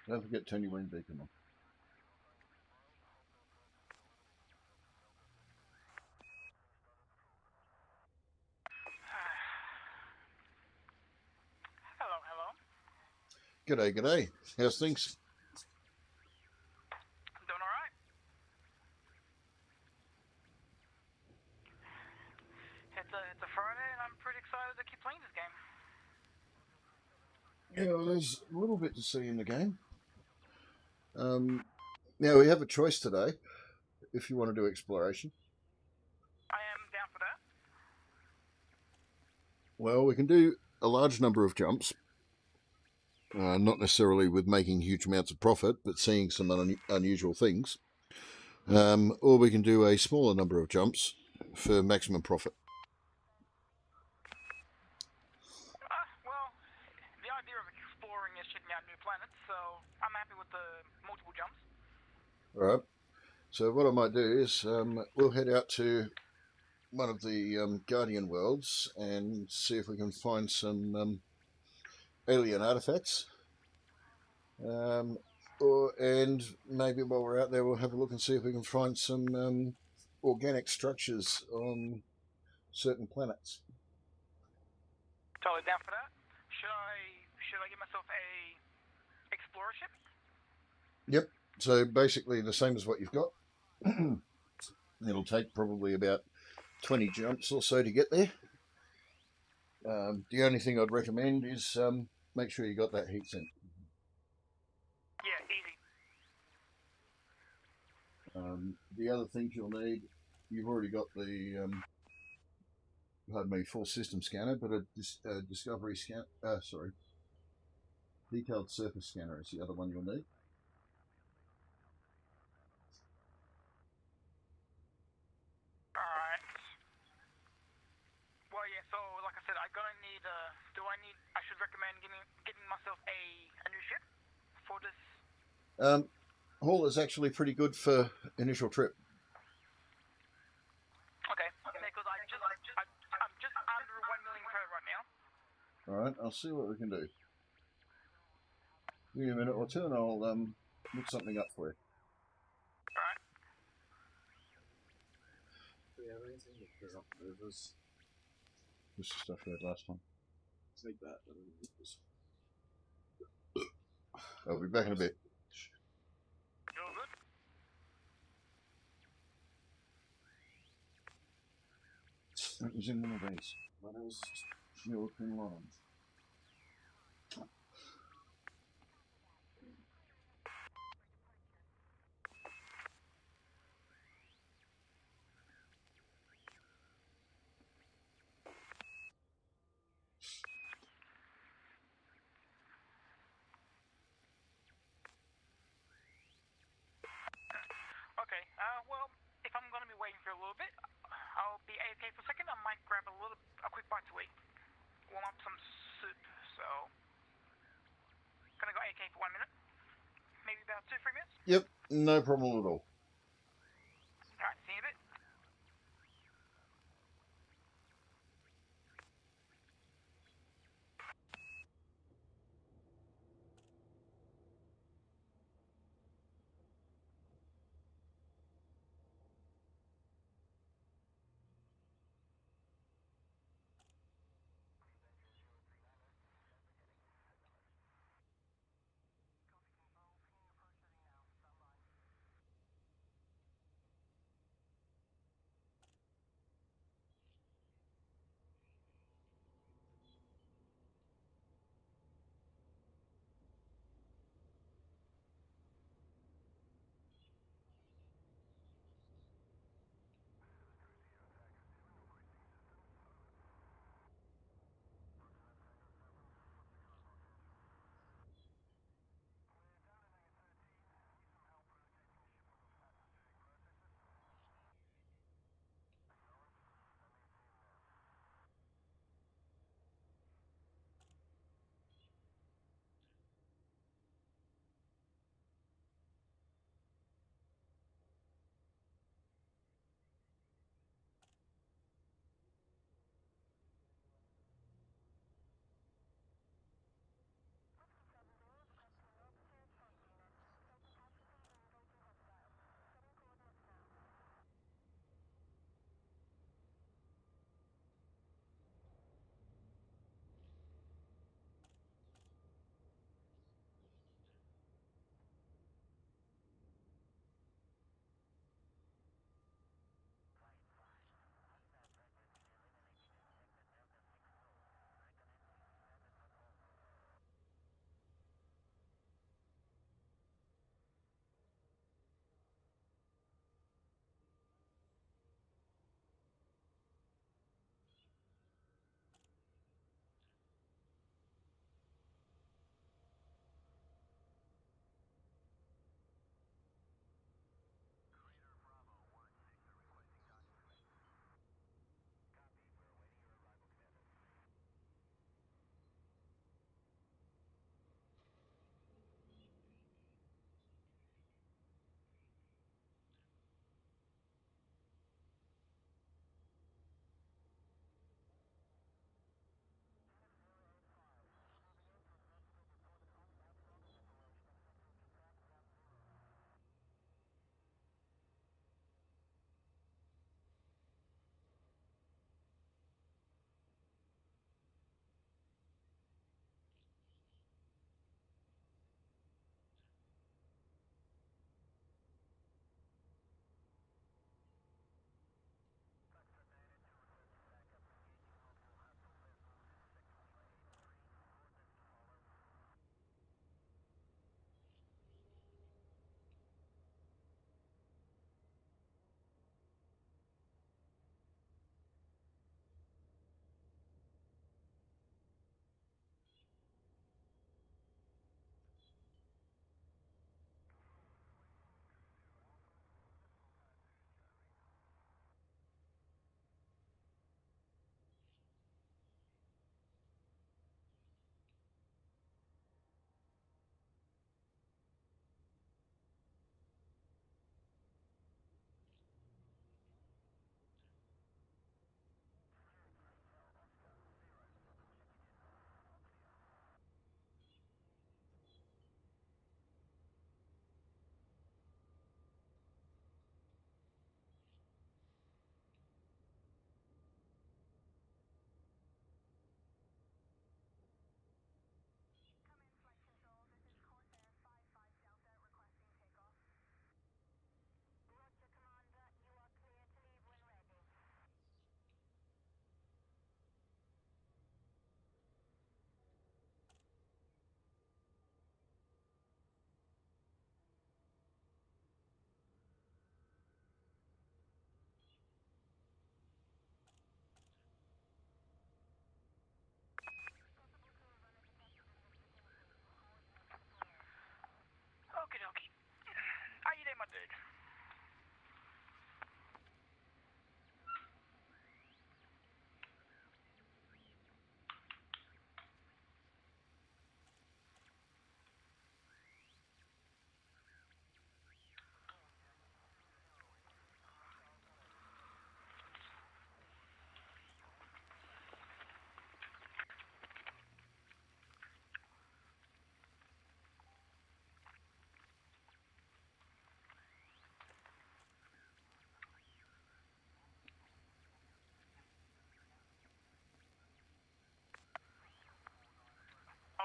Don't forget to turn your wind beacon on. Hello, hello. G'day, g'day. How's things? Doing alright? It's a Friday and I'm pretty excited to keep playing this game. Yeah, well, there's a little bit to see in the game. Um, Now, we have a choice today if you want to do exploration. I am down for that. Well, we can do a large number of jumps, not necessarily with making huge amounts of profit, but seeing some unusual things. Or we can do a smaller number of jumps for maximum profit. Well, the idea of exploring is checking out new planets, so I'm happy with the multiple jumps. All right. So what I might do is we'll head out to one of the Guardian worlds and see if we can find some alien artifacts. And maybe while we're out there, we'll have a look and see if we can find some organic structures on certain planets. Totally down for that. Should I get myself a explorer ship? Yep. So basically the same as what you've got. It'll take probably about 20 jumps or so to get there. The only thing I'd recommend is make sure you got that heat sink. Yeah, easy. The other things you'll need, you've already got the pardon me, full system scanner, but a discovery scan. Sorry, detailed surface scanner is the other one you'll need. Alright. Well, yeah. So, like I said, I'm gonna need. Do I need? I should recommend getting myself a new ship for this. Um, Haul is actually pretty good for initial trip. Okay. Because I'm just under 1 million credit right now. All right, I'll see what we can do. Give me a minute or two, and I'll look something up for you. Alright. Do we have anything that doesn't move us? Just the stuff we had last time. Take that. That doesn't move us. I'll be back in a bit. You're good. It was in one of these. What else? European lines. Okay. Well, if I'm gonna be waiting for a little bit, I'll be AFK for a second. I might grab a quick bite to eat, warm up some soup. So, gonna go AFK for 1 minute, maybe about 2-3 minutes. Yep, no problem at all. All right. See you in a bit.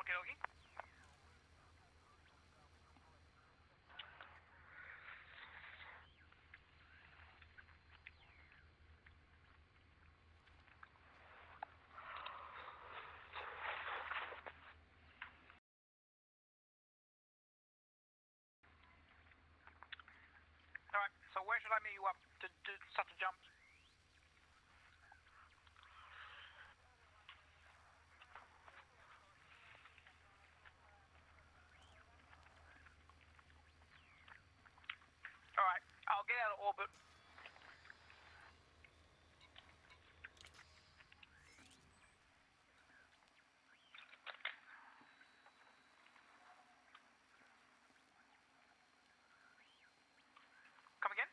Okay, okay. Alright, so where should I meet you up to start the jump? Alright, I'll get out of orbit. Come again?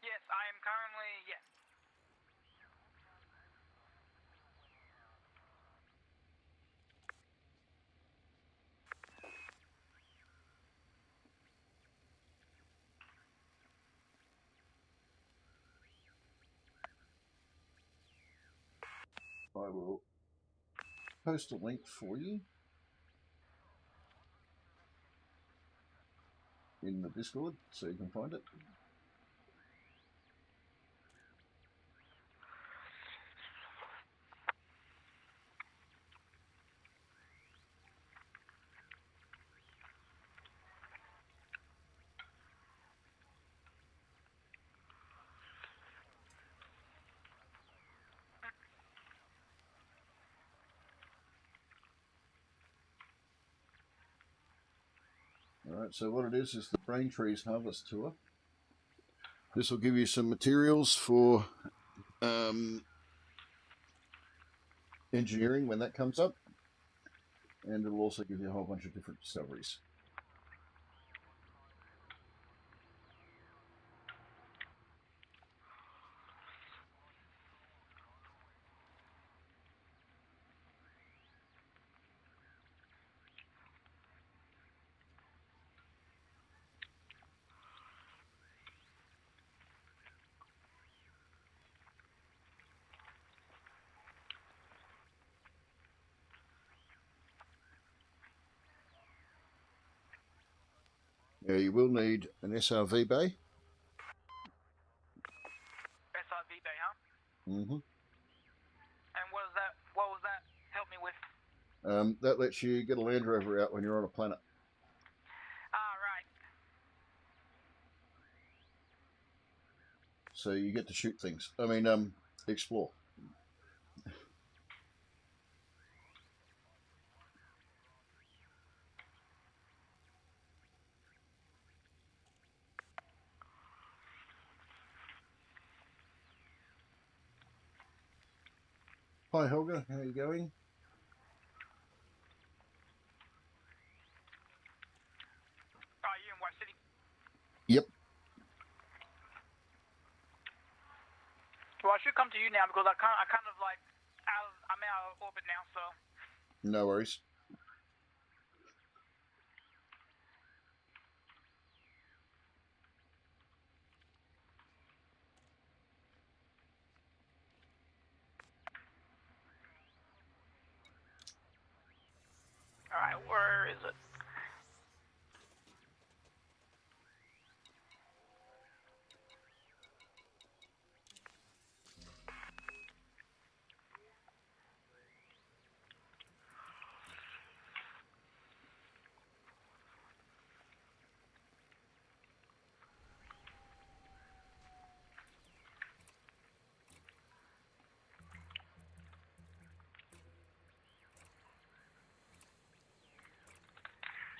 Yes, I am currently, yes. I will post a link for you in the Discord so you can find it. Alright, so what it is the Braintrees Harvest Tour. This will give you some materials for engineering when that comes up, and it'll also give you a whole bunch of different discoveries. Yeah, you will need an SRV bay. SRV bay, huh? Mm-hmm. And what was that help me with? That lets you get a Land Rover out when you're on a planet. Ah, right. So you get to shoot things. Explore. Hi Helga, how are you going? Are you in White City? Yep. Well, I should come to you now because I'm kind of like I'm out of orbit now, so. No worries. Alright, where is it?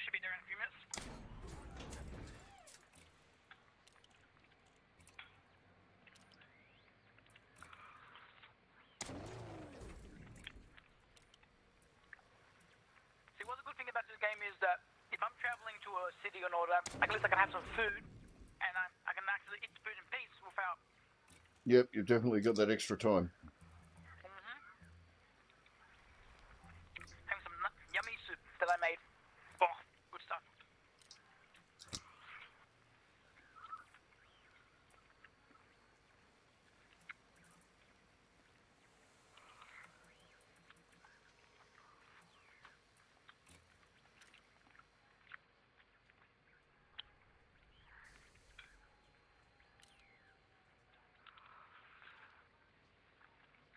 Should be there in a few minutes. See, what's the good thing about this game is that if I'm traveling to a city or all that, at least I can have some food, and I can actually eat the food in peace without. Yep, you've definitely got that extra time. Having some yummy soup that I made. Oh, good stuff.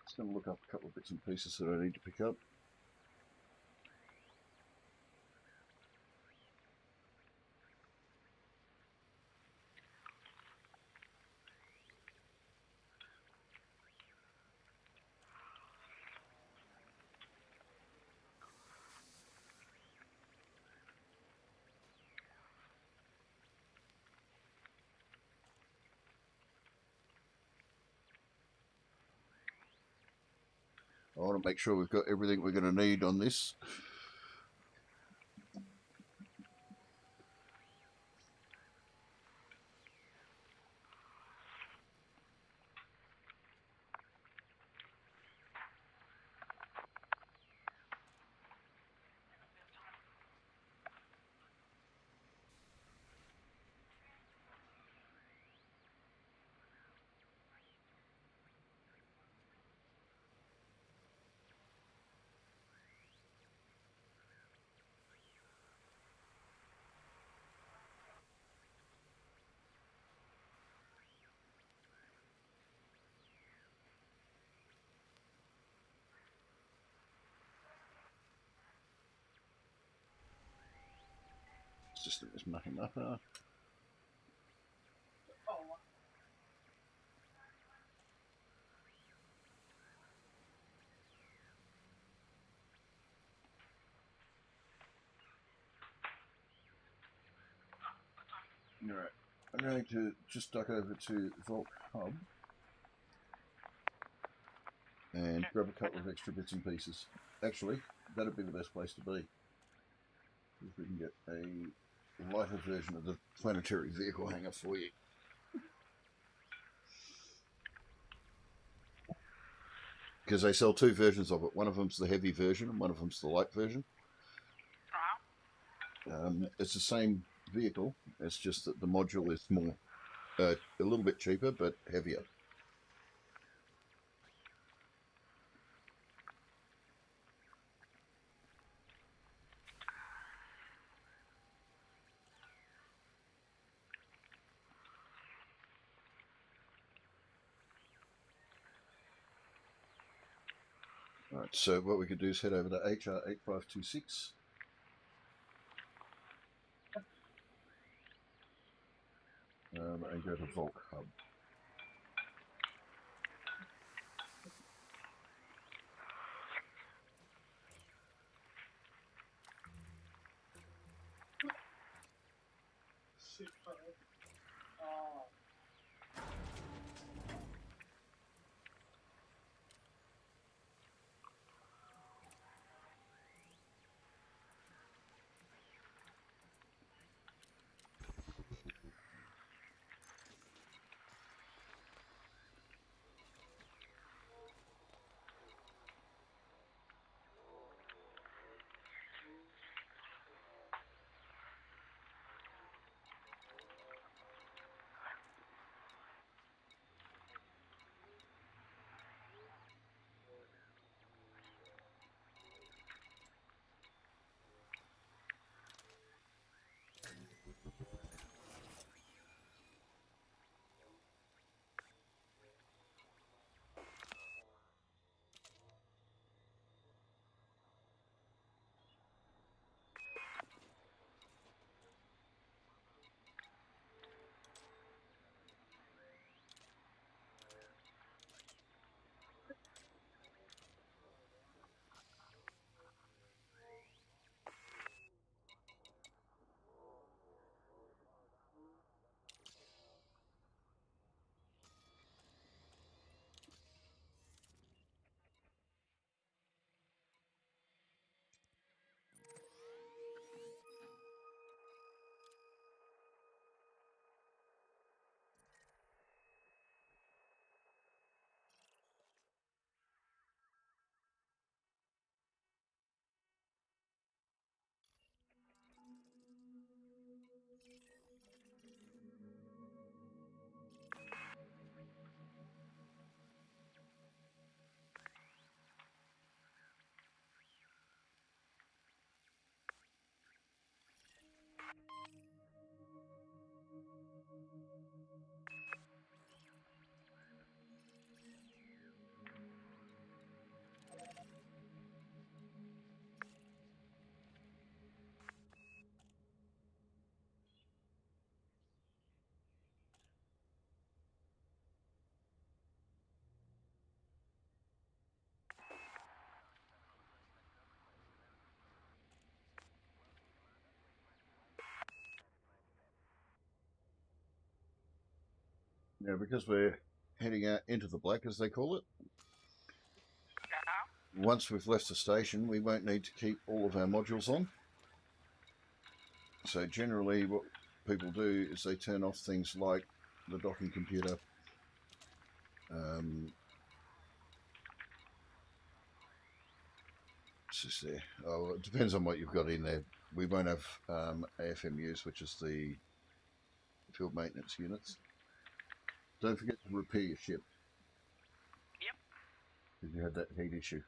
Just going to look up a couple of bits and pieces that I need to pick up. I want to make sure we've got everything we're going to need on this. System is mucking up. Alright, I'm going to just duck over to Vault Hub and grab a couple of extra bits and pieces. Actually, that'd be the best place to be. If we can get a lighter version of the planetary vehicle hanger for you. Because they sell two versions of it. One of them's the heavy version and one of them's the light version. It's the same vehicle, it's just that the module is more, a little bit cheaper, but heavier. Alright, so what we could do is head over to HR8526. And go to Vault Hub. Now, because we're heading out into the black, as they call it, once we've left the station, we won't need to keep all of our modules on. So generally what people do is they turn off things like the docking computer, what's this there? Oh, it depends on what you've got in there. We won't have AFMUs, which is the field maintenance units. Don't forget to repair your ship. Yep. Because you had that heat issue.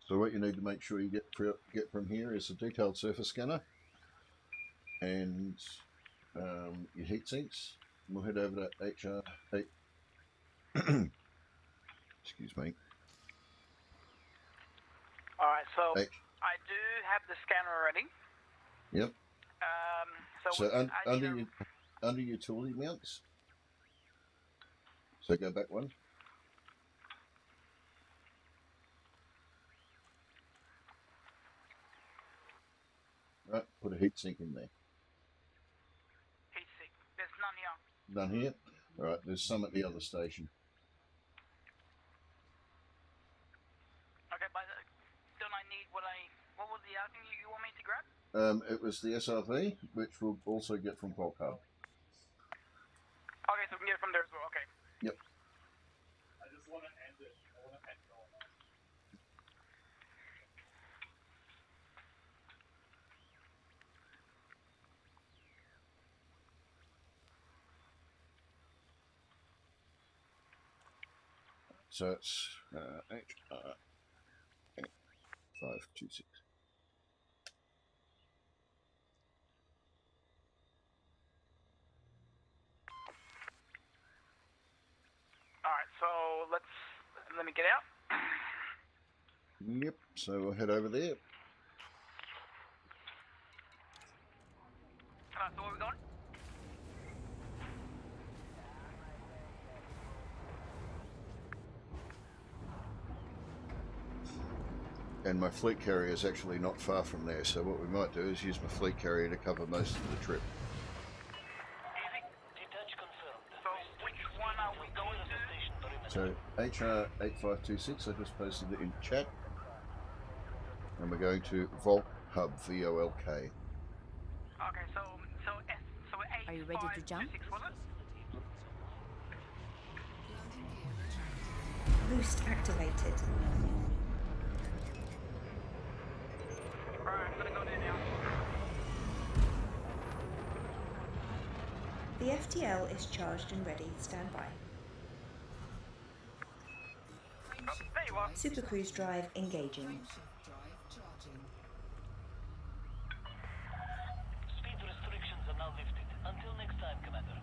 So what you need to make sure you get from here is a detailed surface scanner and your heat sinks. We'll head over to HR8. Excuse me. Alright, so I do have the scanner already. Yep. So under utility mounts. So go back one. Right, put a heat sink in there. Heat sink. There's none here. None here? Alright, there's some at the other station. Okay, but don't I need what was the other thing you want me to grab? It was the SRV, which we'll also get from Vault Hub. Okay, so we can get it from there as well, okay. Yep. I just want to end it. I want to end it all. So it's HR8526. Alright, so let me get out. Yep, so we'll head over there. Alright, so where are we going? And my fleet carrier is actually not far from there, so what we might do is use my fleet carrier to cover most of the trip. Easy. So which one are we going to? So HR8526, I just posted it in chat. And we're going to Volk Hub, VOLK. Okay, so Are you ready to jump? 8526, was it? Boost activated. Alright, I'm gonna go there now. The FTL is charged and ready. Stand by. Oh, there you are. Super Cruise drive engaging. Speed restrictions are now lifted. Until next time, Commander.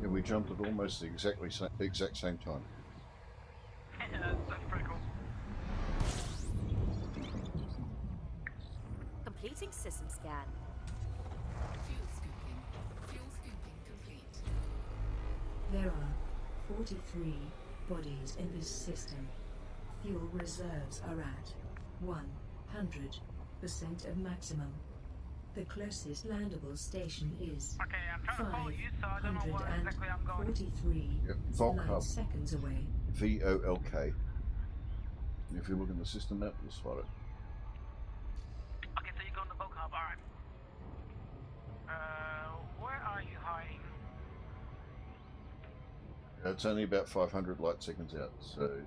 Yeah, we jumped at almost the exact same time. That's pretty cool. Completing system scan. Fuel scooping complete. There are 43 bodies in this system. Fuel reserves are at 100% of maximum. The closest landable station is Okay, I'm trying to follow you, so I don't know where exactly I'm going. 543 Yep, Volk light Hub, seconds away. VOLK. If you look in the system map, you'll spot it. Okay, so you're going to Volk Hub, alright. Where are you hiding? It's only about 500 light seconds out, so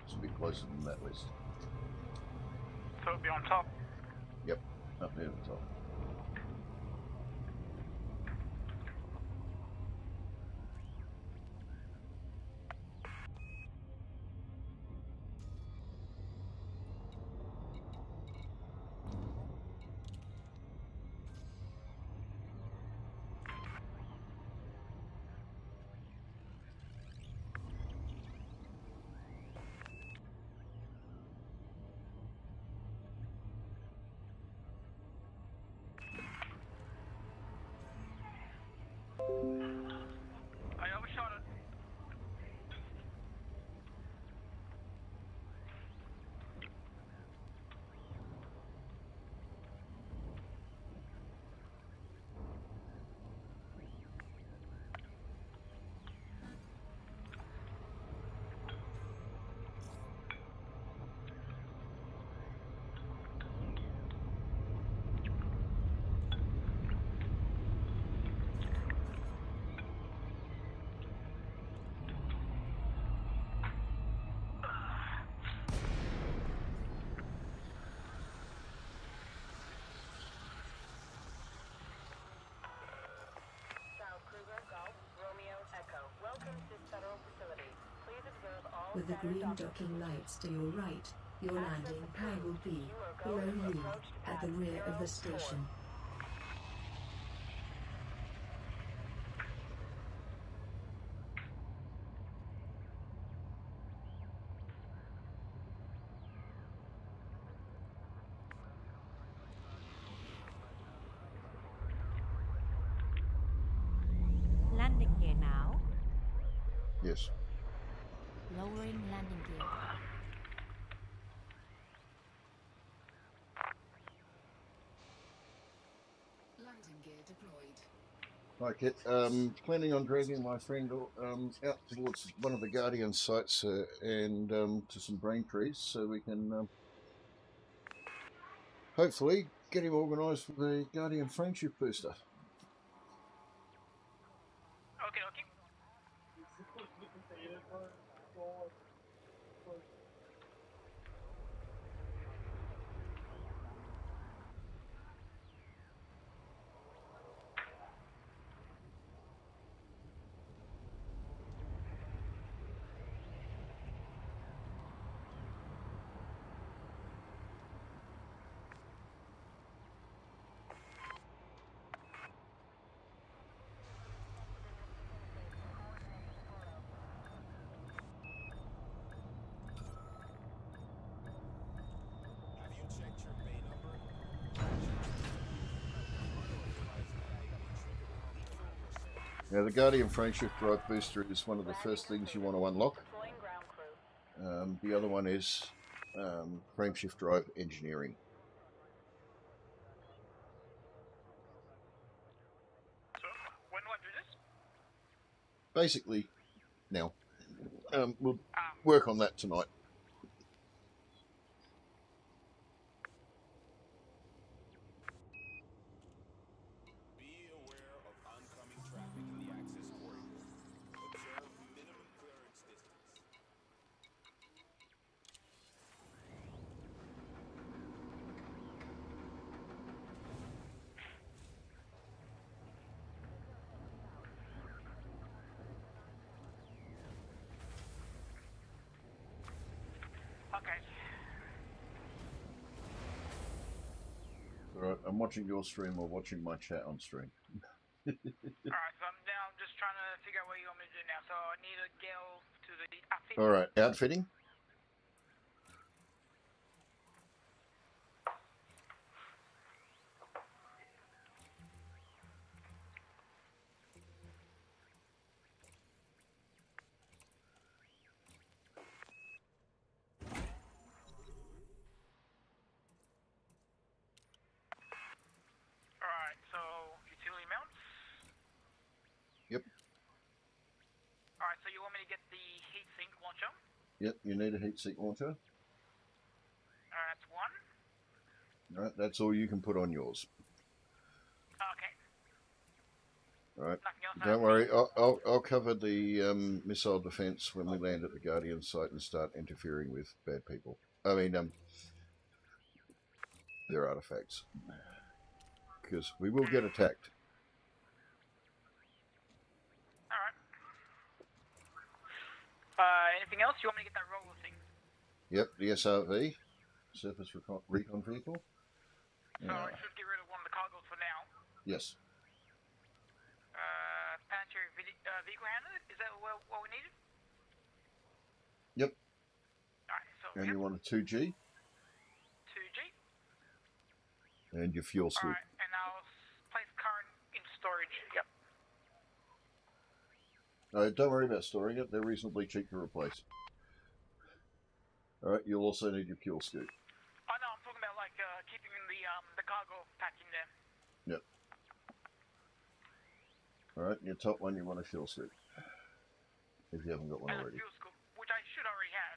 it's a bit closer than that list. So it'll be on top. Yep, up near the top. With the green docking lights to your right, your landing pad will be below you, at the rear of the station. Landing gear now. Yes. Lowering landing gear. Landing gear deployed. Right, Kit. Planning on dragging my friend out towards one of the Guardian sites and to some brain trees so we can hopefully get him organised for the Guardian Frameshift booster. Okay, okay. Now, the Guardian Frameshift drive booster is one of the first things you want to unlock. The other one is Frameshift drive engineering. So, when do I do this? Basically, now, we'll work on that tonight. Be aware of oncoming traffic in the access corridor. Observe minimum clearance distance. Okay. All right, I'm watching your stream or watching my chat on stream. Alright, so I'm now just trying to figure out what you want me to do now. So I need to go to the outfit. All right, outfitting. Alright, so utility mounts. Yep. Alright, so you want me to get the heatsink launcher? Yep, you need a heatsink launcher. That's one. All right, that's all you can put on yours. Okay. All right. Nothing else. Don't worry, I'll cover the missile defense when we land at the Guardian site and start interfering with bad people. I mean, their artifacts, because we will get attacked. Alright. Anything else? You want me to get that roller thing? Yep, the SRV, Surface Recon Vehicle. So I should get rid of one of the cargoes for now. Yes. Planetary vehicle handler? Is that what we needed? Yep. Alright, so And yep, you want a 2G 2G. and your fuel scoop. Alright, and I'll place current in storage. Yep. Don't worry about storing it; they're reasonably cheap to replace. All right, you'll also need your fuel scoop. Oh no, I'm talking about like keeping the cargo pack in there. Yep. All right, your top one, you want a fuel scoop, if you haven't got one And a already. fuel scoop, which I should already have.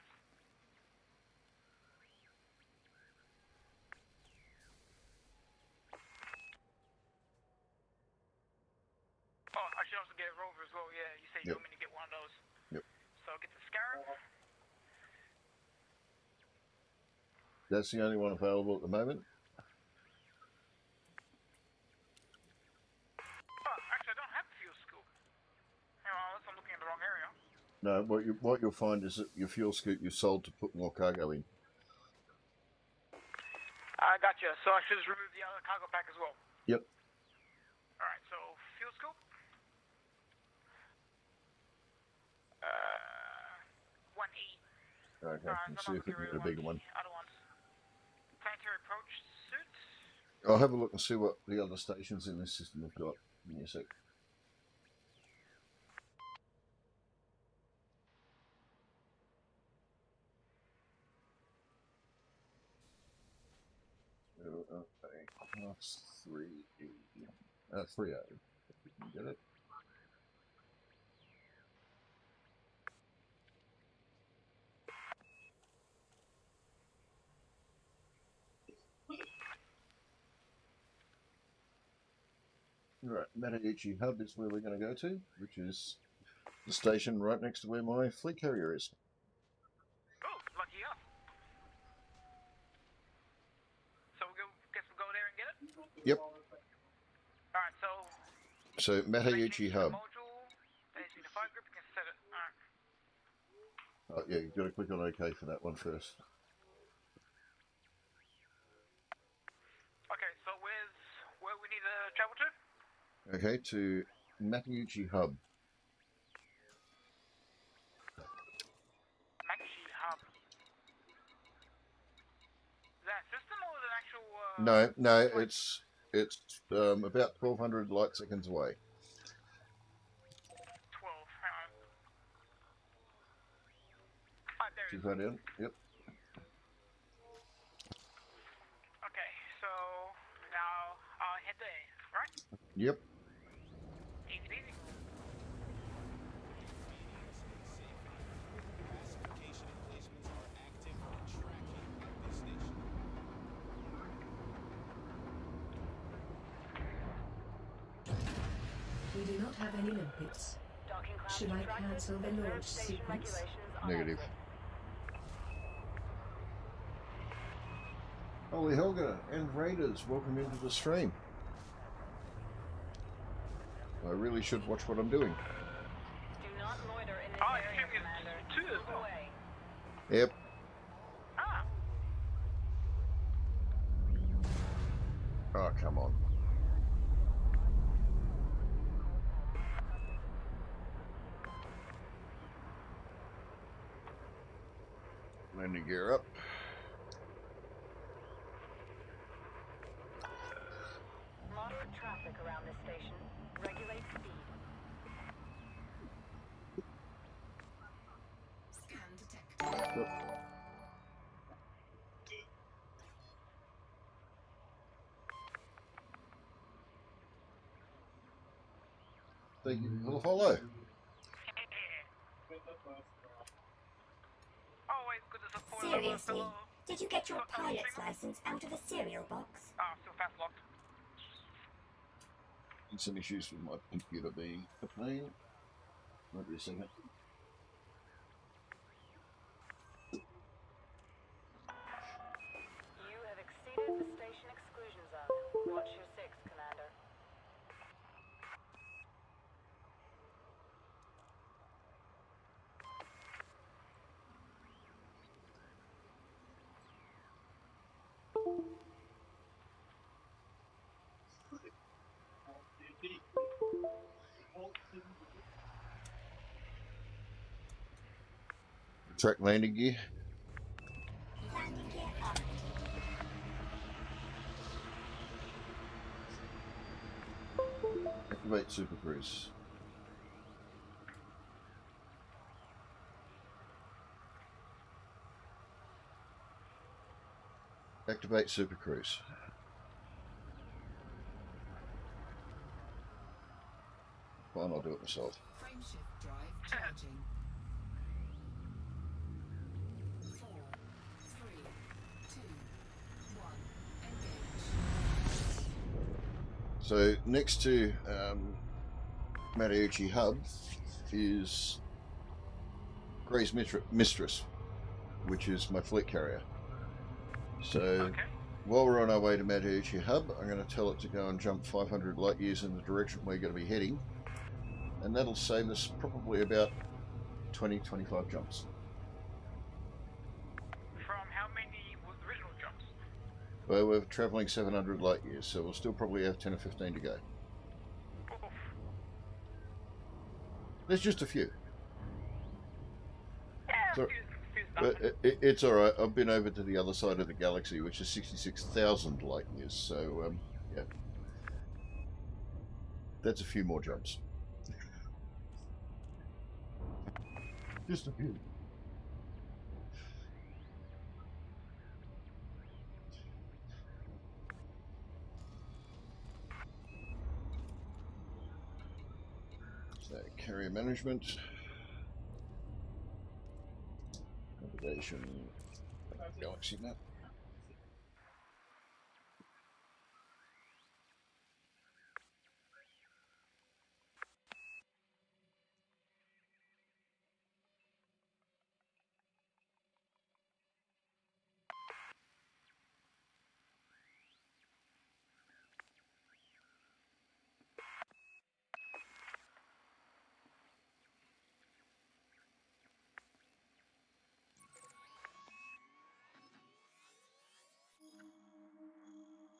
Oh, I should also get a rover as well. Yeah, you said you Yep. want me to get one of those. Yep. So I'll get the Scarab. That's the only one available at the moment. Oh, actually, I don't have the fuel scoop. Hang on, unless I'm looking at the wrong area. No, what you'll find is that your fuel scoop you sold to put more cargo in. I gotcha. So I should just remove the other cargo pack as well. Yep. Alright, so fuel scoop. 1E. Okay, let's see if we can get a bigger one. Other ones. Planetary approach suits. I'll have a look and see what the other stations in this system have got. Give me a sec. Okay, class 3E. 3A. If we can get it. Right, Matauchi Hub is where we're going to go to, which is the station right next to where my fleet carrier is. Oh, lucky us. So guess we'll go there and get it? Yep. Alright, so... So, Matauchi Hub. Module, basically the fire group, you can set it. Alright. Oh, yeah, you've got to click on OK for that one first. Okay, so where we need to travel to? Okay, to Matauchi Hub. Matauchi Hub. Is that a system or is it an actual... No, it's about 1,200 light seconds away. 12, hang on. Ah, there it See is. that in? Yep. Okay, so now I'll hit the A, right? Yep. Easy peasy. Classification and placements are active and tracking at this station. We do not have any limpets. Should I cancel the launch sequence? Negative. Holy Helga and Raiders, welcome into the stream. I really should watch what I'm doing. Do not loiter in this Oh, area, it's Commander. two as Move well. away. Yep. Ah, Oh, come on. Landing gear up. Moderate traffic around this station. Regulate speed. Scan detected. Yep. Thank you for the follow. always good to support a Seriously, fellow. did you get your pilot's license out of the cereal box? Ah, still fast locked. Some issues with my computer being a pain. Might be a second. You have exceeded the station exclusion zone. Watch your six, Commander. Track landing gear. Landing gear up. Activate Super Cruise. Activate Super Cruise. Fine, I'll do it myself. Frameshift drive charging. 4, 3, 2, 1. Engage. So next to Matauchi Hub is Grey's Mistress, which is my fleet carrier. So Okay. while we're on our way to Matauchi Hub, I'm going to tell it to go and jump 500 light years in the direction we're going to be heading, and that'll save us probably about 20, 25 jumps. From how many was the original jumps? Well, we're travelling 700 light years, so we'll still probably have 10 or 15 to go. Oof. There's just a few. Yeah, So- few's But nothing. it's alright. I've been over to the other side of the galaxy, which is 66,000 light years, so yeah. That's a few more jumps. Just a few. So, carrier management. Navigation. Galaxy map.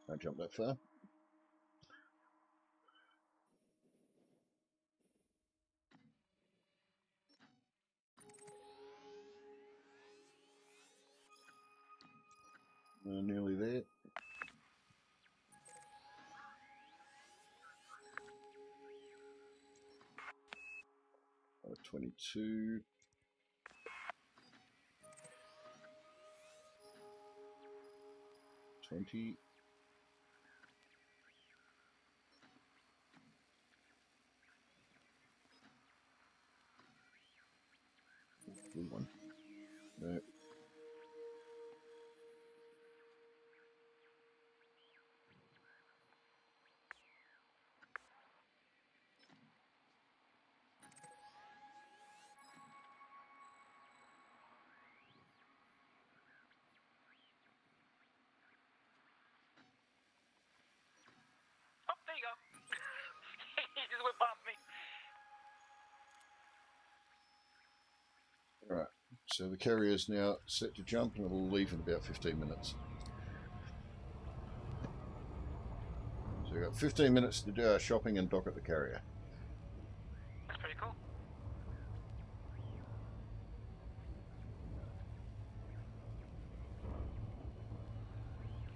Don't jump that far. Nearly there. Oh, 22. 20. 41. No. Oh, there you go. He just went past me. Alright, so the carrier is now set to jump and it will leave in about 15 minutes. So we've got 15 minutes to do our shopping and dock at the carrier. That's pretty cool.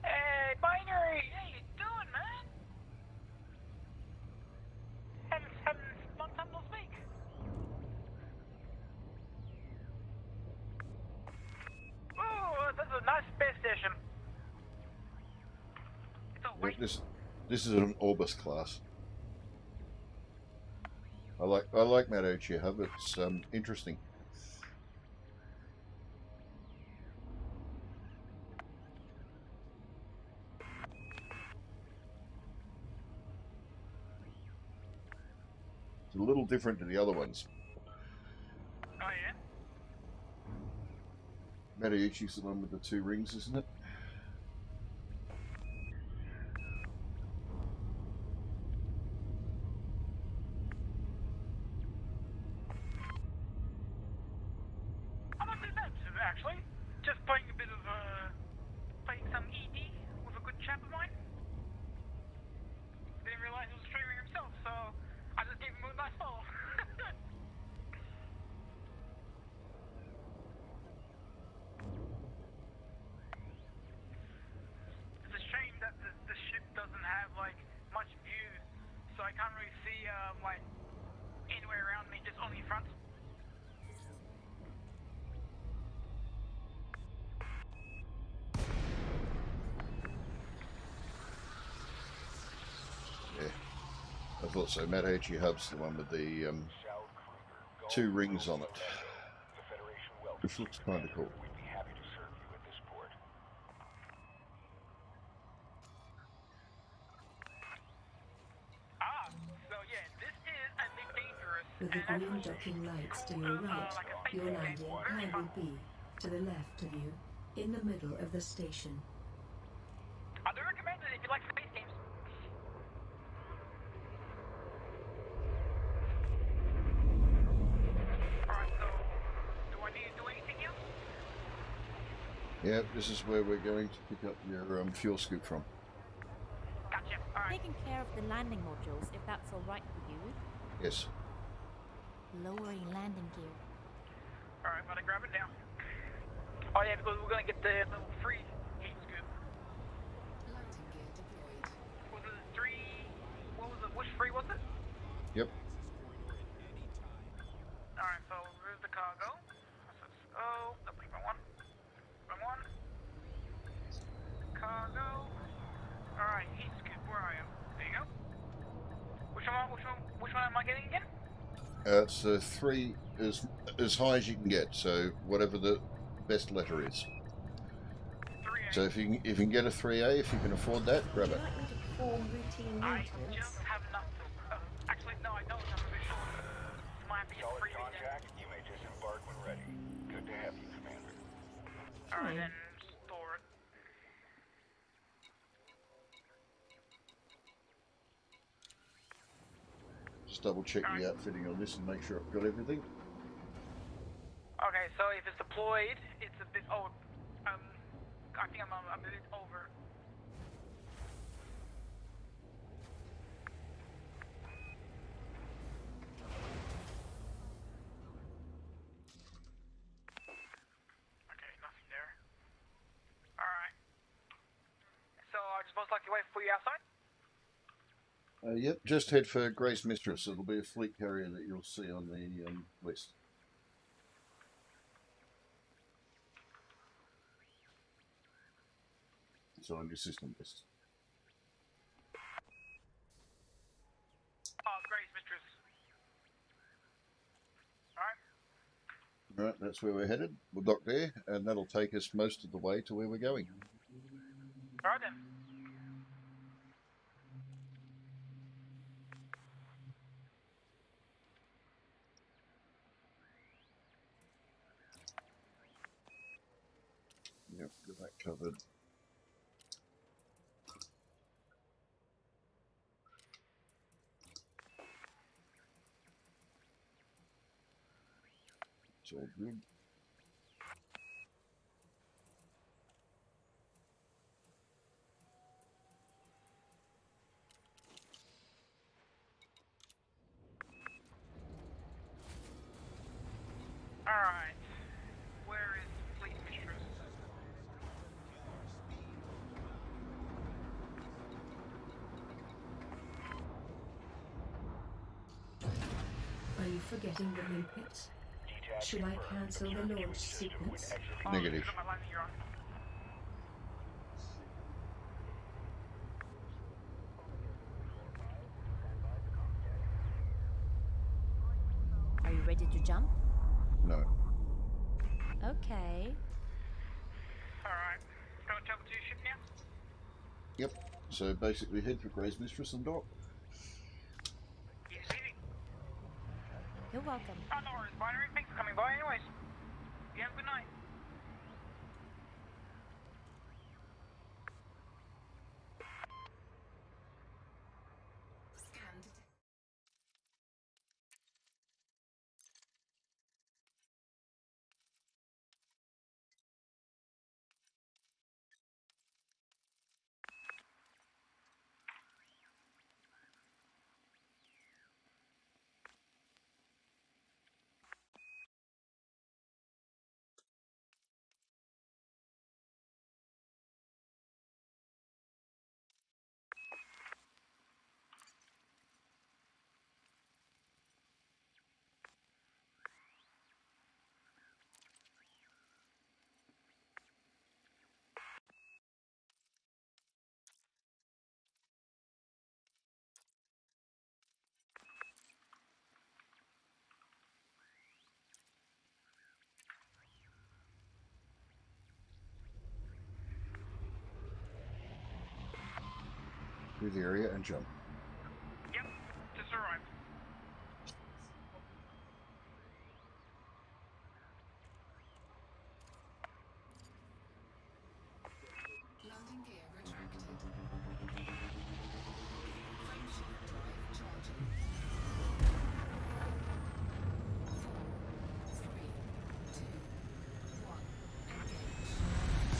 Hey, Binary! How you doing, man? Haven't long time no speak. Ooh, this is a nice space station. It's a wait. This is an Orbis class. I like Mattauchi Hub. It's interesting. It's a little different to the other ones. Oh yeah. Mattauchi's the one with the 2 rings, isn't it? I'm not doing that actually. Just playing a bit of playing some ED with a good chap of mine. Didn't realize he was streaming himself, so I just gave him a nice follow. It's a shame that the ship doesn't have like much view, so I can't really see like anywhere around me, just only front. Yeah, I thought so. Mattauchi Hub's the one with the 2 rings on it, which looks kind of cool. Ah, so yeah, this is a bit dangerous. With the and green actually docking lights to cool your as, right, like a space your station. landing Very pad fun. will be to the left of you, in the middle of the station. I do recommend it if you like space games. Alright, so Yeah, this is where we're going to pick up your fuel scoop from. Gotcha. Alright. Taking care of the landing modules, if that's alright with you. Yes. Lowering landing gear. Alright, gotta grab it now. Oh yeah, because we're gonna get the level 3 heat scoop. Landing gear deployed. Was it 3? What was it? Which 3 was it? Yep. Alright, so where's the cargo? Oh, no, wait, wrong one. Wrong one. Cargo. Alright, heat scoop, where are you? There you go. Which one am I getting again? It's 3 as high as you can get, so whatever the best letter is. 3A. So if you can get a 3A, if you can afford that, Would grab you it. like me to perform routine I maintenance? just have enough to... actually, no, I don't. I'm a bit short. Might have to get 3 then. You may disembark when ready. Good to have you, Commander. Alright, then store it. Just double check the outfitting on this and make sure I've got everything. Okay, so if it's deployed, it's a bit old. I think I'm a bit over. Okay, nothing there. Alright. So I just most likely wait for you outside? Yep, just head for Grace Mistress. It'll be a fleet carrier that you'll see on the list. It's on your system list. Oh, Grace Mistress. Alright. Right, that's where we're headed. We'll dock there, and that'll take us most of the way to where we're going. Alright then. Yep, got that covered. It's all good. Alright. Where is Fleet Mistress? Are you forgetting the limpets? Should I cancel the launch sequence? Negative. Got my landing gear on. Are you ready to jump? No. Okay. Alright. Going to your ship now? Yep. So basically head for Grace Mistress and dock. Easy peasy. You're welcome. Oh, no worries, Binary. Thanks for coming by anyways. You have a good night. Scan detected. Through the area and jump. Yep, just arrived. Landing gear retracted. Frameshift drive charging. 4, 3, 2, 1. Engage.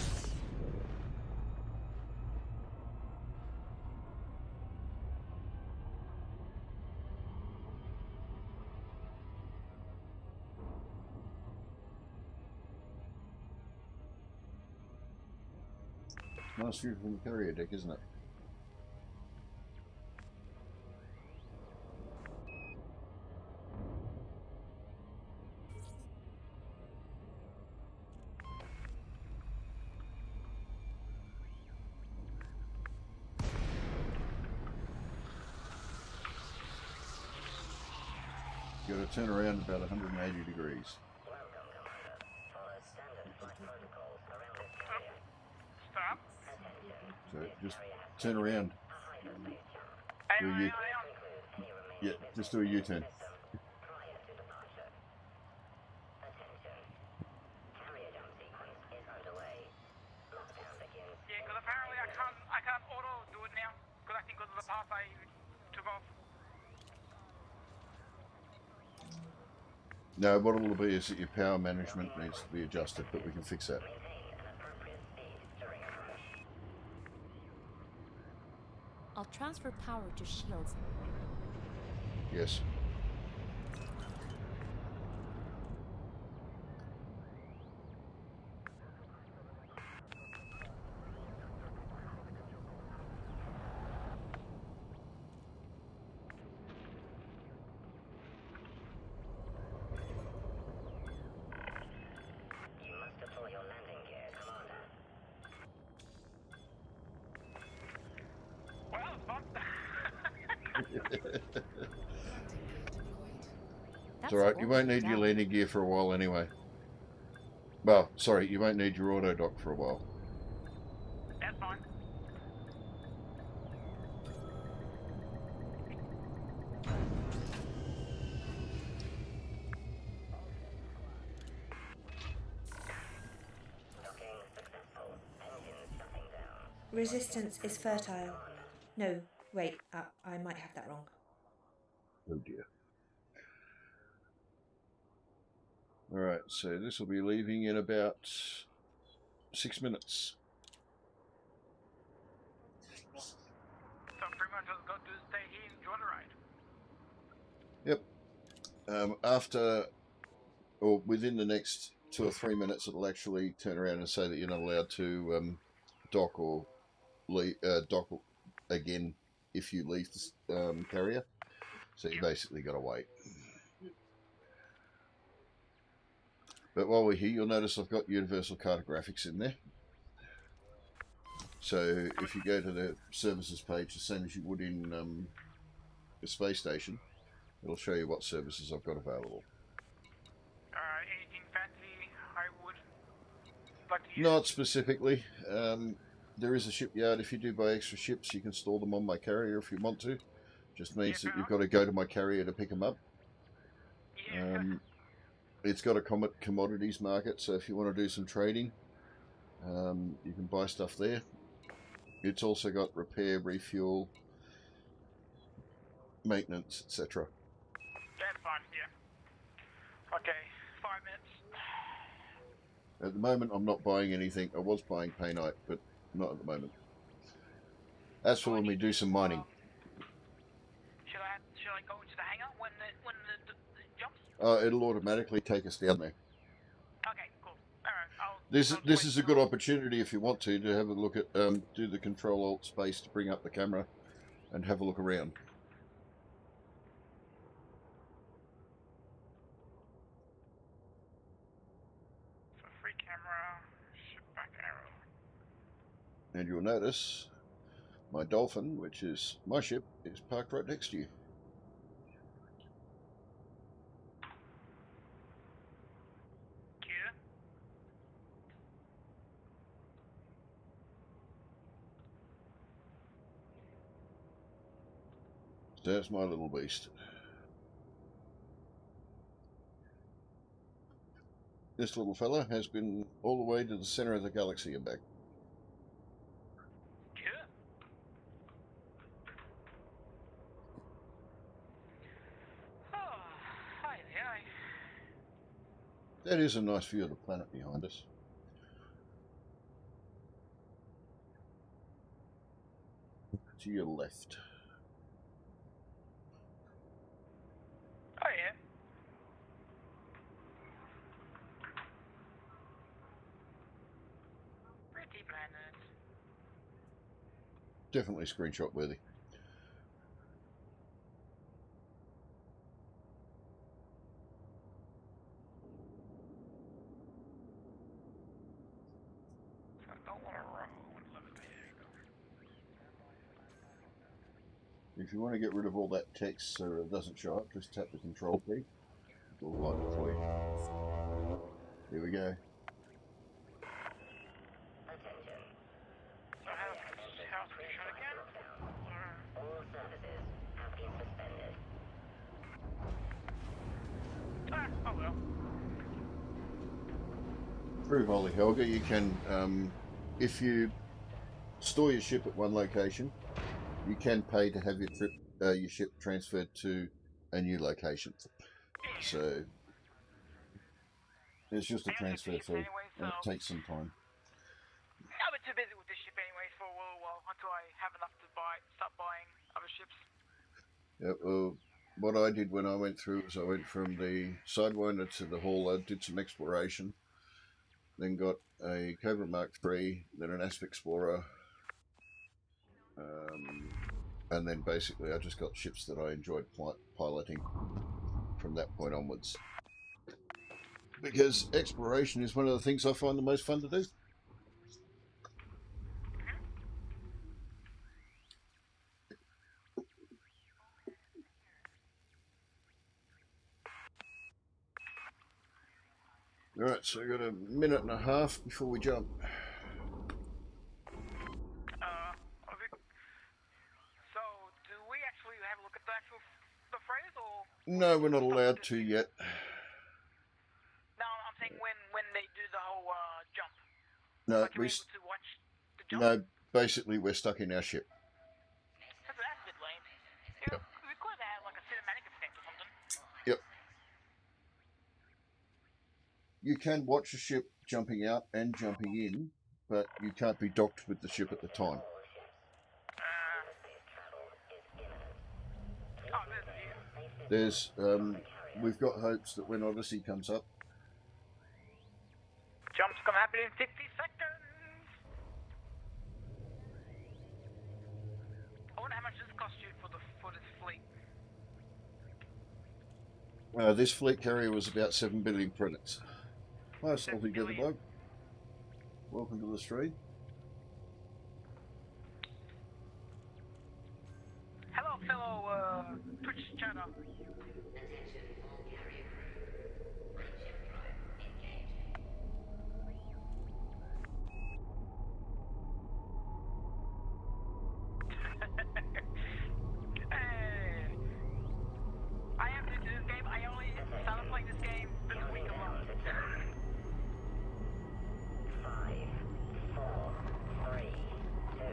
Nice view from the carrier deck, isn't it? Got to turn around about 180 degrees. Stop. So just turn around. Hang Do on, you? hang on, hang on. Yeah, just do a U-turn. Yeah, because apparently I can't auto do it now. Because I think because of the path I took off. No, what it will be is that your power management needs to be adjusted, but we can fix that. I'll transfer power to shields. Yes. Well, it's fun. It's alright, you won't need your landing gear for a while anyway. Well, sorry, you won't need your auto dock for a while. That's fine. Resistance is fertile. No, wait, I might have that wrong. Oh dear. Alright, so this will be leaving in about 6 minutes. So pretty much just got to stay here and enjoy the ride. Yep. After, or within the next 2 or 3 minutes, it'll actually turn around and say that you're not allowed to dock or dock again if you leave the carrier. So you basically got to wait. But while we're here, you'll notice I've got Universal Cartographics in there. So if you go to the services page, the same as you would in the space station, it'll show you what services I've got available. Anything fancy I would like to use? Not specifically. There is a shipyard. If you do buy extra ships, you can store them on my carrier if you want to. Just means that you've got to go to my carrier to pick them up. Yeah. It's got a commodities market, so if you want to do some trading, you can buy stuff there. It's also got repair, refuel, maintenance, etc. That's fine, yeah. Okay, 5 minutes. At the moment, I'm not buying anything. I was buying painite, but not at the moment. That's for when we do some mining. Should I go into the hangar when the jumps? It'll automatically take us down there. Okay, cool. Alright, This is a good opportunity if you want to have a look at do the Control Alt space to bring up the camera and have a look around. So free camera, ship back arrow. And you'll notice my Dolphin, which is my ship, is parked right next to you. Cue. So that's my little beast. This little fella has been all the way to the center of the galaxy and back. That is a nice view of the planet behind us. To your left. Oh yeah. Pretty planet. definitely screenshot worthy. So I don't want to roll. There you go. If you want to get rid of all that text so it doesn't show up, just tap the control key. It'll light it for you. Here we go. So how's the shot again? All services have been suspended. Oh well. Through Holy Helga, you can, if you store your ship at one location, you can pay to have your ship transferred to a new location. So it's just a transfer fee, and it takes some time. I've been too busy with this ship anyways for a little while until I have enough to start buying other ships. Yeah, well, what I did when I went through was I went from the Sidewinder to the Hauler, did some exploration, then got a Cobra Mark III, then an Asp Explorer, and then basically I just got ships that I enjoyed piloting from that point onwards. Because exploration is one of the things I find the most fun to do. Alright, so we've got a minute and a half before we jump. So do we actually have a look at the phrase, or? No, we're not allowed to yet. No, I'm saying when they do the whole jump. No, Like, you're able to watch the jump? no, basically we're stuck in our ship. That's a bit lame. Yep. We could have had like a cinematic effect or something. Yep. You can watch a ship jumping out and jumping in, but you can't be docked with the ship at the time. There's, we've got hopes that when Odyssey comes up, Jump's gonna happen in 50 seconds. I wonder how much this cost you for this fleet. this fleet carrier was about 7 billion credits. Hi, Salty Getherbug. Welcome to the stream. Hello, fellow Twitch chatter. Hey, I am new to this game. I only started playing this game this week alone. 5, 4, 3, 2,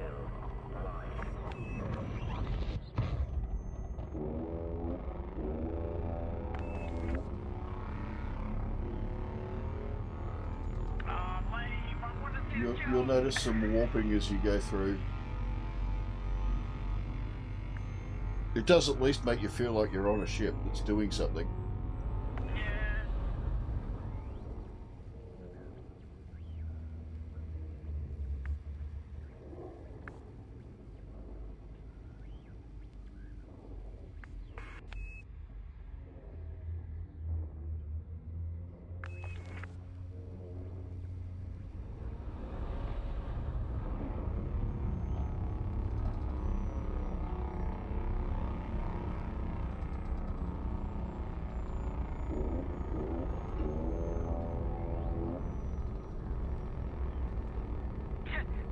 1. You'll notice some warping as you go through. It does at least make you feel like you're on a ship that's doing something.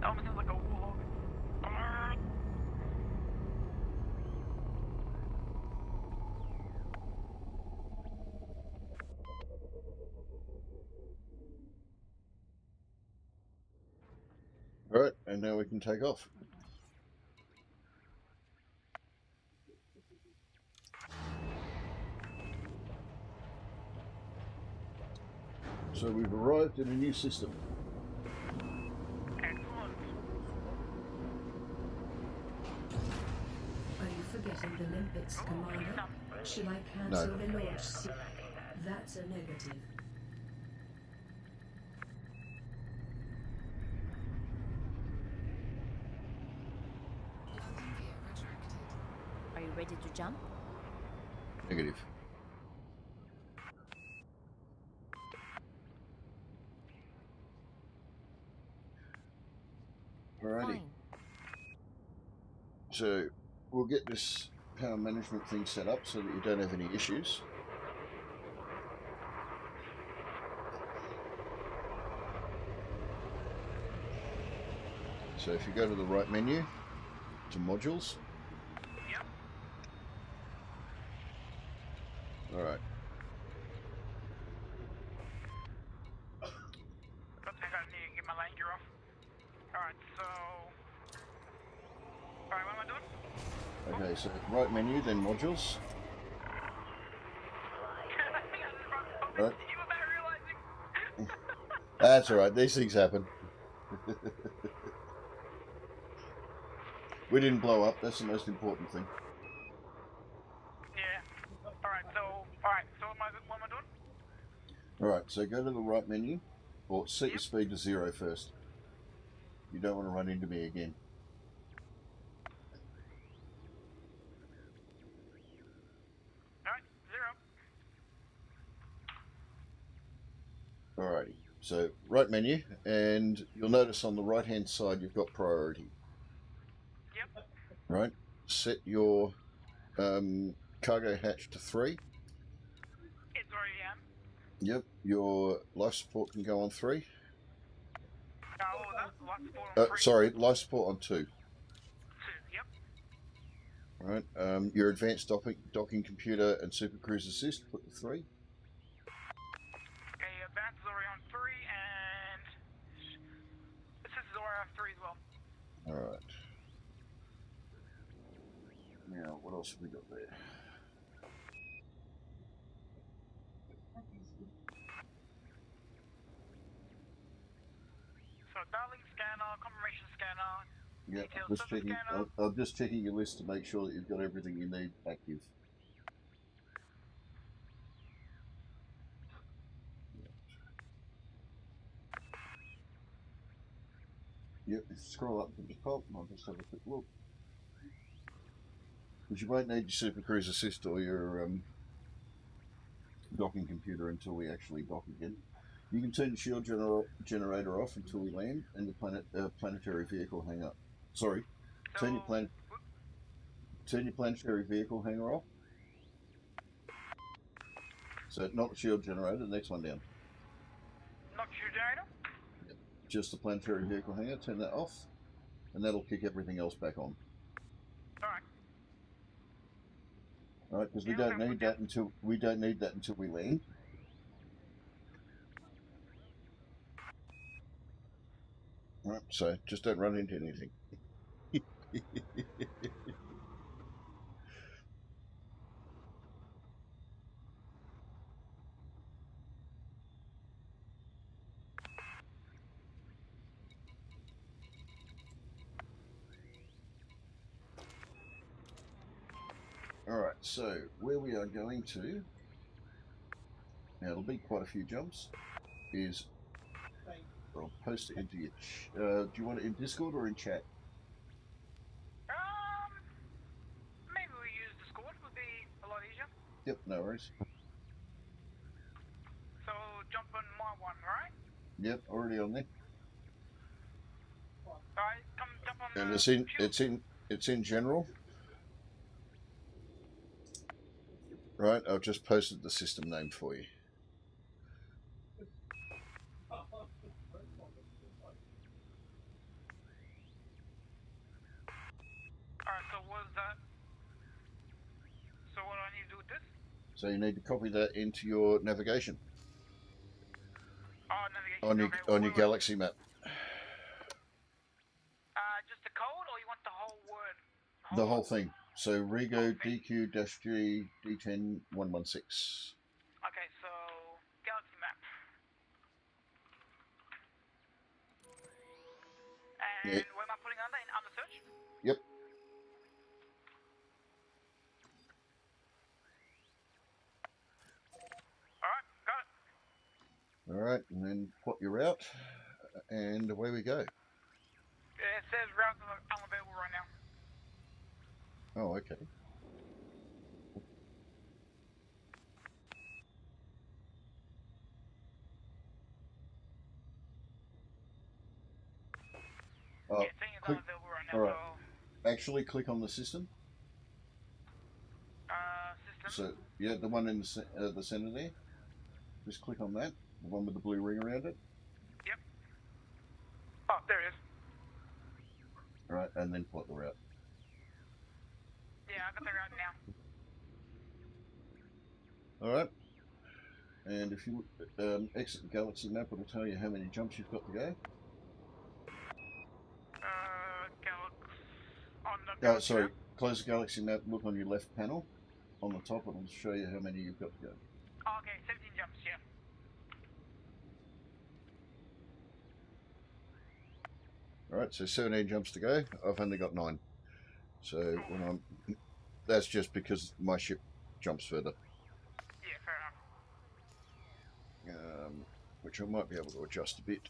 That almost sounds like a warhog. Alright, and now we can take off. So we've arrived in a new system. Excellent. Are you forgetting the Limpets, Commander? Shall I cancel No. the launch? That's a negative. Ready to jump? Negative. Alrighty. Fine. So we'll get this power management thing set up so that you don't have any issues. So if you go to the right menu, to modules. Yep. Alright. Don't think I need to get my landing gear off. Alright, so... Alright, what am I doing? Okay, so right menu, then modules. You Right. without realizing. That's alright, these things happen. We didn't blow up, that's the most important thing. Yeah. Alright, so what am I doing? Alright, so go to the right menu, or set your speed to 0 first. You don't want to run into me again. Alright, 0. Alrighty, so right menu, and you'll notice on the right hand side you've got priority. Yep. Right, set your cargo hatch to 3. It's already on. Yep, your life support can go on 3. Oh, that's lots of four. Sorry, life support on 2. 2, yep. Right, your advanced docking computer and super cruise assist, put the 3. Okay, advance is already on 3, and assist is already on 3 as well. Alright. Now, what else have we got there? So dialing scanner, confirmation scanner. Yeah, Detailed just surface checking. scanner. I'm just checking your list to make sure that you've got everything you need active. Yep, if you scroll up to the top, and I'll just have a quick look. Because you won't need your Super Cruise Assist or your docking computer until we actually dock again. You can turn the shield generator off until we land, and the planetary vehicle hangar. Sorry, So, turn your planetary vehicle hangar off. So not the shield generator, the next one down. not your generator. Just the planetary vehicle hangar, turn that off, and that'll kick everything else back on. Alright. Alright, because we Yeah, don't okay, need that until we land. Right, so just don't run into anything. Alright, so where we are going to, now it'll be quite a few jumps, is, I'll post it into your, do you want it in Discord or in chat? Maybe we use Discord, would be a lot easier. Yep, no worries. So jump on my one, right? Yep, already on there. Alright, come jump on And the it's in general. Right, I've just posted the system name for you. Alright, so what's that? So what do I need to do with this? So you need to copy that into your navigation Oh, navigation. Okay, on your wait. galaxy map. Just the code, or you want the whole word? The whole thing. So Rego DQ-G D10 116. Okay, so galaxy map. And Yeah. what am I putting under? Under search? Yep. Alright, got it. Alright, and then plot your route, and away we go. It says routes unavailable right now. Oh, okay. Oh, Yeah, seeing as I'm click, available right now, alright. Actually, click on the system. so system. So, yeah, the one in the center there. Just click on that, the one with the blue ring around it. Yep. Oh, there it is. Alright, and then plot the route. Yeah, I got the route now. Alright. And if you exit the galaxy map, it'll tell you how many jumps you've got to go. On the Oh, galaxy sorry. map. Close the galaxy map, look on your left panel. On the top, it'll show you how many you've got to go. Oh, okay, 17 jumps, yeah. Alright, so 17 jumps to go. I've only got 9. So when that's just because my ship jumps further. Yeah, fair enough. Which I might be able to adjust a bit.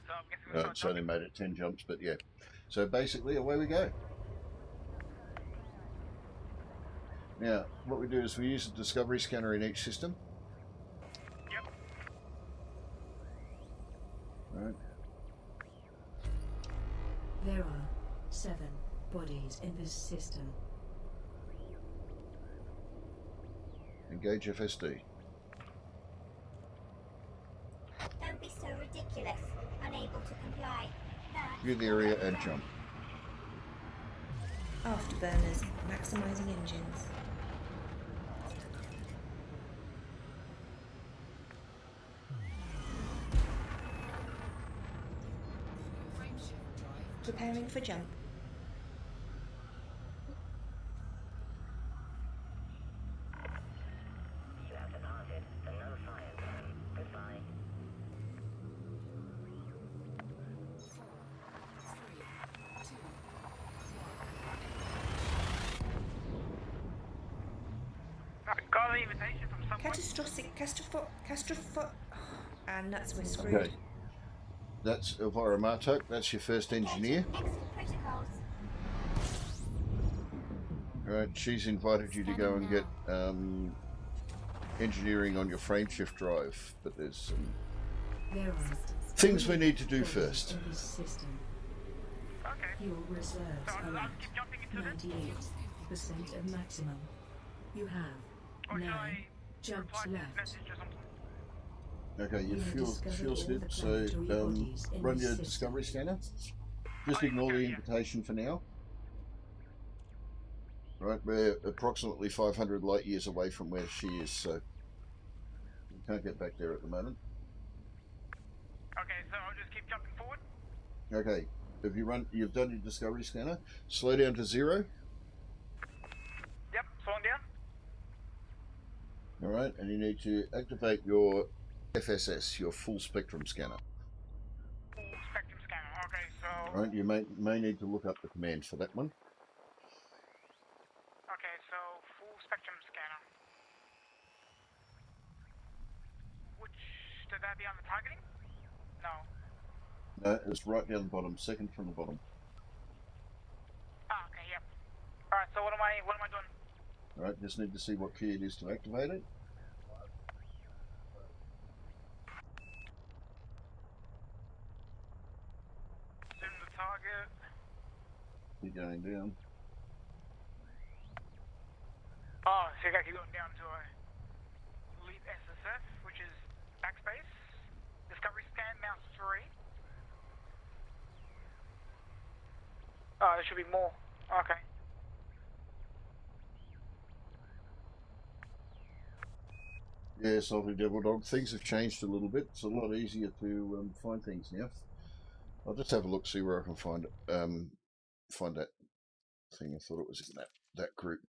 So I'm guessing No, it's only made it 10 jumps, but yeah. So basically, away we go. Now, what we do is we use a discovery scanner in each system. Yep. Right. There are 7 bodies in this system. Engage FSD. Don't be so ridiculous. Unable to comply. View the area and jump. Afterburners, maximising engines. Preparing for jump. You have departed the no fire zone. Goodbye. 4, 3, 2, I got an invitation from someone. And that's we're screwed. Okay. That's Elvira Martok. That's your first engineer. Exit protocols. Right, she's invited you to go and get engineering on your frameshift drive, but there's some There are things we need to do bodies first. in this system. Okay. Fuel reserves So are I'll at keep jumping into this. 98% of maximum. You have Or should 9 I jumps reply to this left. message or something? Okay, your We have discovered fuel all slip. the So planetary bodies in run this your system. discovery scanner. Just ignore the invitation for now. Right, we're approximately 500 light years away from where she is, so we can't get back there at the moment. Okay, so I'll just keep jumping forward. Okay, you've done your discovery scanner. Slow down to 0. Yep, slowing down. All right, and you need to activate your FSS, your full spectrum scanner. Full spectrum scanner. Okay, so. All right, you may need to look up the command for that one. Okay, so full spectrum scanner. Which should that be on the targeting? No. No, it's right down the bottom, second from the bottom. Ah, okay, yep. All right, so what am I doing? All right, just need to see what key it is to activate it. Zoom the target. Keep going down. Oh, so you gotta keep going down to a leap SSF, which is backspace. Discovery scan, mouse 3. Oh, there should be more. Okay. Yeah, Salty Devil Dog. Things have changed a little bit. It's a lot easier to find things now. I'll just have a look, see where I can find that thing. I thought it was in that group.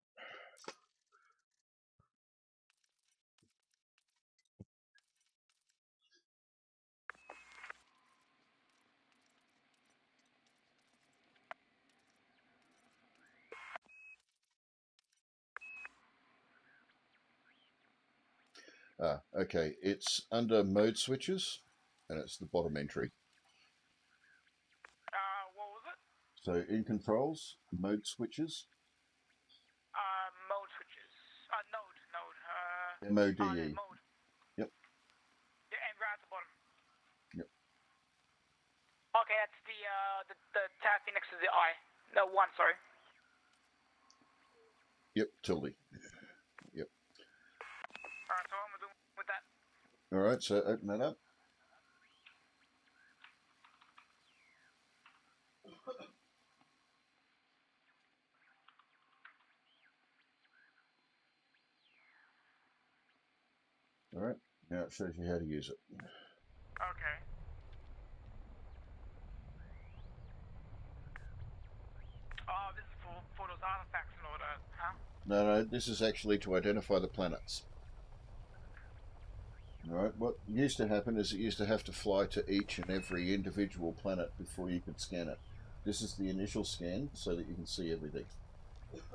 Okay, it's under mode switches, and it's the bottom entry. So in controls, mode switches, Mode switches. Node. MODE. Mode. Yep. Yeah, and right at the bottom. Yep. Okay, that's the tab thing next to the I. No, one, sorry. Yep, tilde. Yep. Alright, so what am I doing with that? All right, so open that up. All right, now it shows you how to use it. Okay. Oh, this is for those artifacts and all that, huh? No, this is actually to identify the planets. All right, what used to happen is it used to have to fly to each and every individual planet before you could scan it. This is the initial scan so that you can see everything. Okay.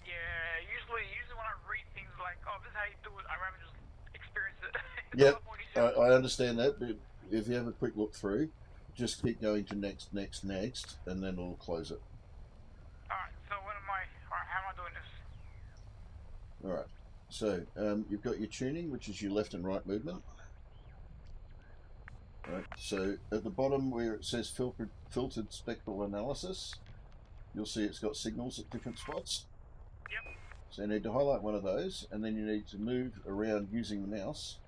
Yeah, usually when I read things like, oh, this is how you do it, I rather just experience it. It's a Yep, lot more easier. I understand that, but if you have a quick look through, just keep going to next, and then it'll close it. Alright, so how am I doing this? All right, so you've got your tuning, which is your left and right movement. All right, so at the bottom where it says filtered spectral analysis, you'll see it's got signals at different spots. Yep. So you need to highlight one of those, and then you need to move around using the mouse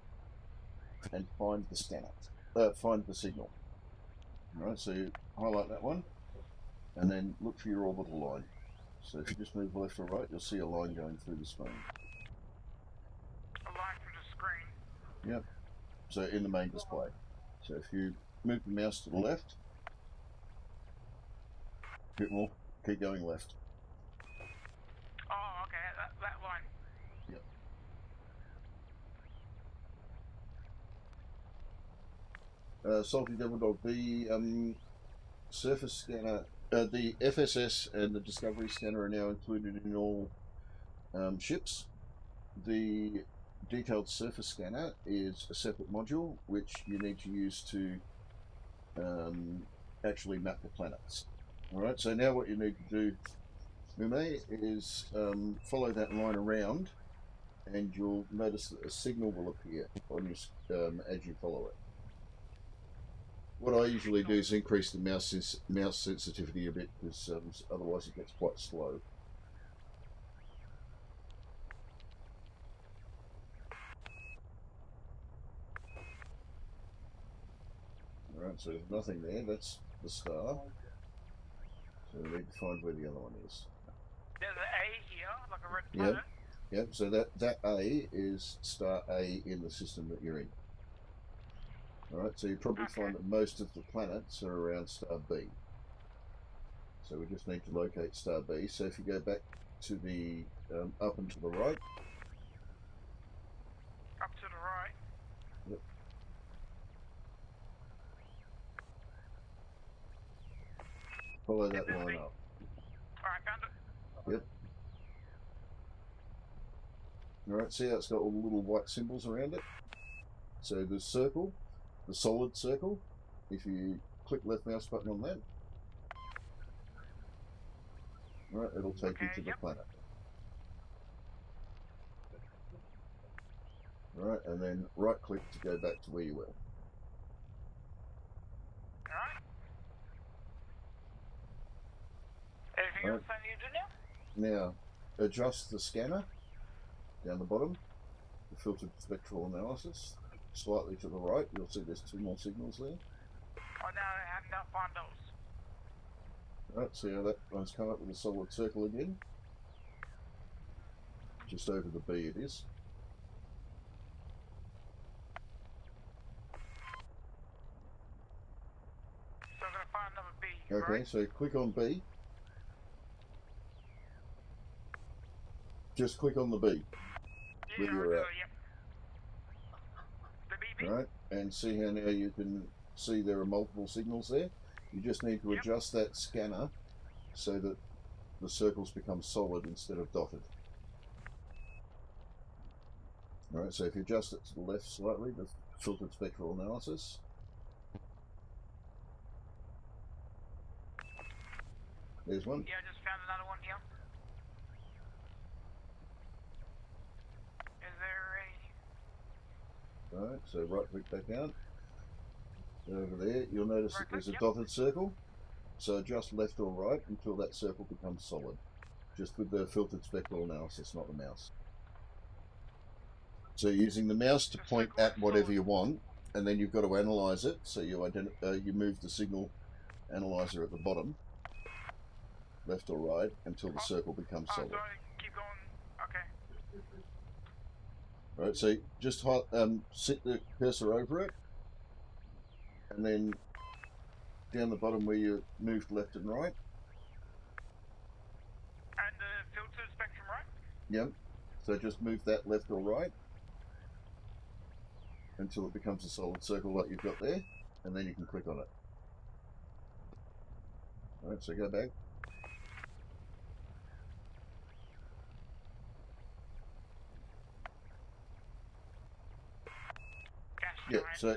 and find the scanner, find the signal. All right, so you highlight that one, and then look for your orbital line. So if you just move left or right, you'll see a line going through the screen. A line through the screen. Yep. So in the main display. So if you move the mouse to the left, a bit more, keep going left. Oh, okay, that line. Yep. Salty Devil Dog, the surface scanner, the FSS and the Discovery scanner are now included in all ships. The detailed surface scanner is a separate module which you need to use to actually map the planets. Alright, so now what you need to do, Mume, is follow that line around, and you'll notice that a signal will appear on your as you follow it. What I usually do is increase the mouse sensitivity a bit, because otherwise it gets quite slow. Alright, so there's nothing there, that's the star. So we need to find where the other one is. There's an A here, like a red planet. Yep, so that A is star A in the system that you're in. Alright, so you probably find that most of the planets are around star B. So we just need to locate star B. So if you go back to the up and to the right. Up to the right. Yep. Follow that line up. Alright, found it. Yep. Alright, see how it's got all the little white symbols around it? So the circle, the solid circle, if you click left mouse button on that, right, it'll take you to the planet. Right, and then right click to go back to where you were. Alright. Anything else I need to do now? Now, adjust the scanner down the bottom, the filtered spectral analysis. Slightly to the right, you'll see there's 2 more signals there. Oh, now I have not found those. Right, see how that one's come up with a solid circle again? Just over the B it is. So I'm gonna find another B, Okay, right? so click on B. Just click on the B. Yeah, where you're at. yep. The BB? Right, and see how now you can see there are multiple signals there. You just need to adjust that scanner so that the circles become solid instead of dotted. Alright, so if you adjust it to the left slightly, the filtered spectral analysis. There's one. Yeah, I just found another one here. Is there a... Right, so right click back out. Over there, you'll notice that there's a Yep. dotted circle. So adjust left or right until that circle becomes solid. Just with the filtered spectral analysis, not the mouse. So using the mouse to point at whatever you want, and then you've got to analyze it. So you you move the signal analyzer at the bottom, left or right, until the circle becomes solid. sorry, keep going. Okay. Right, so just sit the cursor over it, and then down the bottom where you moved left and right. And the filter spectrum, right? Yep. So just move that left or right until it becomes a solid circle like you've got there, and then you can click on it. Alright, so go back. Yeah, so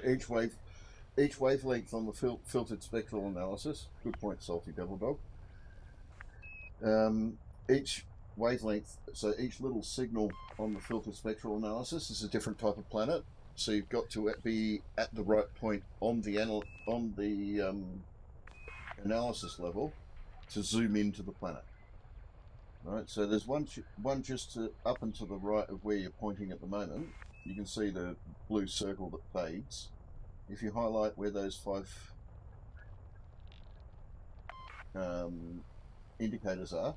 each wavelength on the filtered spectral analysis, good point, Salty Devil Dog. Each wavelength, so each little signal on the filtered spectral analysis is a different type of planet. So you've got to be at the right point on the analysis level to zoom into the planet. Right, so there's one just up and to the right of where you're pointing at the moment. You can see the blue circle that fades. If you highlight where those 5 indicators are,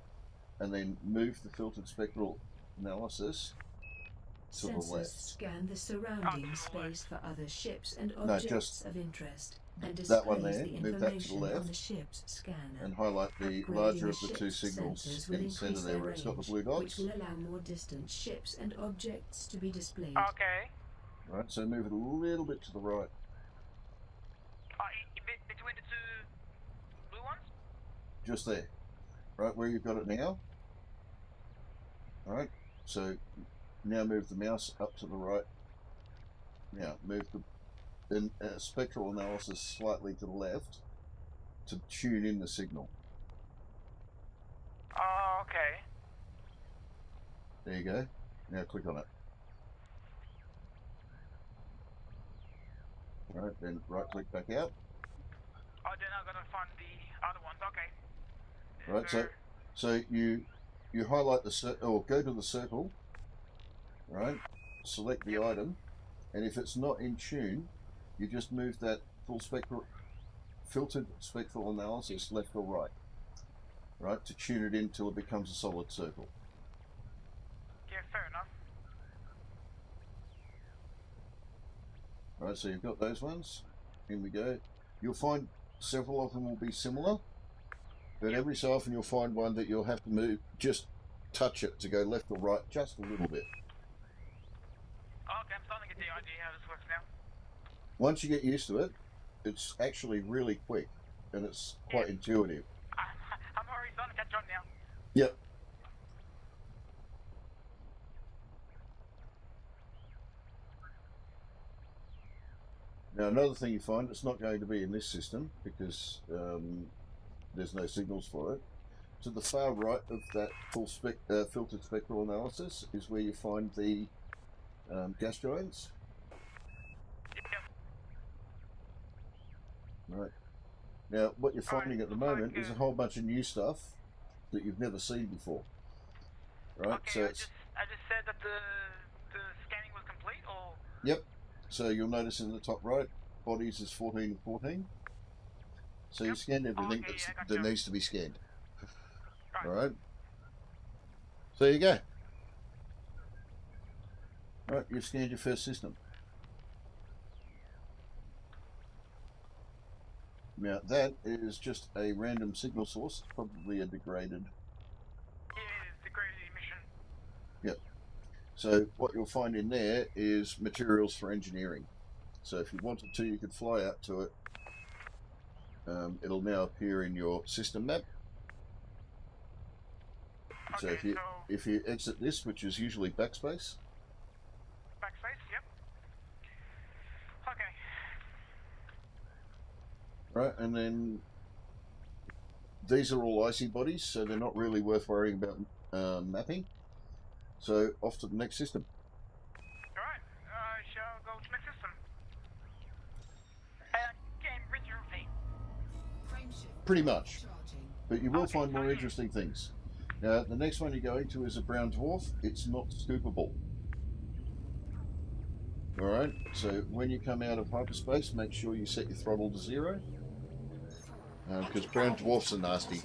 and then move the filtered spectral analysis to the Sensors left. scan the surrounding space for other ships and No, objects just of interest, and that one displays there, the move that to the information left, on the ship's scanner. and highlight the Upgrading larger a of the two ship's signals sensors will in the centre increase there their where it's got the range, blue which dots. will allow more distant ships and objects to be displayed. Okay. Right, so move it a little bit to the right. Between the two blue ones? Just there. Right, where you've got it now. Alright, so now move the mouse up to the right. Now move the spectral analysis slightly to the left to tune in the signal. Oh, okay. There you go. Now click on it. Alright, then right click back out. Oh, then I'm gonna find the other ones. Okay. Right, so you highlight the or go to the circle, right? Select the item, and if it's not in tune, you just move that filtered spectral analysis left or right, right, to tune it in till it becomes a solid circle. Yeah, fair enough. Right, so you've got those ones. In we go. You'll find several of them will be similar, but every so often you'll find one that you'll have to move, just touch it to go left or right just a little bit. Okay, I'm starting to get the idea how this works now. Once you get used to it, it's actually really quick and it's quite intuitive. I'm already starting to catch on now. Yep. Now another thing you find, it's not going to be in this system because there's no signals for it. To the far right of that filtered spectral analysis is where you find the gas giants. Right. Now, what you're finding at the moment is a whole bunch of new stuff that you've never seen before. Right. Okay, So I it's just said that the scanning was complete, or yep. So you'll notice in the top right, bodies is 14 and 14. So you scanned everything that needs to be scanned. Right. All right. So there you go. All right, you've scanned your first system. Now that is just a random signal source, probably a degraded. Yeah, degraded emission. Yep. So what you'll find in there is materials for engineering. So if you wanted to, you could fly out to it. It'll now appear in your system map. So Okay, if you exit this, which is usually backspace. Backspace, yep. Right, and then these are all icy bodies, so they're not really worth worrying about mapping. So off to the next system. Alright, I shall go to next system. Game resume. Frameshift Pretty much. charging. But you will find more interesting things. Now, the next one you're going to is a brown dwarf. It's not scoopable. Alright, so when you come out of hyperspace, make sure you set your throttle to 0. Because brown dwarfs are nasty.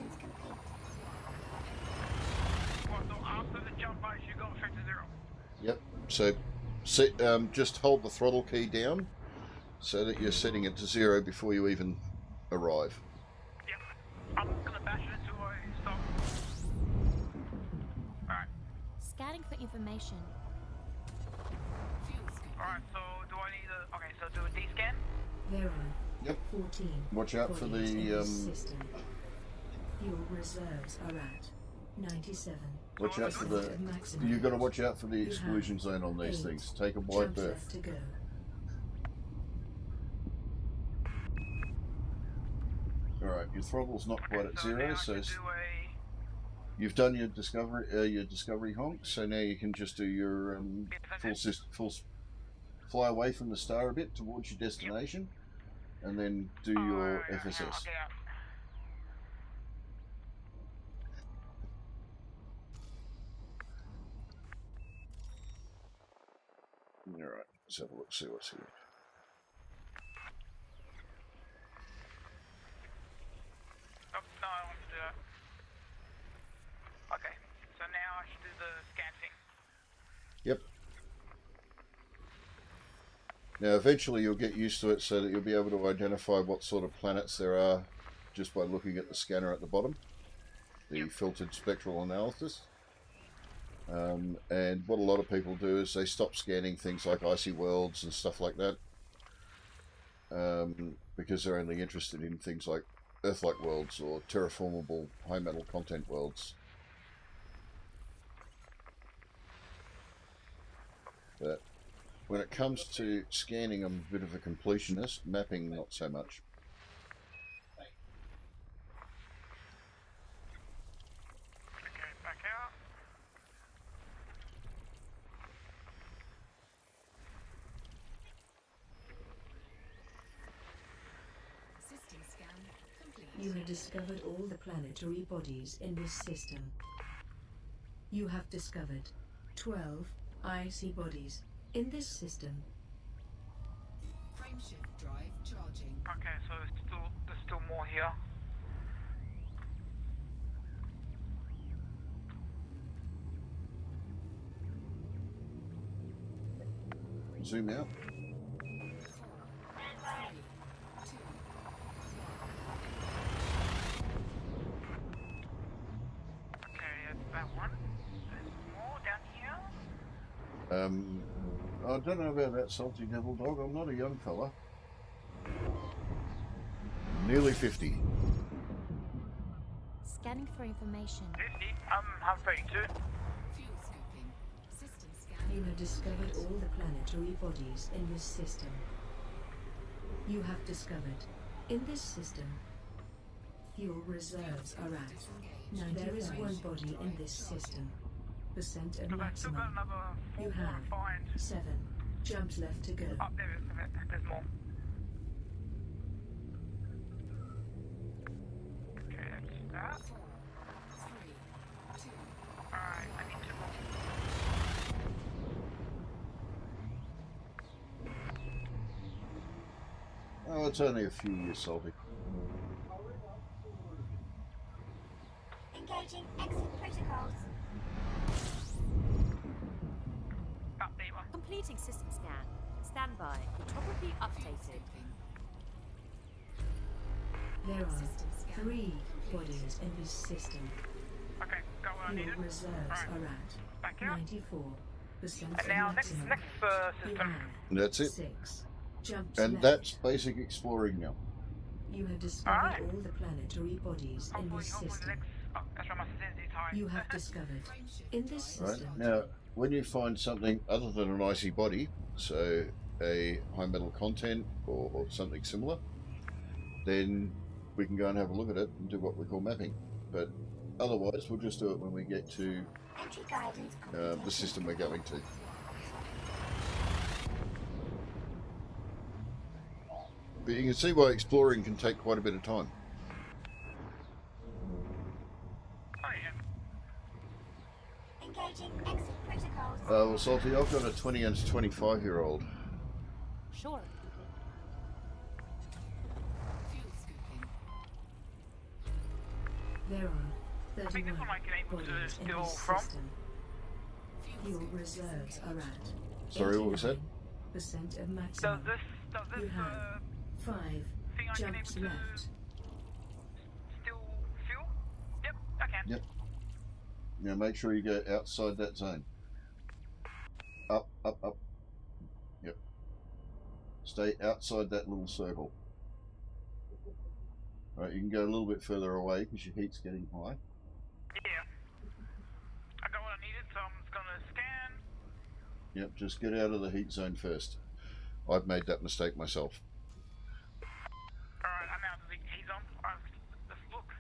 Well, so after the jump I should go straight to 0. Yep, so just hold the throttle key down so that you're setting it to 0 before you even arrive. Yep. I'm gonna bash it until I stop. Alright. Scanning for information. Fuel scooping. Alright, so do I need a... Okay, so do a D-scan? There are Yep. 14 Watch out for bodies in the this system. Fuel reserves are at 97. watch out for the Percent of maximum. you've got to watch out for the You exclusion have zone on these 8 things. Take a wide jumps berth. left to go. Alright, your throttle's not quite at so 0, now I so should do a... you've done your discovery honk, so now you can just do your full fly away from the star a bit towards your destination, and then do your FSS. Okay, Alright, let's have a look, see what's here. Oh, no, I don't want to do that. Okay, so now I should do the scan thing. Yep. Now eventually you'll get used to it so that you'll be able to identify what sort of planets there are just by looking at the scanner at the bottom, the filtered spectral analysis. And what a lot of people do is they stop scanning things like icy worlds and stuff like that, because they're only interested in things like Earth-like worlds or terraformable high metal content worlds. But when it comes to scanning, I'm a bit of a completionist. Mapping, not so much. Okay, back out. System scan complete. You have discovered all the planetary bodies in this system. You have discovered 12 icy bodies in this system. Frameshift drive charging. Okay, so there's still more here. Zoom out. 3, 2, Okay, that's that one. There's more down here. I don't know about that, Salty Devil Dog. I'm not a young fella. Nearly 50. Scanning for information. 50. I'm 32. fuel scooping. System scan. You have discovered all the planetary bodies in this system. You have discovered in this system fuel reserves are at 9. There is one body in this system. Percent of But I've still maximum. got another 4 You more have to find. 7 jumps left to go. Oh, there is. There's more. Okay, that's that. 4, 3, 2, Alright, I need 2 more. Oh, it's only a few years, Salty. Engaging exit protocols. Ah, there you are. Completing system scan. Standby. Photography updated. There are System scan 3 bodies in this system. Okay, got what I Fuel needed. reserves Alright, are at back out. 94% And of now next maximum. You system. have That's it. 6 jumps And left. that's basic exploring now. You have discovered Alright. all the planetary bodies in Hopefully, this hopefully the system. next... Oh, that's right, my sensitivity high. You have discovered frameshift in this drive Right? system Now, when you find something other than an icy body, so a high metal content or something similar, then we can go and have a look at it and do what we call mapping. But otherwise, we'll just do it when we get to Entry guidance the system we're going to. But you can see why exploring can take quite a bit of time. Oh yeah. engaging exit protocols. Well, Salty, I've got a 20 and 25-year-old. Sure. Fuel scooping. There are I think 31 this one I can able to bodies in steal this from. system. Fuel Fuel scooping reserves system. are at Sorry, what was that? 89% of Does maximum. this You have 5 thing I can able jumps to left. steal fuel? Yep, I can. Yep. Now make sure you go outside that zone. Up, up, up. Yep. Stay outside that little circle. Right, you can go a little bit further away because your heat's getting high. Yeah. I got what I needed, so I'm just gonna scan. Yep, just get out of the heat zone first. I've made that mistake myself. Alright, I'm out of the heat zone. Alright, let's look.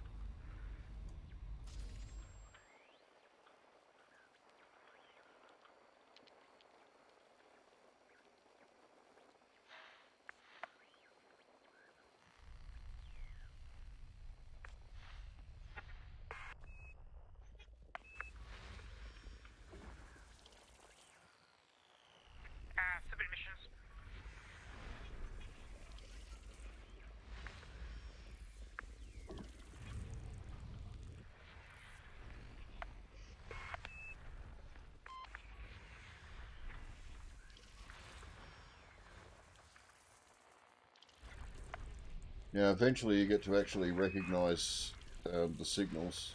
Submit missions. Now, eventually you get to actually recognize the signals.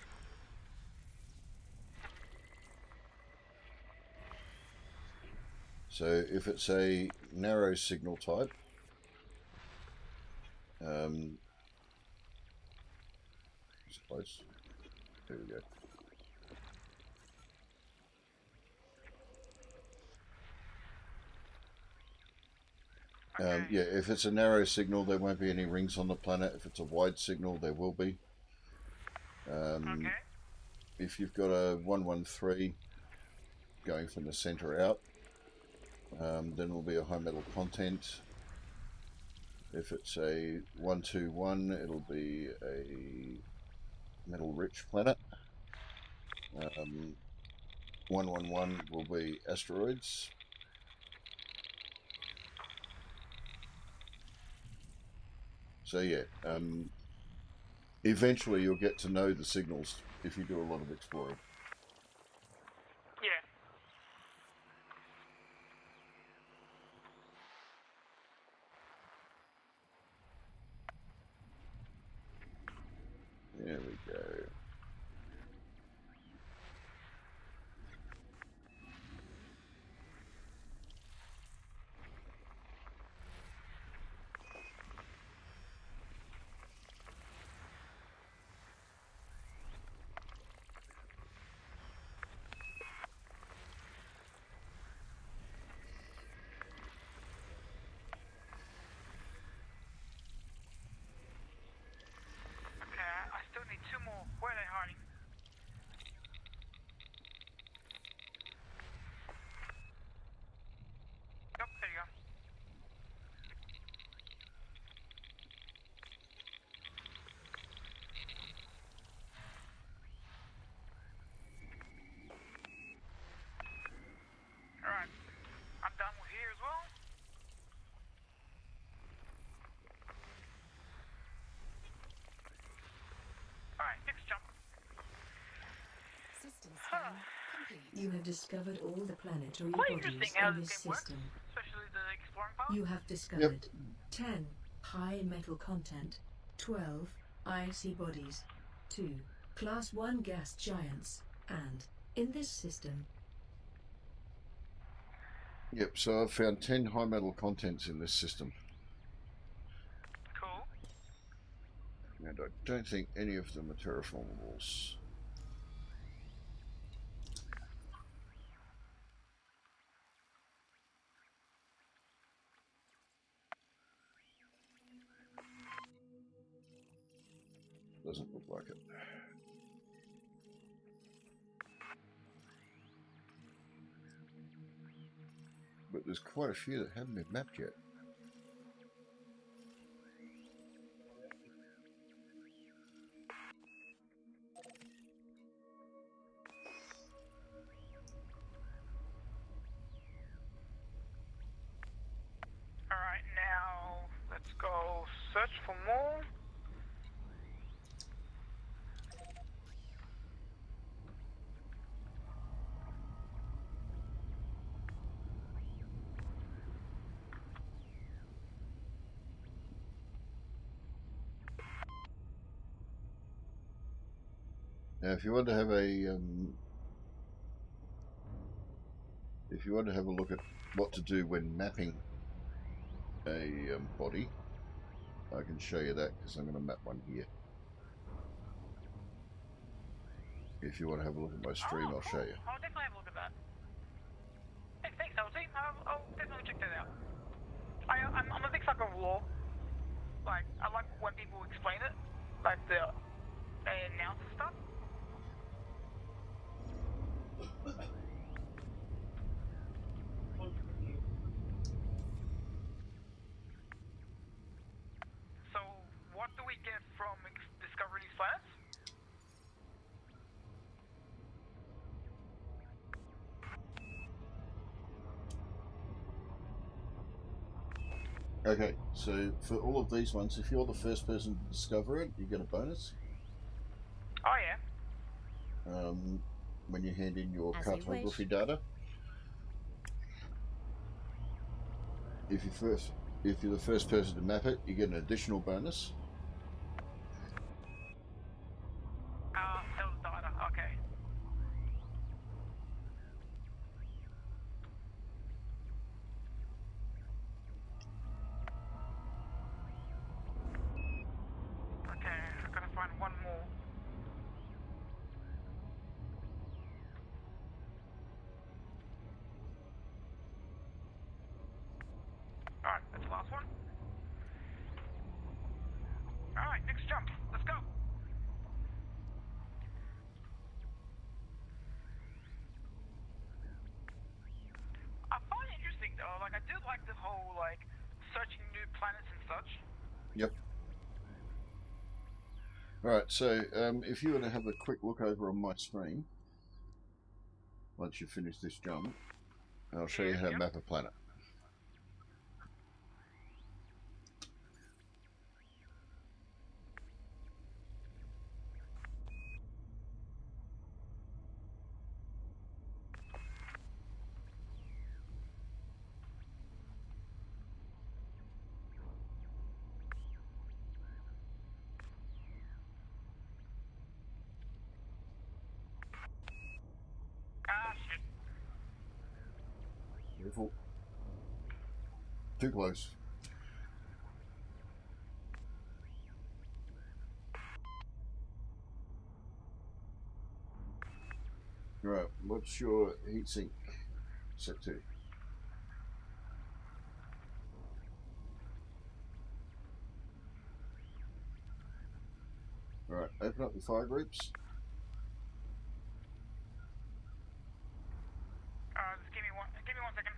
So if it's a narrow signal type, it's close. There we go. Yeah, if it's a narrow signal, there won't be any rings on the planet. If it's a wide signal, there will be. Okay. If you've got a 113 going from the center out, then it'll be a high metal content. If it's a 121, it'll be a metal rich planet. 111 will be asteroids. So yeah, eventually you'll get to know the signals if you do a lot of exploring. Yeah. There we go. Okay, I still need 2 more. Where are they hiding? Yep, there you go. Alright, I'm done with here as well. Alright, next jump. System scan complete. You have discovered all the planetary Quite bodies interesting how in this this game works, system. especially the exploring part. You have discovered 10 high metal content, 12 icy bodies, 2 class 1 gas giants, and in this system, Yep, so I've found 10 high metal contents in this system. Cool. And I don't think any of them are terraformables. doesn't look like it. But there's quite a few that haven't been mapped yet. Alright, now let's go search for more. Now, if you want to have a look at what to do when mapping a body, I can show you that because I'm going to map one here. If you want to have a look at my stream, I'll show you. I'll definitely have a look at that. Hey, thanks, LT. I'll definitely check that out. I'm a big sucker of lore. Like, I like when people explain it, like the announcer stuff. So, what do we get from discovering these planets? Okay, so for all of these ones, if you're the first person to discover it, you get a bonus. Oh yeah. When you hand in your As you cartography wish. data. If you're the first person to map it, you get an additional bonus. Sell the data. Okay. Okay, I've got to find one more. Alright, that's the last one. Alright, next jump. Let's go. I find it interesting though, like I do like the whole like searching new planets and such. Yep. Alright, so if you were to have a quick look over on my screen, once you finish this jump, I'll show you how to map a planet. Ah shit. Careful. Too close. Right, what's your heatsink set to? Alright, open up the fire groups. Just give me one second.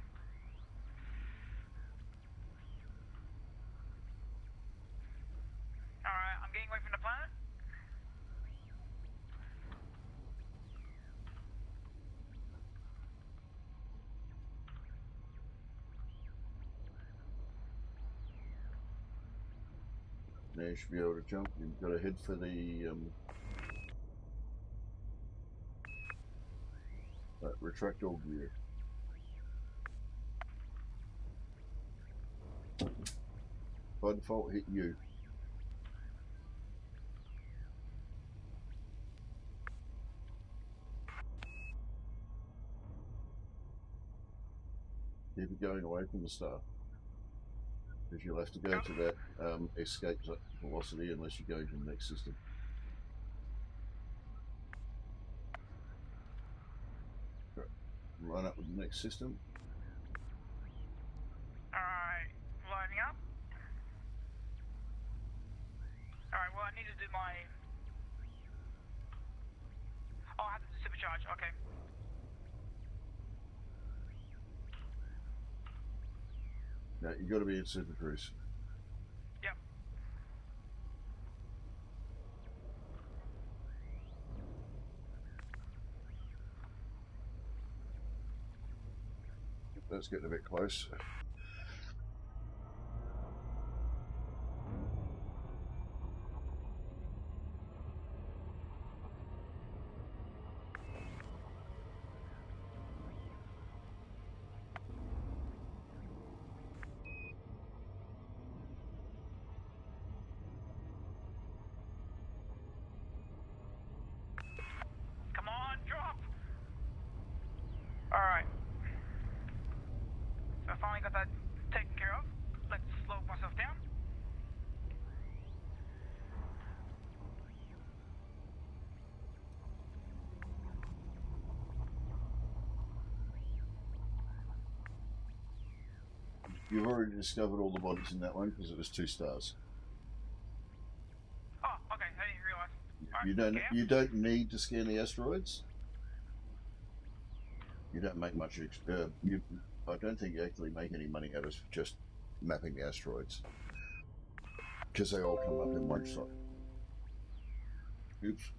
Alright, I'm getting away from the planet. Now you should be able to jump. You've got to head for the retract all gear. By default, hit U. Keep it going away from the star. Because you'll have to go to that escape velocity unless you go to the next system. Right. Line up with the next system. Alright, lining up. Alright, well I need to do my supercharge. Okay. No, you got to be in Super Cruise. Yep. That's getting a bit close. Come on, drop. All right. So I finally got that taken care of. Let's slow myself down. You've already discovered all the bodies in that one because it was 2 stars. Oh, okay. I didn't realize. All right, You don't. yeah. You don't need to scan the asteroids. You don't make much. I don't think you actually make any money out of just mapping the asteroids because they all come up in one shot. Oops.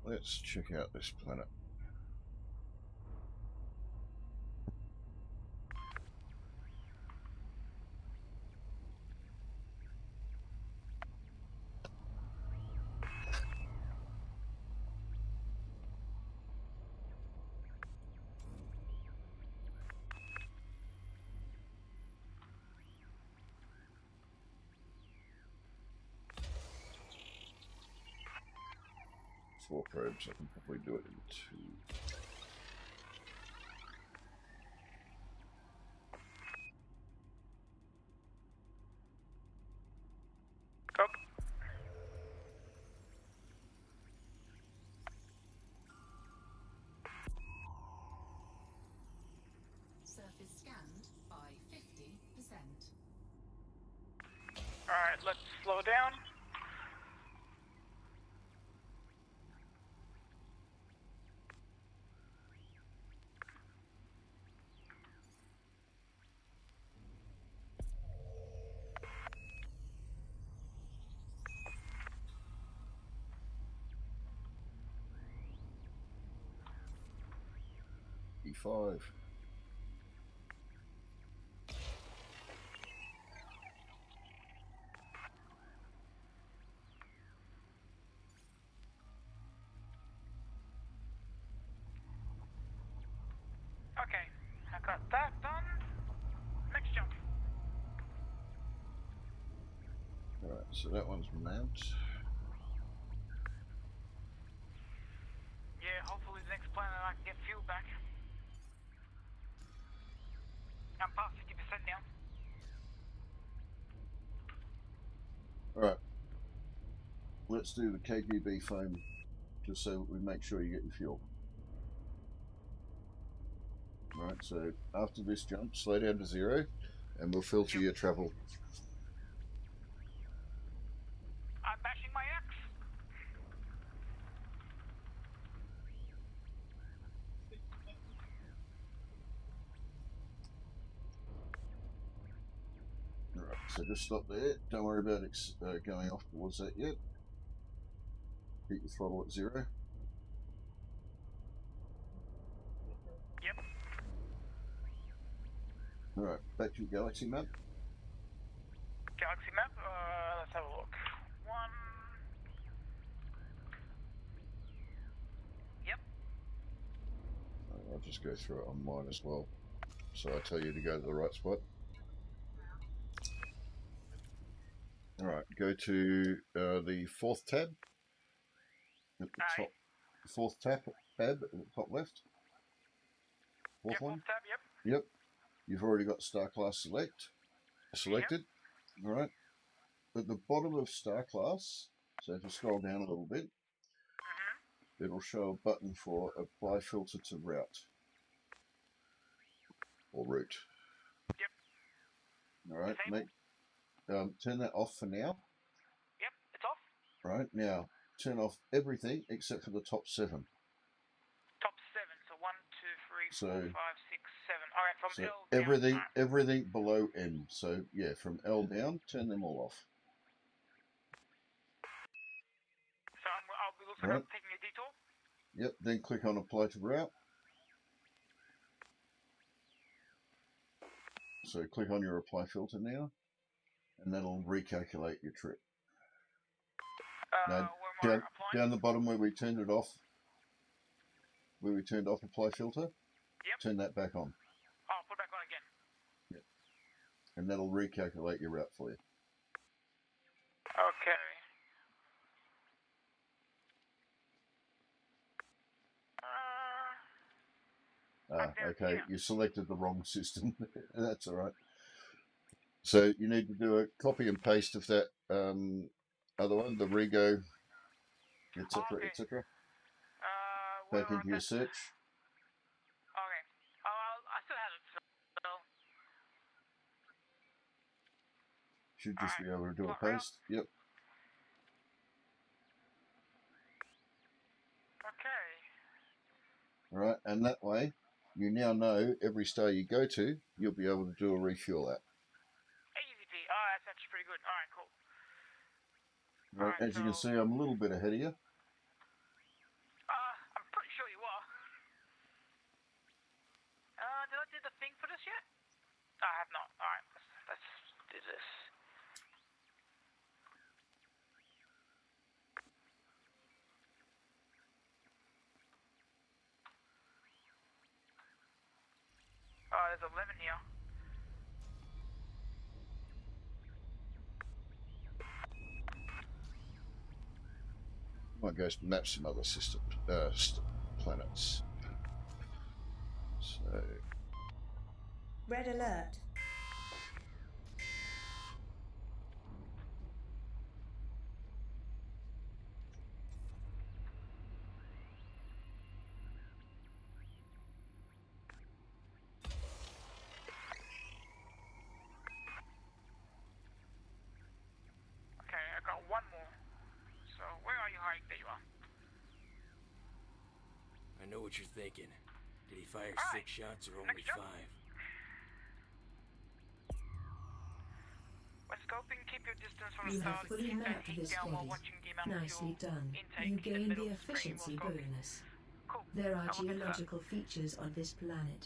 Let's check out this planet. Four probes, I can probably do it in 2. Coke. Surface scanned by 50%. All right, let's slow down. E5. Okay, I got that done. Next jump. Alright, so that one's mount. Yeah, hopefully the next planet I can get fuel back. I'm past 50% now. Alright. Let's do the KGB foam just so we make sure you get your fuel. Right, so after this jump, slow down to 0 and we'll filter your travel. I'm bashing my axe. Alright, so just stop there. Don't worry about going off towards that yet. Keep your throttle at 0. Yep. Alright, back to your galaxy map. Galaxy map. Let's have a look. 1. Yep. I'll just go through it on mine as well. So I tell you to go to the right spot. Alright, go to the 4th tab. At the top. 4th tab at the top left. 4th Yep, one. 4th tab, yep. Yep. You've already got Star Class selected. Alright. At the bottom of Star Class, so if you scroll down a little bit, it'll show a button for apply filter to route or route. Yep. All right, Disabled? turn that off for now. Yep, it's off. Right, now turn off everything except for the top 7. Top 7, so 1, 2, 3, 4, So- 5, 6, 7. Alright, from So L down. everything, Alright. everything below M. So yeah, from L down, turn them all off. So I'll be looks like Right. I'm taking a detour. Yep. Then click on apply to route. So click on your apply filter now, and that'll recalculate your trip. Now, Where am I down, applying? down the bottom where we turned it off, where we turned off apply filter, Yep. turn that back on, Oh, put it back on again. and that'll recalculate your route for you. Okay. Okay, yeah. you selected the wrong system. That's all right. So you need to do a copy and paste of that other one, the Rego, etc., Okay. etc. Where Back are into your that? search. Okay. Oh, I still have it. So. Should just be able to do a Plot route. paste. Yep. Okay. All right, and that way you now know every star you go to, you'll be able to do a refuel at. Easy P. Oh, that's actually pretty good. Alright, cool. Right, Alright, as you can so- see, I'm a little bit ahead of you. I'm pretty sure you are. Did I do the thing for this yet? I have not. Alright, let's do this. Oh, there's 11 here. Might go map some other system planets. So Red alert. Okay, I got one more. So, where are you hiding? There you are. I know what you're thinking. Did he fire Alright, 6 shots or only next job. 5? When scoping, keep your distance from You the have stars. fully Keep that mapped heat this down while body. watching the amount of Nicely fuel done. intake You in the gain middle the of the screen efficiency while scoping. bonus. Cool. There are I'll look into that. geological features on this planet.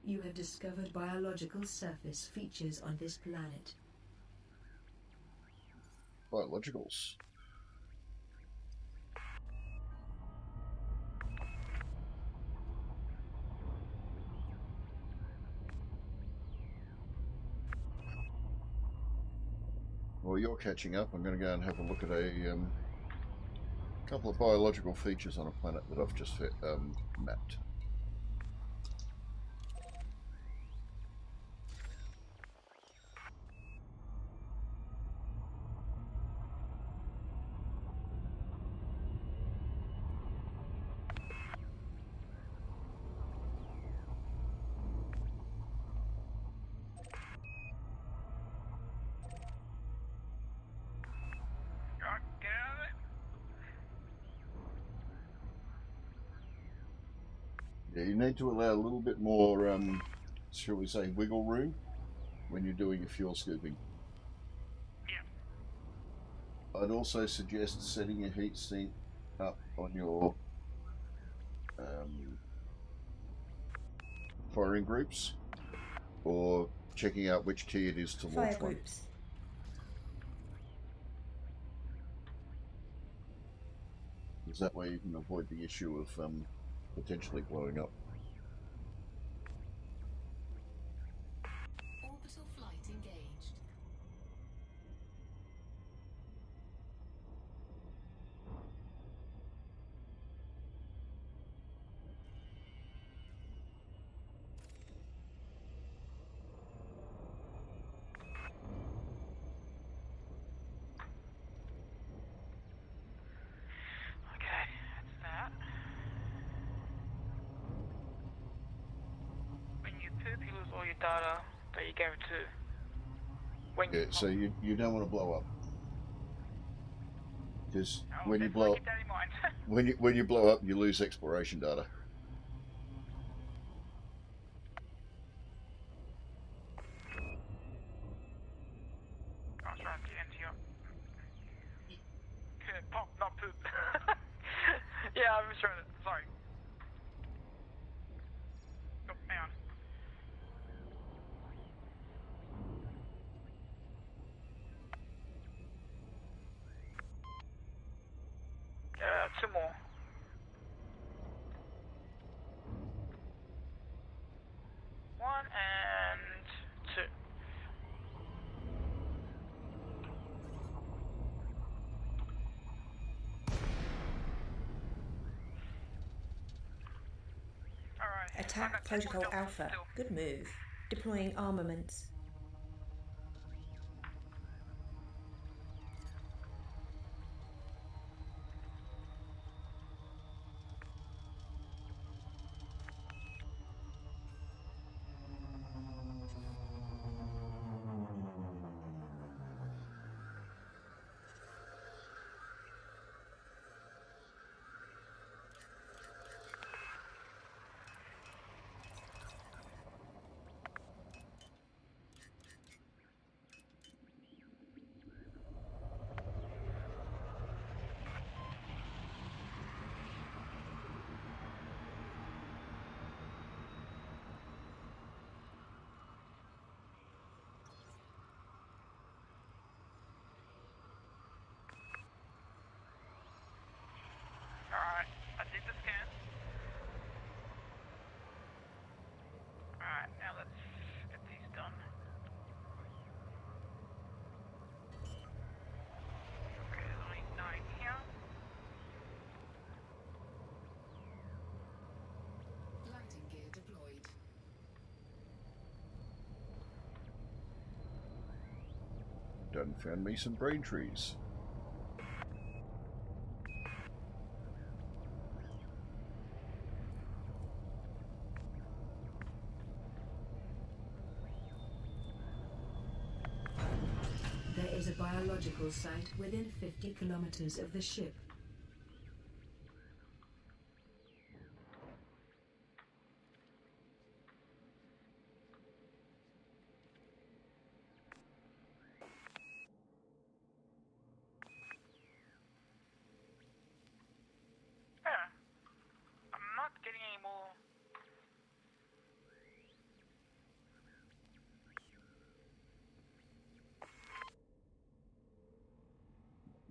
You have discovered biological surface features on this planet. biologicals. Well, you're catching up. I'm going to go and have a look at a couple of biological features on a planet that I've just mapped. Get out of it. Yeah, you need to allow a little bit more, shall we say, wiggle room when you're doing your fuel scooping. Yeah. I'd also suggest setting your heat sink up on your firing groups, or checking out which key it is to Fire launch one. groups. Because that way you can avoid the issue of potentially blowing up. Orbital flight engaged. Okay, that's that. all your data that you gave it to. When Yeah, so you don't want to blow up. Because I'll when you definitely blow keep that in mind. when you blow up, you lose exploration data. I was trying to get into your pop, not poop. Yeah, I misread it. Sorry. Oh, hang on. Two more. One and two. Alright. Attack Protocol Alpha. Good move. Deploying armaments. Alright, I did the scan. Alright, now let's get these done. Okay, there's only 9 here. Lighting gear deployed. Done found me some brain trees. There is a biological site within 50 kilometers of the ship. Yeah. I'm not getting any more.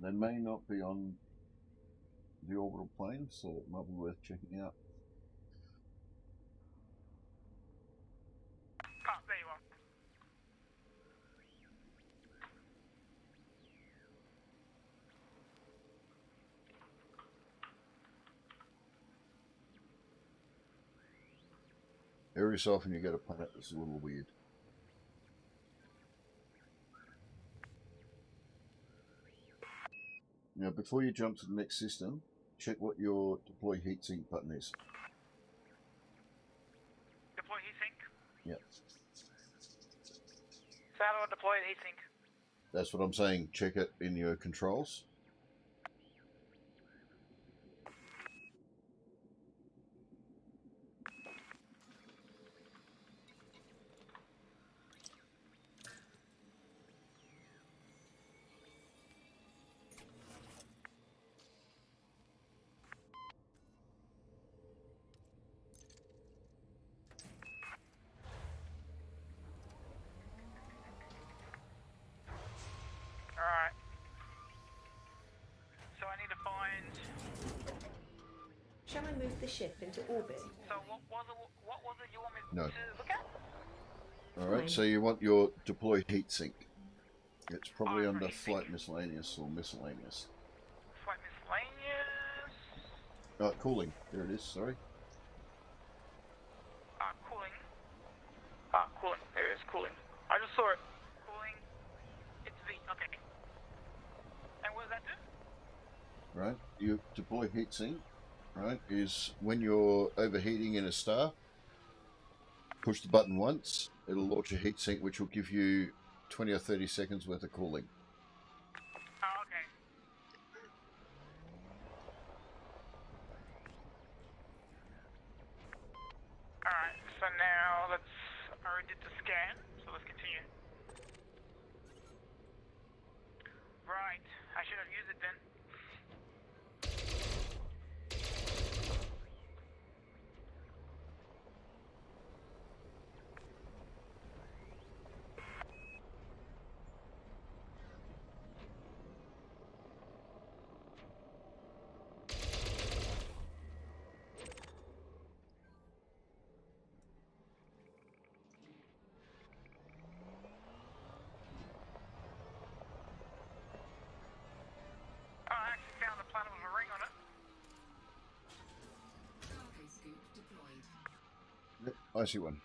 They may not be on the orbital plane, so it might be worth checking out. Ah, there you are. Every so often you get a planet that's a little weird. Now, before you jump to the next system, check what your deploy heatsink button is. Deploy heatsink. Yep. So how do I deploy the heatsink? That's what I'm saying. Check it in your controls. Alright. So I need to find. Shall I move the ship into orbit? So what was it you want me No. to look at? Alright, so you want your deploy heatsink. It's probably under flight miscellaneous or miscellaneous. Flight miscellaneous. Cooling. There it is, sorry. Cooling. Cooling. There it is, cooling. I just saw it. Cooling. It's V. Okay. And what does that do? Right, you deploy heatsink, right, is when you're overheating in a star, Push the button once, it'll launch a heatsink which will give you 20 or 30 seconds worth of cooling. Oh, okay. Alright, so now let's... I already did the scan, so let's continue. Right, I should have used it then. Oh, I actually found a planet with a ring on it. Cargo scoop deployed. Yep, I see one.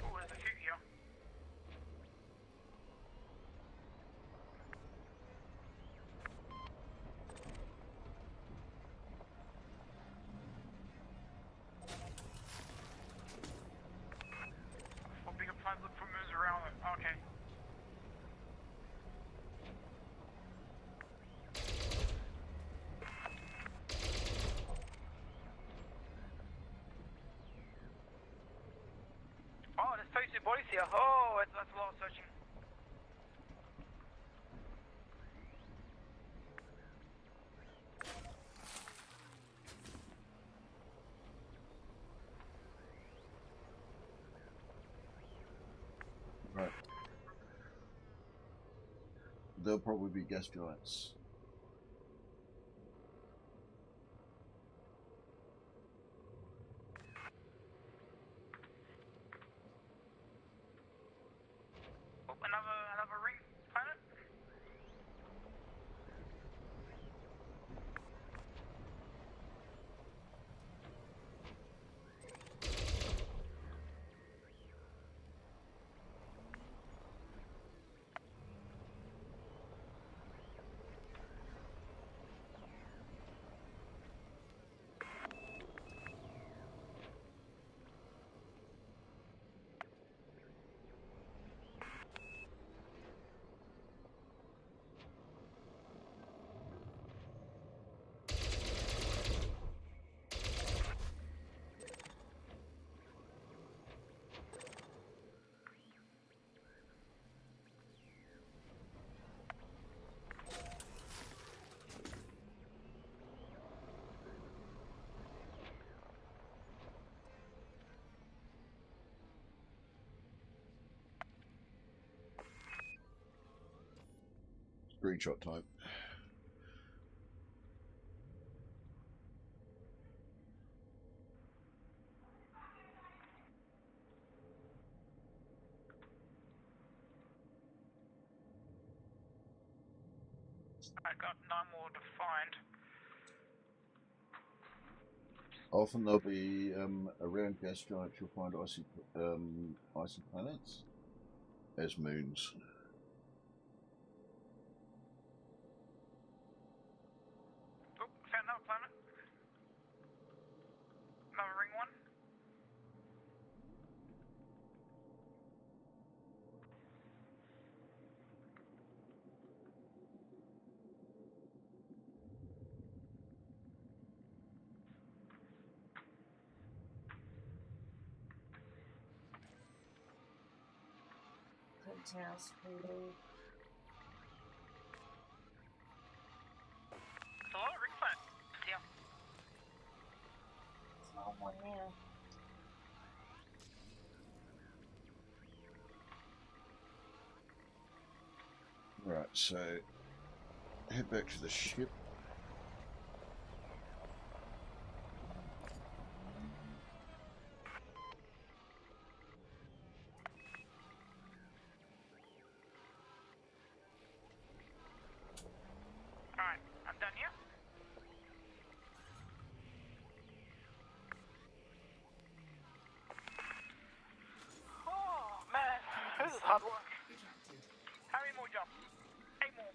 Oh, there's a few here. For bigger plans, look for moves around it. Okay. Oh, there's 32 bodies here. Oh, that's a lot of searching. Right. There'll probably be gas giants. Oh, another ring planet. Screenshot time. I got 9 more to find. Often there'll be around gas giants you'll find icy planets as moons. Oh, found another planet. Another ring one. House reading. It's a lot of ring planets. Yeah. Small one now. Right, so head back to the ship. How many more jumps? 8 more.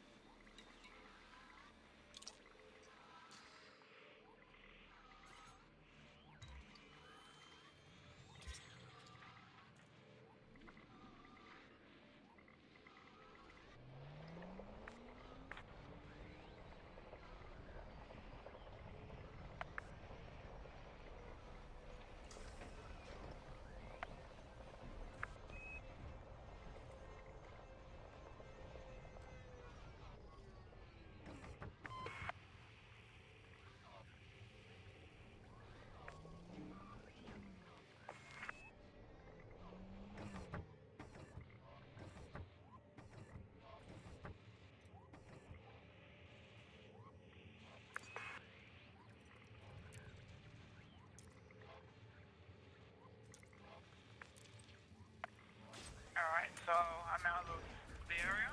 Alright, so I'm out of the area.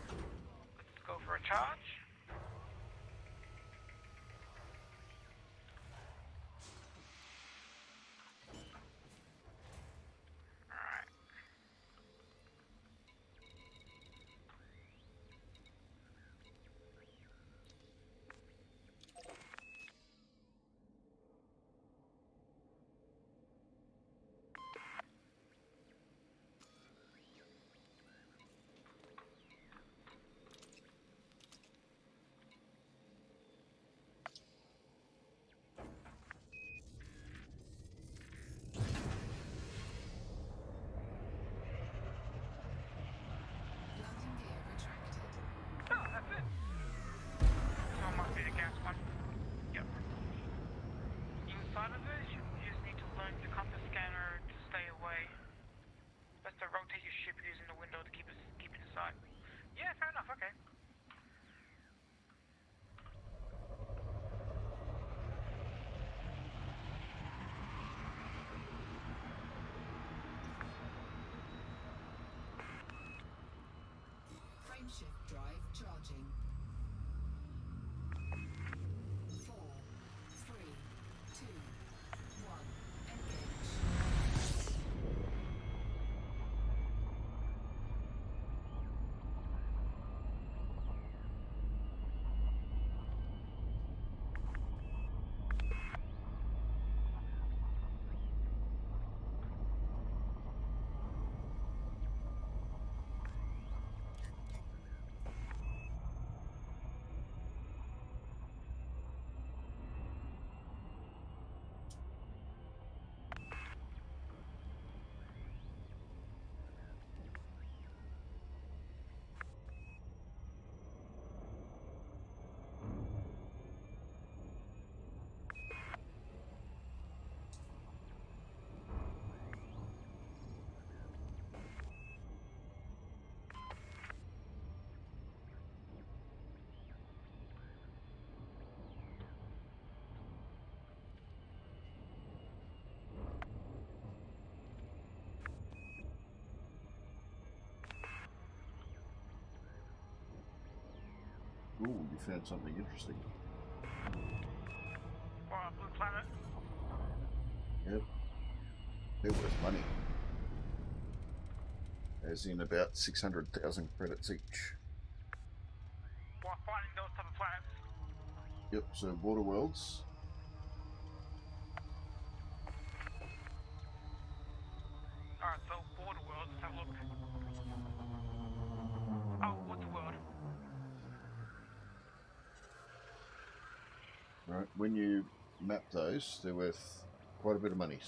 Let's go for a charge. Alright. Landing gear retracted. Oh, that's it. So it must be the gas one. Yep. Inside of it, you just need to learn the compass scanner to stay away. Best to rotate your ship using the window to keep it inside. Yeah, fair enough, okay. Frameshift drive charging. 4, 3, 2, 1. Engage. Ooh, you found something interesting. Or a blue planet. Yep. They're worth money. As in about 600,000 credits each. While finding those type of planets. Yep, so Border Worlds. Alright, so Border World, let's have a look. Oh, what's the world? Right, when you map those, they're worth quite a bit of money.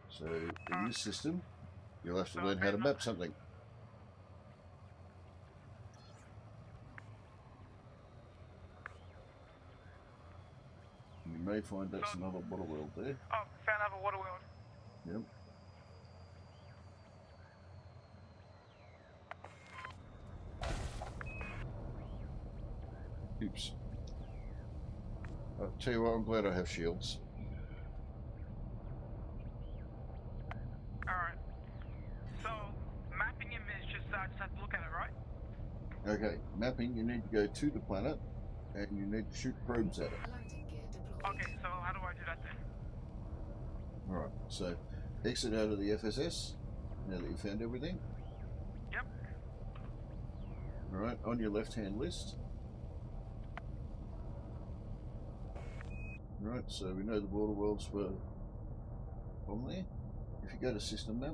So in this system, you'll have to learn how to map something. You may find that's another water world there. Oh, found another water world. Yep. Oops. I'll tell you what, I'm glad I have shields. Alright. So, mapping him is just, I just have to look at it, right? Okay, mapping, you need to go to the planet and you need to shoot probes at it. Landing gear deployed. Okay, so how do I do that then? Alright, so exit out of the FSS now that you've found everything. Yep. Right, on your left-hand list. Right, so we know the border worlds were on there. If you go to system map,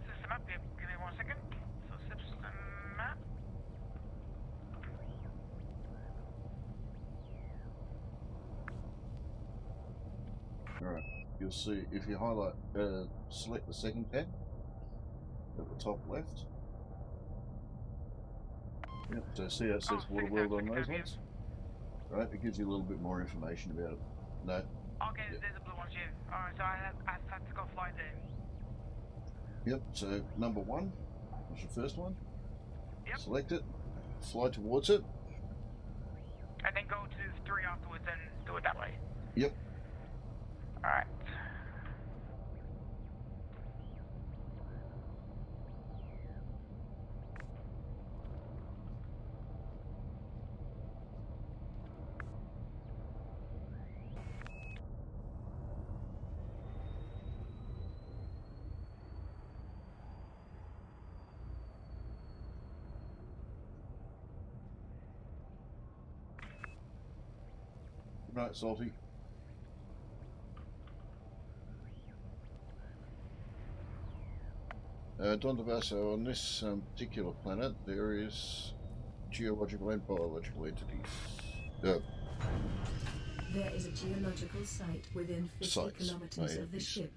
System map, yep, give me 1 second. So system map. alright, you'll see if you highlight, select the second tab at the top left. Yep, so see how it says Water World on those ones? Right, it gives you a little bit more information about it. No. Okay, there's the blue ones, yeah. Alright, so I have to go fly there. Yep, so number 1 was your first one. Yep. Select it, fly towards it. And then go to 3 afterwards and do it that way. Yep. Alright. Right, Salty. Don DeVasso, on this particular planet, there is geological and biological entities. There is a geological site within 50 Sites, kilometers of the entities. ship.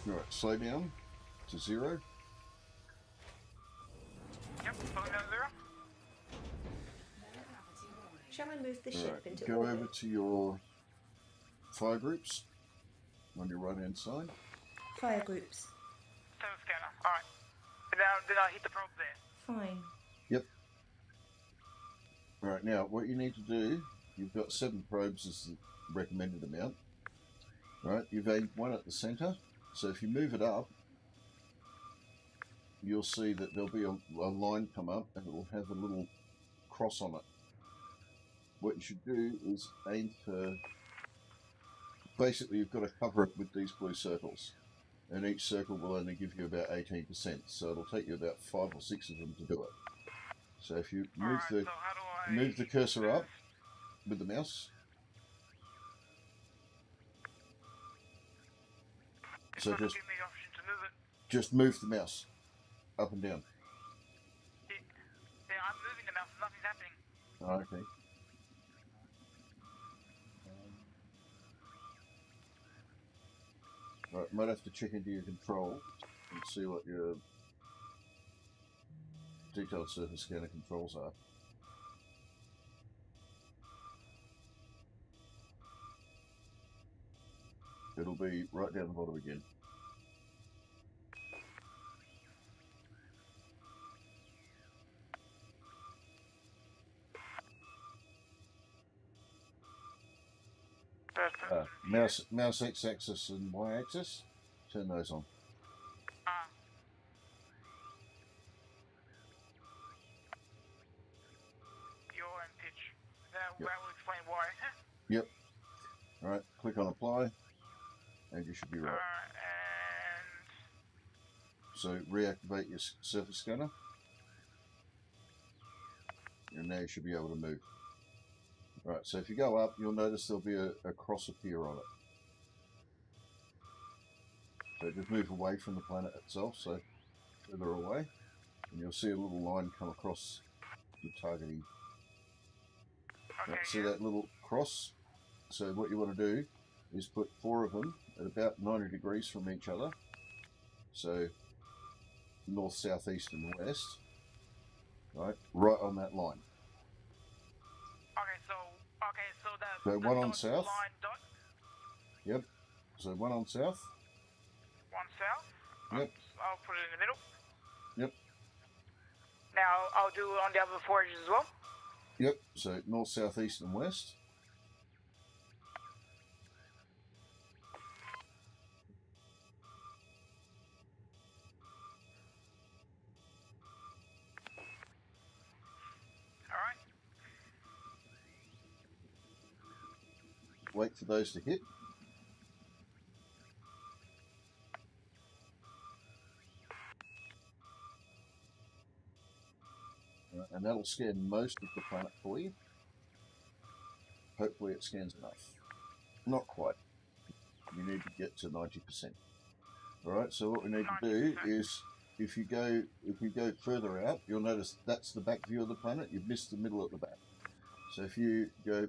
Right, slow down to 0. Yep, slow down 0. Shall I move the ship Right, into go orbit? over to your fire groups on your right hand side. Fire groups. Turn scanner. Alright. Then I hit the probe there. Fine. Yep. Right, now what you need to do, you've got 7 probes as the recommended amount. Right, you've aimed one at the centre, so if you move it up, you'll see that there'll be a line come up and it'll have a little cross on it. What you should do is aim for, basically you've got to cover it with these blue circles, and each circle will only give you about 18%, so it'll take you about 5 or 6 of them to do it. So if you move move the cursor up with the mouse, so Give me the option to move it. just move the mouse up and down. Yeah, I'm moving the mouse, nothing's happening. Oh, okay. Right, might have to check into your control and see what your detailed surface scanner controls are. It'll be right down the bottom again. Mouse x-axis and y-axis, turn those on. Yaw and pitch. That will explain why. Yep. Alright, click on apply, and you should be right. And So reactivate your surface scanner, and now you should be able to move. Right, so if you go up, you'll notice there'll be a cross appear on it. So just move away from the planet itself, so further away, and you'll see a little line come across the targeting. Right, see that little cross? So what you want to do is put 4 of them at about 90 degrees from each other. So north, south, east and west. Right on that line. So So one on south. line dot. Yep. So one on south. One south. Yep. I'll put it in the middle. Yep. Now I'll do it on the other 4 edges as well. Yep. So north, south, east and west. wait for those to hit. And that'll scan most of the planet for you. Hopefully it scans enough. Not quite. You need to get to 90%. Alright, so what we need to do is, if you go further out, you'll notice that's the back view of the planet. You've missed the middle at the back. So if you go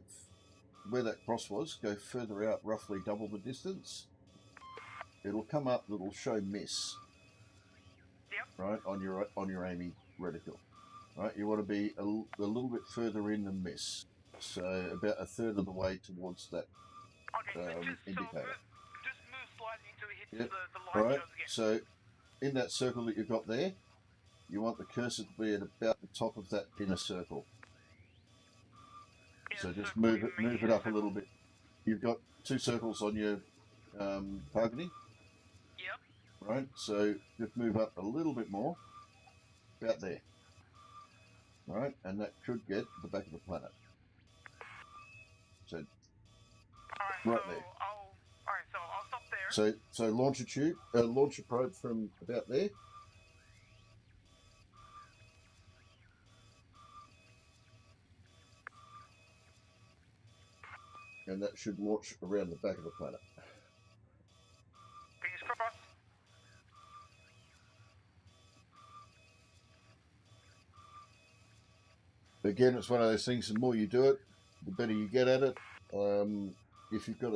where that cross was, go further out roughly double the distance, it'll come up, it'll show miss. Right, on your aiming reticle. Right, you want to be a little bit further in than miss. So about a third of the way towards that indicator. Just move slightly until it hits Yep. the light Right, shows again. so in that circle that you've got there, you want the cursor to be at about the top of that inner circle. So just move it up a little bit. You've got 2 circles on your targeting. Yep. Right, so just move up a little bit more, about there. Right, and that should get to the back of the planet. So right there. So I'll stop there. So launch a probe from about there. And that should launch around the back of the planet. Fingers crossed. Again, it's one of those things, the more you do it, the better you get at it. If you've got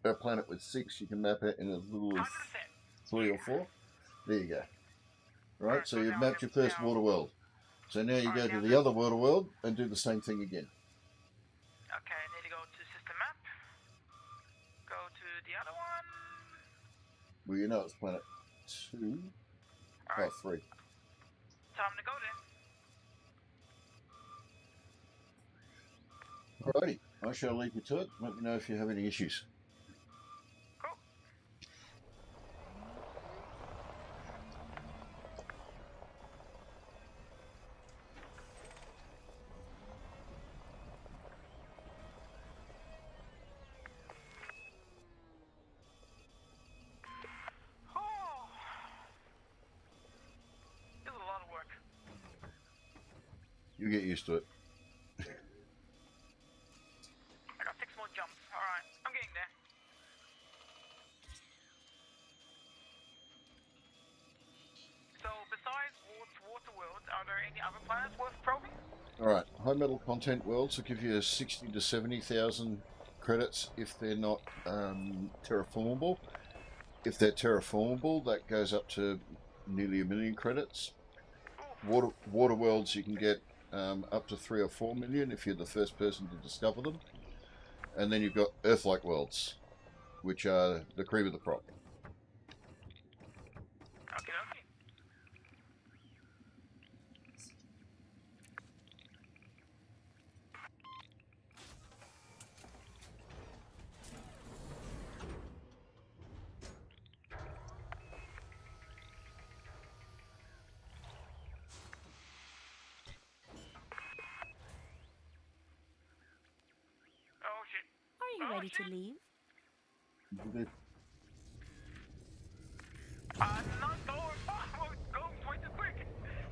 a planet with 6, you can map it in as little as 3 or 4. There you go. Right, so you've mapped your first water world. So now you go to the other water world and do the same thing again. Okay, I need to go to system map. Go to the other one. Well, you know it's planet 2. Oh, 3. Time to go then. Alrighty, I shall leave you to it. Let me know if you have any issues. Cool. Oh. This is a lot of work. You get used to it. I got 6 more jumps. Alright, I'm getting there. So, besides water worlds, are there any other planets worth probing? Alright, high metal content worlds will give you 60 to 70,000 credits if they're not terraformable. If they're terraformable, that goes up to nearly 1 million credits. Water worlds, you can get up to 3 or 4 million if you're the first person to discover them. And then you've got Earth-like worlds, which are the cream of the crop. Okay, okay. Oh shit. Are you ready to leave? Not going forward. Going way too quick.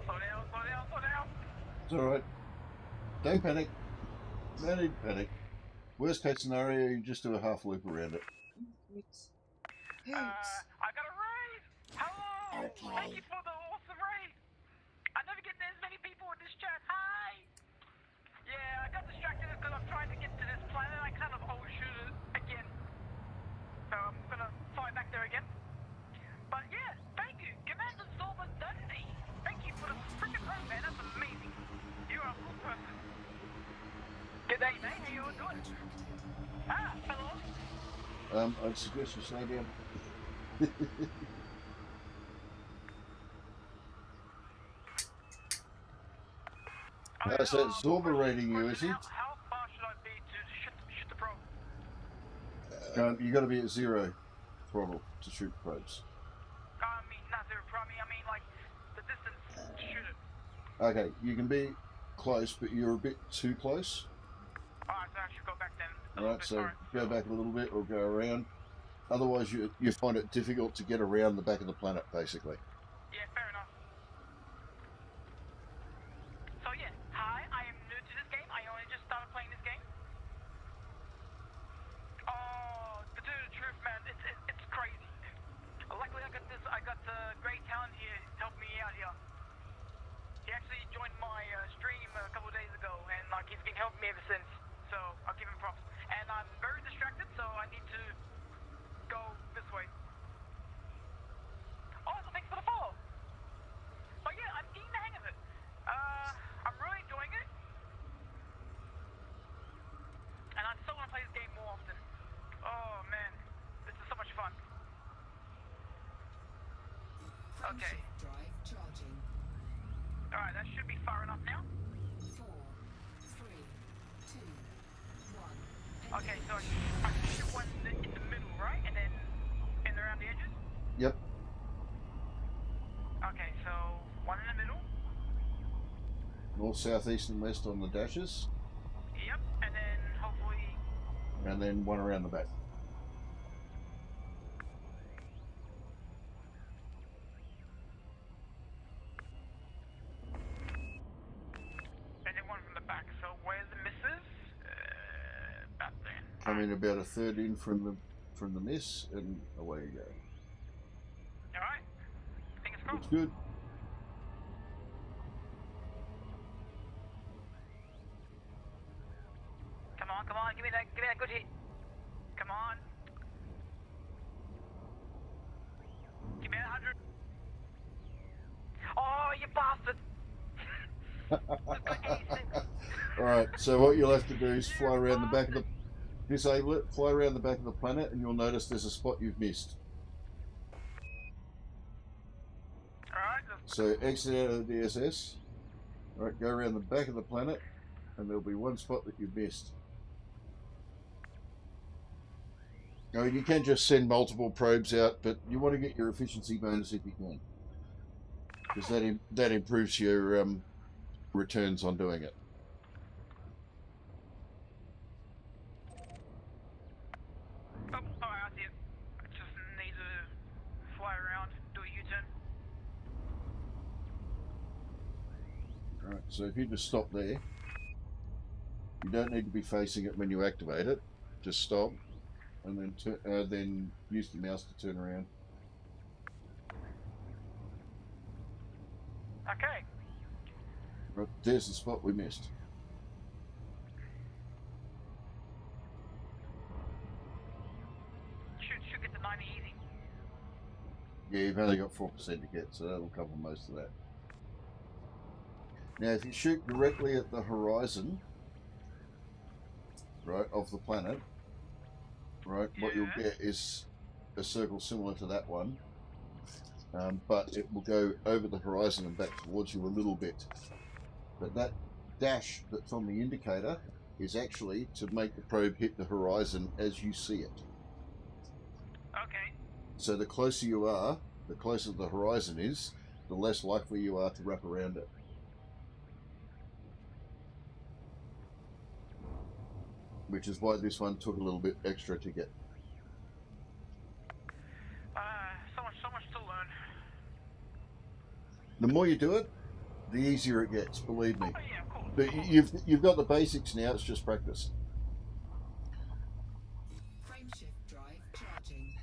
Slow down, slow down, slow down. It's alright. Don't panic. No need to panic. Worst case scenario, you just do a half loop around it. I got a raid. Hello. Okay. Thank you for the awesome raid. I never get as many people in this chat. Hi. Yeah, I got distracted because I'm trying to get to this planet. I kind of overshoot it again. So I'm gonna fly back there again. But yeah, thank you, Commander Silver Dundee. Thank you for the freaking probe, man. That's amazing. You are a cool person. Good day, mate. How you all doing? Ah, hello. I'd suggest you slow down. So it's Zorba rating you, is he? How far should I be to shoot the probe? You got to be at 0 throttle to shoot probes. I mean, not zero probe. I mean, like, the distance to shoot it. Okay, you can be close, but you're a bit too close. Alright, so I should go back then. Alright, so go back a little bit or go around. Otherwise, you find it difficult to get around the back of the planet, basically. Yeah, fair enough. So yeah, hi, I am new to this game. I only just started playing this game. Oh, to tell you the truth, man, it's crazy. Luckily, I got great talent here helping me out here. He actually joined my stream a couple of days ago, and like he's been helping me ever since. So I'll give him props. And I'm very distracted, so I need to go this way. Oh, so thanks for the follow. But yeah, I'm getting the hang of it. I'm really enjoying it. And I still want to play this game more often. Oh man, this is so much fun. Okay. Drive charging. Alright, that should be far enough now. 4, 3, 2, 1. Okay, so I should shoot one in the middle, right? And then in around the edges? Yep. Okay, so one in the middle. North, south, east, and west on the dashes. Yep, and then hopefully... And then one around the back. And then one from the back. So where's the misses? Back there. Come in about a third in from the miss, and away you go. Alright. Fingers crossed. It's good. Come on, give me that good hit. Come on. Give me that 100. Oh, you bastard! Alright, so what you'll have to do is fly around the back of the... Disable it, fly around the back of the planet, and you'll notice there's a spot you've missed. Alright. So exit out of the DSS. Alright, go around the back of the planet, and there'll be one spot that you've missed. I mean, you can just send multiple probes out, but you want to get your efficiency bonus if you can, because that improves your returns on doing it. Oh, alright, I see it. I just need to fly around, do a U-turn. Alright, so if you just stop there, you don't need to be facing it when you activate it. Just stop, and then use the mouse to turn around. Okay. Right, there's the spot we missed. Should get to 90 easy. Yeah, you've only got 4% to get, so that'll cover most of that. Now, if you shoot directly at the horizon, right, of the planet, right, what you'll get is a circle similar to that one, but it will go over the horizon and back towards you a little bit. But that dash that's on the indicator is actually to make the probe hit the horizon as you see it. Okay. So the closer you are, the closer the horizon is, the less likely you are to wrap around it. Which is why this one took a little bit extra to get. So much to learn. The more you do it, the easier it gets, believe me. Oh, yeah, of course. But you've got the basics now, it's just practice. Frameshift drive charging.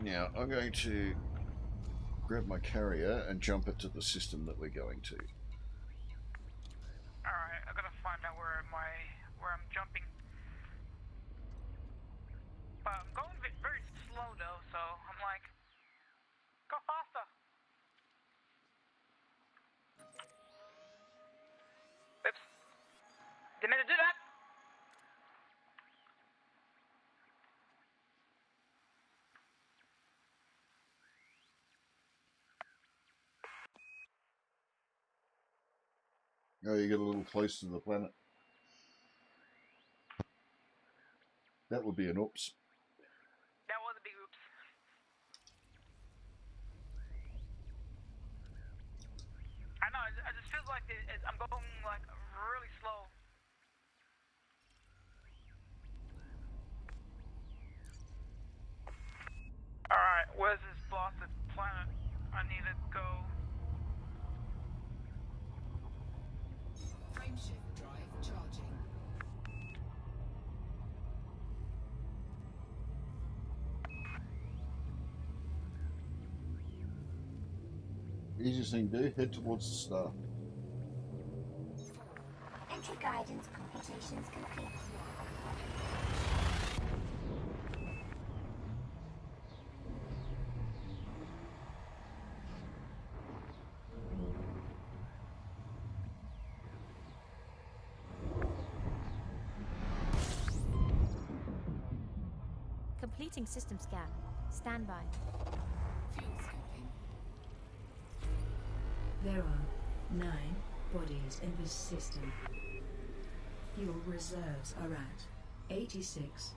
Now, I'm going to grab my carrier and jump it to the system that we're going to. Alright, I gotta find out where I'm jumping. But I'm going very slow though, so I'm like, go faster. Oops. Didn't mean to do that. Oh, you get a little close to the planet. That would be an oops. That was a big oops. I'm going like really slow. Alright, where's this blasted planet? I need to go. Frameshift drive charging. Easiest thing to do, head towards the star. Entry guidance computations complete. Completing system scan. Stand by. Fuel scoping. There are 9 bodies in this system. Fuel reserves are at 86%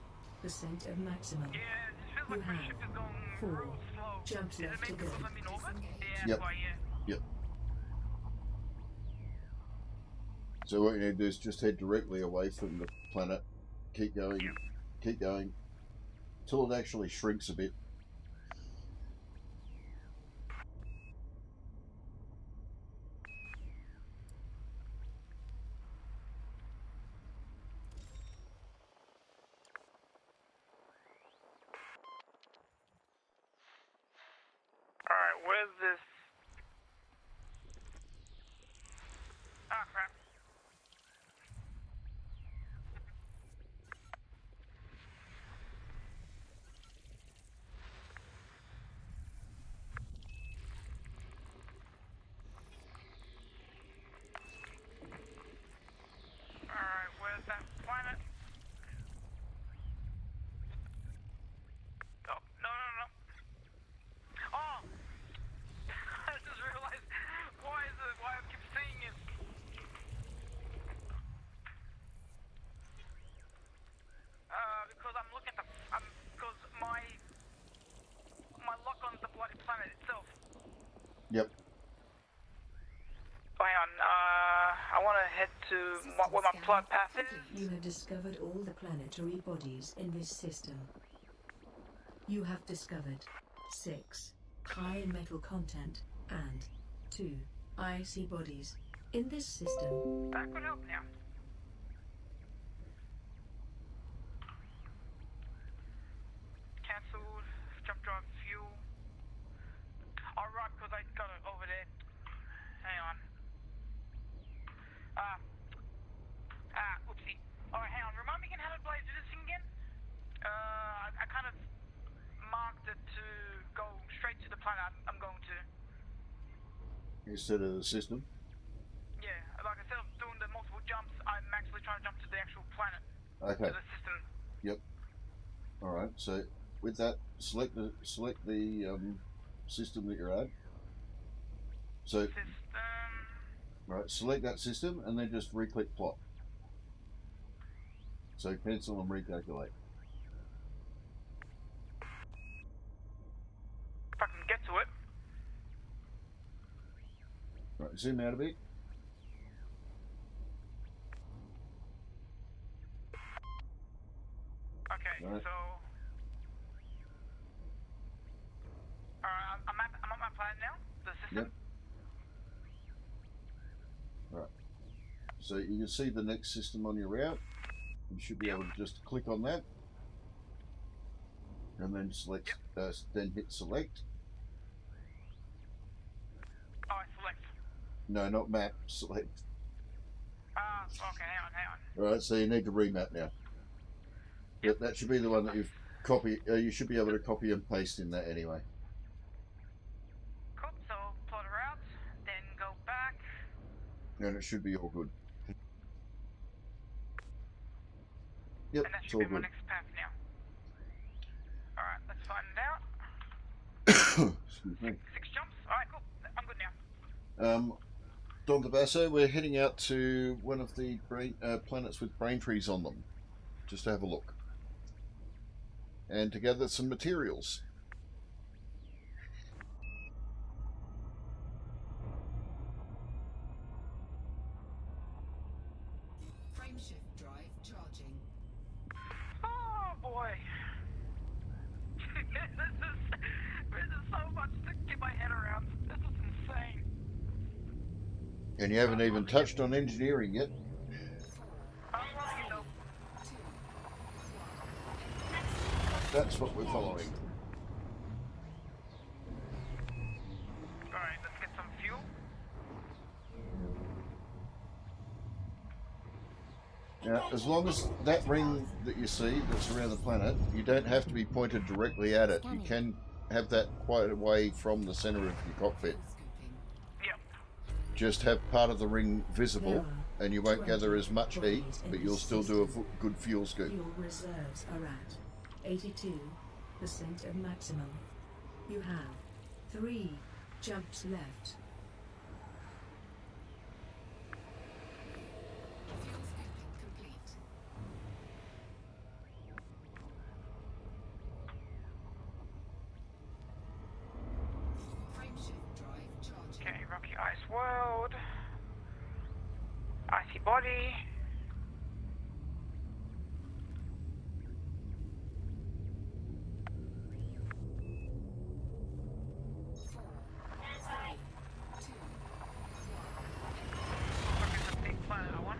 of maximum. Yeah, it feels You like my have ship is going 4 real slow. jumps Is it left to maybe go. because I'm in orbit? Yeah, Yep. that's why, yeah. Yep. So what you need to do is just head directly away from the planet. Keep going. Yep. Keep going. Till it actually shrinks a bit. Alright, where's this? Ah, crap. Alright, where's that planet? Oh, no, no, no. Oh! I just realized, why I keep seeing it? Because I'm looking at because my lock on the bloody planet itself. Yep. Oh, hang on, I want to head to where my plot path is. You have discovered all the planetary bodies in this system. You have discovered 6 high metal content and 2 icy bodies in this system. That could help now. Cancelled. Jump drive fuel. Alright, because I got it over there. Hang on. Oopsie. Alright, hang on. Remind me again how to do this thing again? I kind of marked it to go straight to the planet I'm going to. Instead of the system. Yeah, like instead of doing the multiple jumps, I'm actually trying to jump to the actual planet. Okay. To the system. Yep. All right. So with that, select the system that you're at. So System. right, select that system and then just re-click plot. So cancel and recalculate. If I can get to it. Right, zoom out a bit. Okay, Right. so. Alright, I'm on my planet now. The system. Yep. Right. So you can see the next system on your route. You should be able to just click on that, and then select. Then hit select. Oh, I select. No, not map. Select. Okay, hang on. All right. So you need to remap now. Yep, that should be the one that you've copied. You should be able to copy and paste in that anyway. Cool, so plot a route, then go back. And it should be all good. Yep, And that it's should all be my good. next path now. Alright, let's find it out. Excuse me. 6 jumps. Alright, cool. I'm good now. Don Tabasso, we're heading out to one of the planets with brain trees on them, just to have a look. And to gather some materials. And you haven't even touched on engineering yet. That's what we're following. Alright, let's get some fuel. Now, as long as that ring that you see that's around the planet, you don't have to be pointed directly at it. You can have that quite away from the center of your cockpit. Yep. Just have part of the ring visible, and you won't gather as much heat, but you'll still do a good fuel scoop. Fuel reserves are at 82% of maximum. You have 3 jumps left. Fuel scooping complete. Frameshift drive charging. Okay, Rocky Ice World. Icy Body. Look at the big planet I want.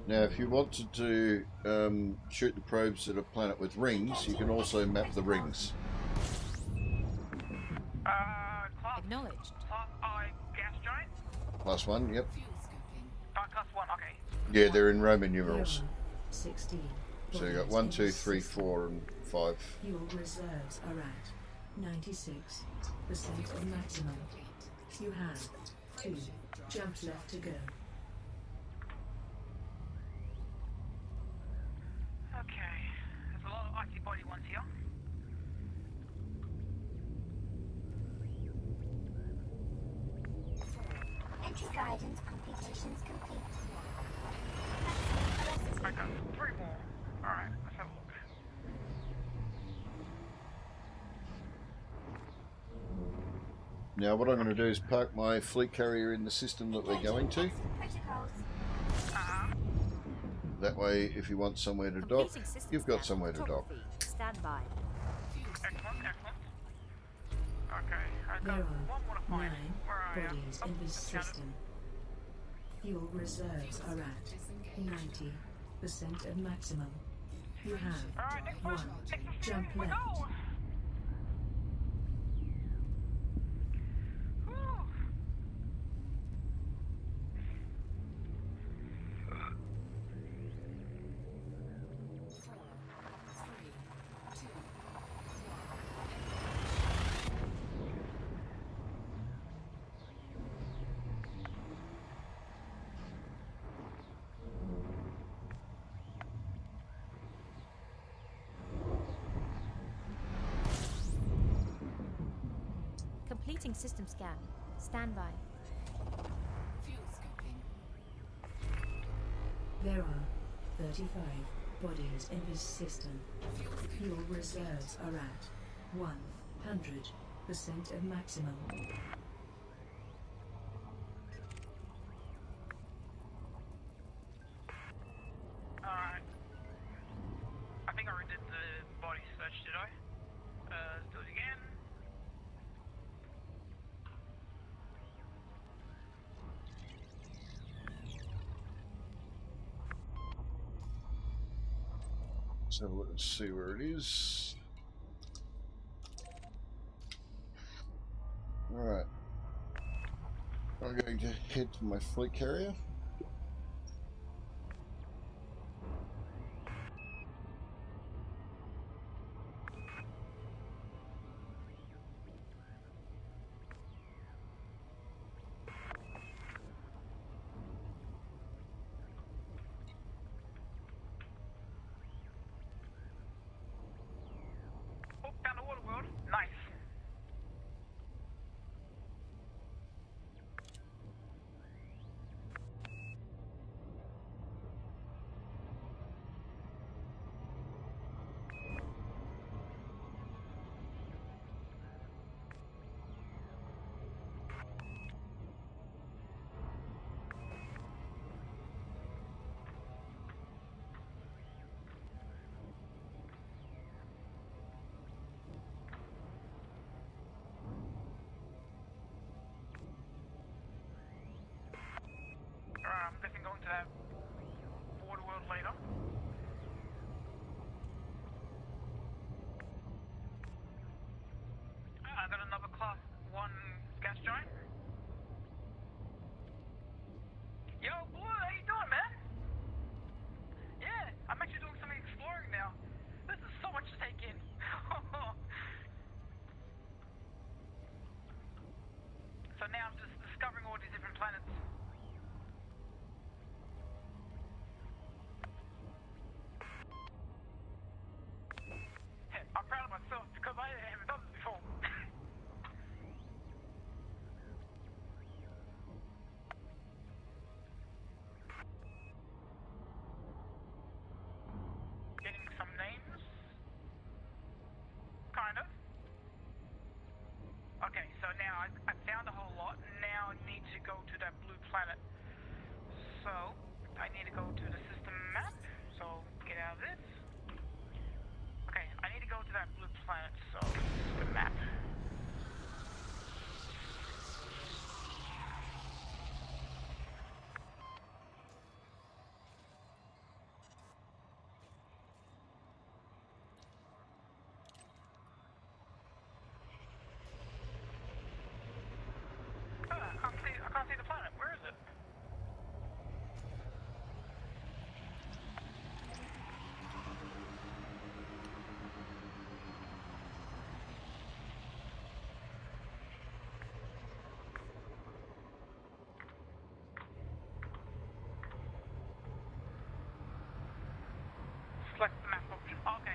Now, if you wanted to shoot the probes at a planet with rings, you can also map the rings. Class. Acknowledged. Class I gas giant. +1, yep. Fuel scooping. Class 1, okay. Yeah, they're in Roman numerals. 16. So you got 1, 2, 3, 4, and 5. Fuel reserves are at 96% of maximum. You have 2 jumps left to go. Okay. There's a lot of icy body ones here. Entry guidance computations complete. Okay, 3 more. Alright, let's have a look. Now, what I'm going to do is park my fleet carrier in the system that we're going to. Protocols. That way, if you want somewhere to dock, Completing system you've got scan. somewhere to dock. Photography. Stand by. Excellent, excellent. Okay, I've There got are one more to find. 9 Where are you? bodies in this system. Fuel reserves are at 90% of maximum. You have Alright, next 1 one. Next one. jump We left. go. Whew. Completing system scan. Stand by. Fuel scooping. There are 35 bodies in this system. Fuel reserves are at 100% of maximum. Alright. I think I already did the body search, did I? Let's do it again. So let's see where it is. Alright. I'm going to head to my fleet carrier. Oh, down the water world. Nice. select the map option. Okay.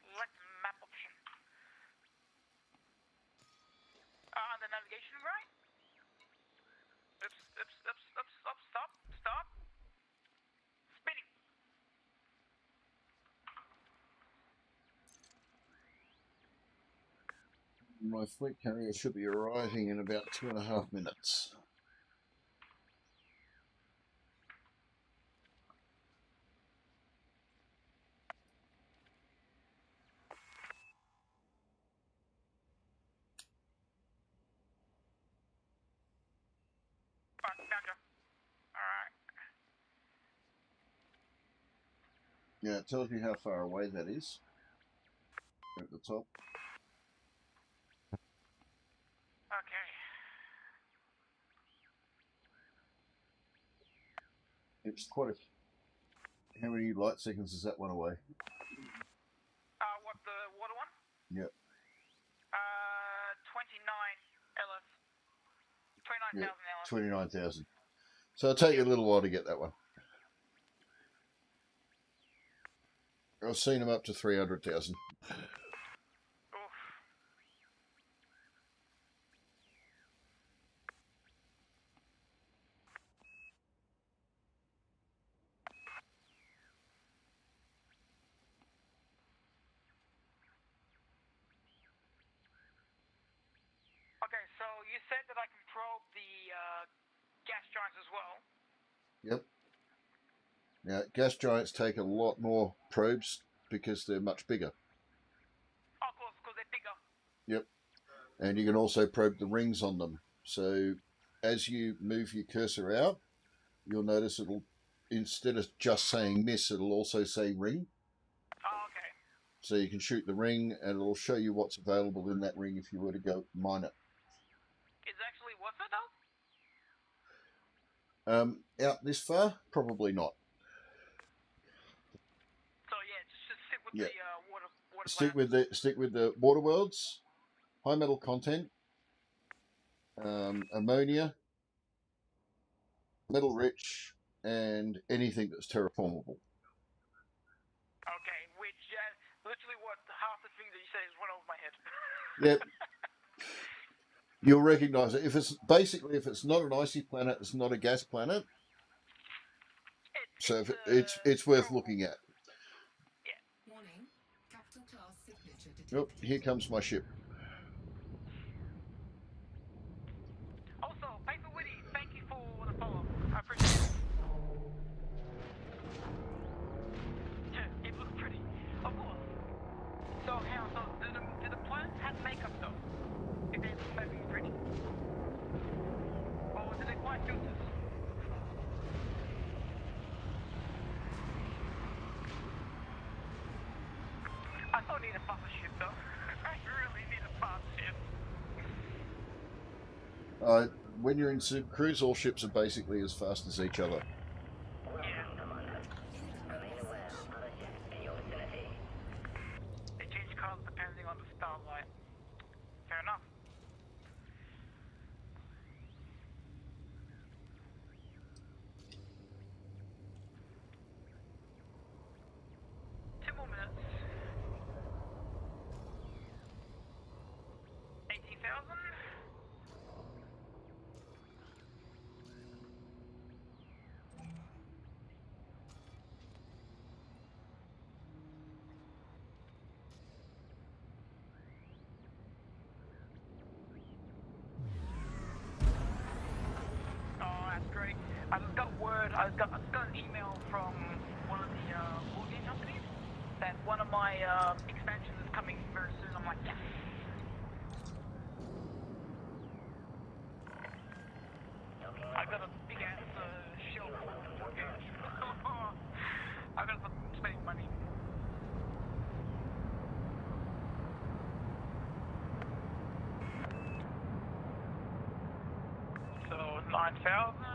Select map option. The navigation, right? Stop. Spinning. My fleet carrier should be arriving in about 2.5 minutes. Alright. Yeah, it tells you how far away that is at the top. Okay. It's quite a... How many light seconds is that one away? What, the water one? Yep. 29 LS. 29,000 LS. 29,000. So it'll take you a little while to get that one. I've seen them up to 300,000. Okay, so you said that I can probe the gas giants as well. Yep. Now, gas giants take a lot more probes because they're much bigger. Oh, of course, because they're bigger. Yep. And you can also probe the rings on them. So as you move your cursor out, you'll notice it'll, instead of just saying miss, it'll also say ring. Oh, okay. So you can shoot the ring and it'll show you what's available in that ring if you were to go mine it. Is it actually worth it though? Out this far? Probably not. So yeah, just stick with the water Stick with the water worlds, high metal content, ammonia, metal rich, and anything that's terraformable. Okay, which literally what half the things that you say is went over my head. Yep. You'll recognise it. If it's not an icy planet, it's not a gas planet. So it's worth looking at. Warning, capital class signature detected. Oh, here comes my ship. Also, Paper Witty, thank you for the follow. I appreciate it. Yeah, it looks pretty. Of course. So, do the planets have makeup though? If they're maybe pretty. Or do they quite filters? I don't need a faster ship though. I really need a fast ship. When you're in Super Cruise, all ships are basically as fast as each other. They change colors depending on the starlight. Fair enough. Two more minutes. 18,000. Oh, that's great. I just got word, I just got an email from one of the holding companies that one of my expansions is coming very soon. I'm like, yes. I got a big ass shell for games. I gotta start spending money. So 9,000.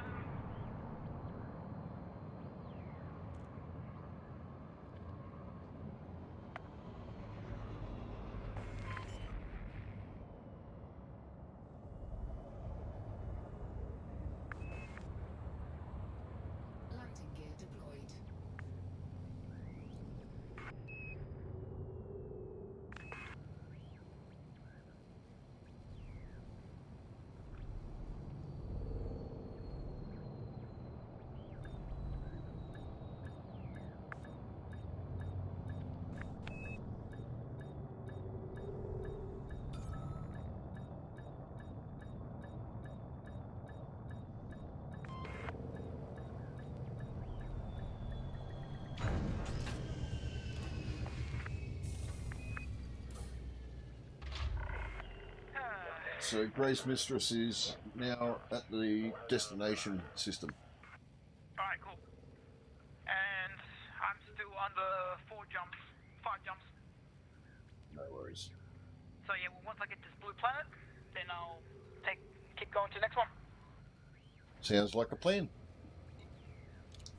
So Grace Mistress is now at the destination system. Alright, cool. And I'm still on the 5 jumps. No worries. So yeah, well, once I get this blue planet, then I'll keep going to the next one. Sounds like a plan.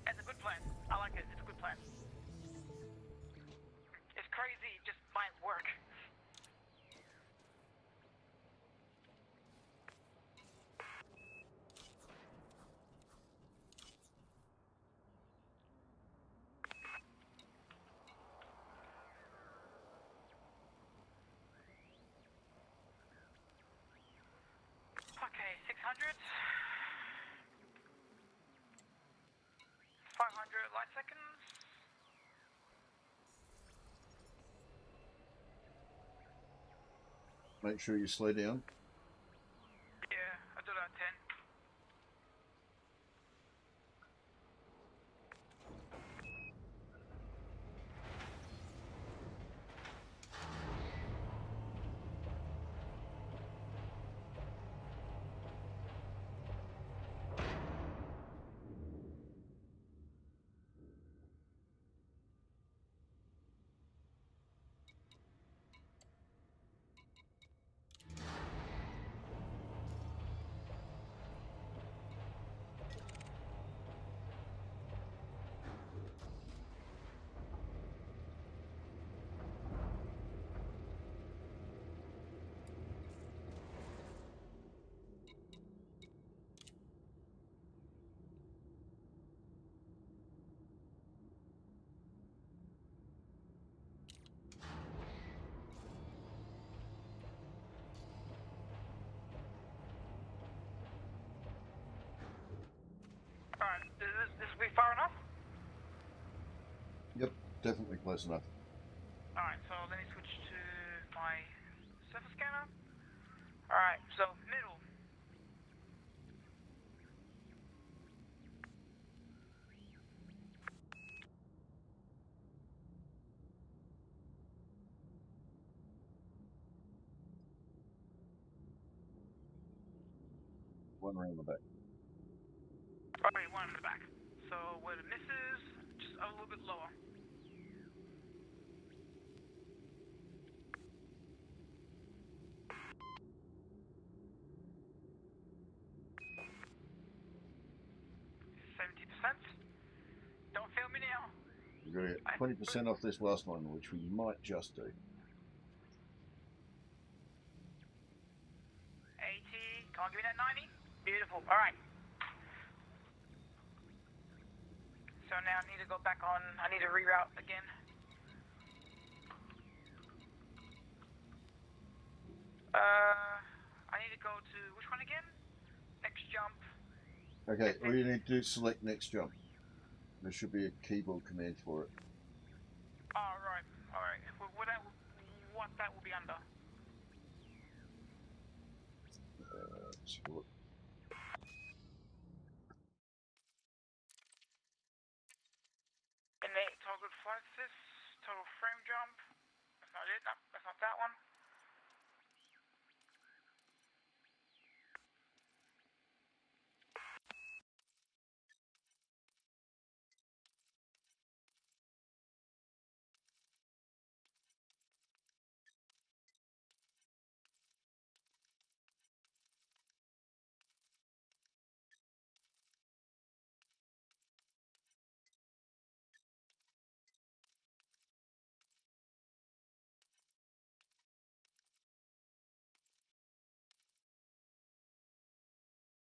It's a good plan. I like it. It's a good plan. It's crazy, it just might work. Okay, 600. 500 light seconds. Make sure you slow down. Yeah, I do that 10. Alright, this will be far enough? Yep, definitely close enough. Alright, so let me switch to my surface scanner. Alright, so middle. One around the back. Alright, one in the back. So where the miss is, just a little bit lower. Don't fail me now. We've got to get 20% off this last one, which we might just do. 80. Come on, give me that 90. Beautiful. Alright. So now I need to go back on. I need to reroute again. I need to go to which one again? Next jump. Okay, all you need to do is select next jump. There should be a keyboard command for it. Alright. What that will be under? Let's have a look. Innate toggle flight assist, total frame jump. That's not it. No, that's not that one.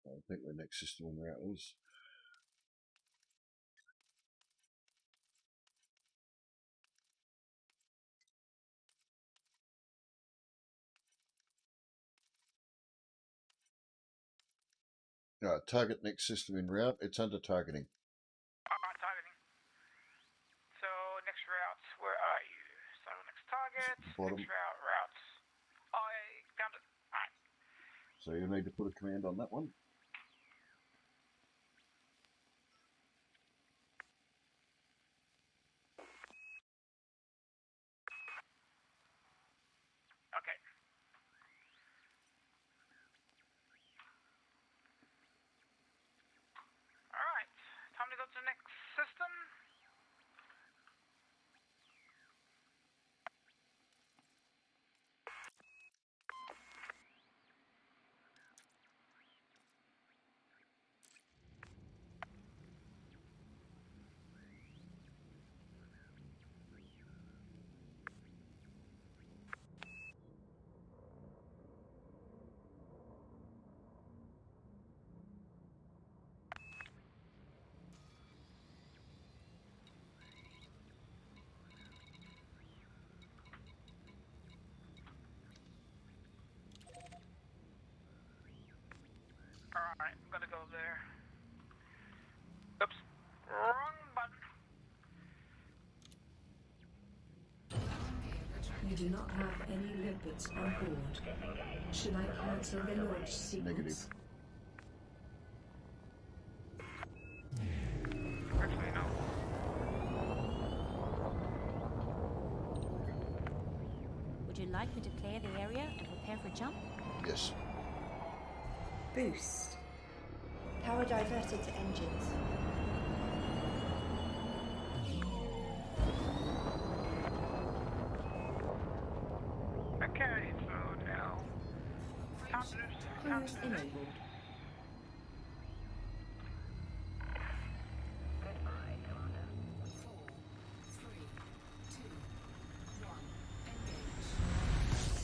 I think the next system on route was. Target next system in route. It's under targeting. Targeting. So next route, where are you? So next target, Bottom. next routes. I found it. Alright. So you need to put a command on that one. Okay. go to the next system. Alright, I'm gonna go there. Oops. Wrong button. You do not have any lipids on board. Should I cancel the launch sequence? Negative. Actually, no. Would you like me to clear the area and prepare for jump? Yes. Boost. Power diverted to engines. Okay, so now. Cruise enabled. Goodbye, Commander. 4, 3, 2, 1. Engage.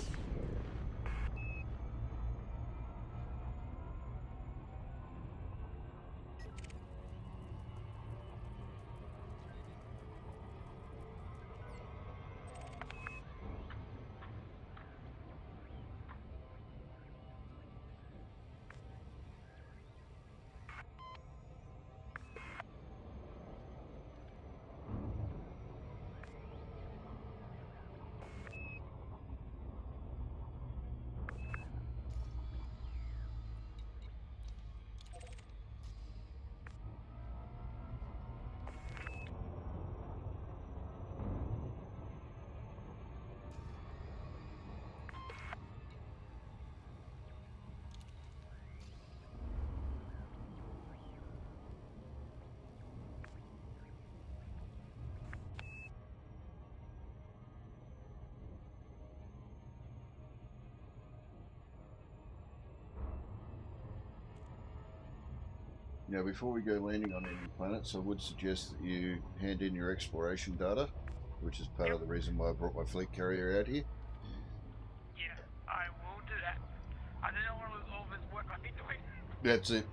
Now, before we go landing on any planets, I would suggest that you hand in your exploration data, which is part of the reason why I brought my fleet carrier out here. Yeah, I will do that. I didn't want to lose all this work I've been doing. That's it.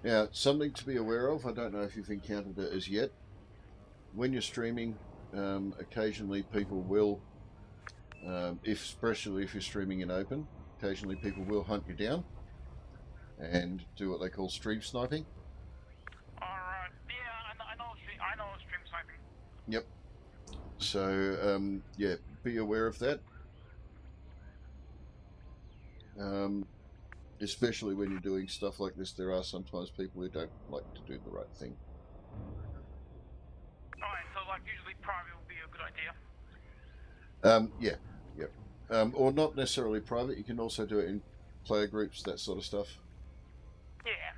Now, something to be aware of, I don't know if you've encountered it as yet. When you're streaming, occasionally people will, especially if you're streaming in open, occasionally people will hunt you down and do what they call stream sniping. Alright, yeah, I know stream sniping. Yep. So, yeah, be aware of that. Especially when you're doing stuff like this, there are sometimes people who don't like to do the right thing. Alright, so like usually private would be a good idea. Yeah. Or not necessarily private, you can also do it in player groups, that sort of stuff. Yeah.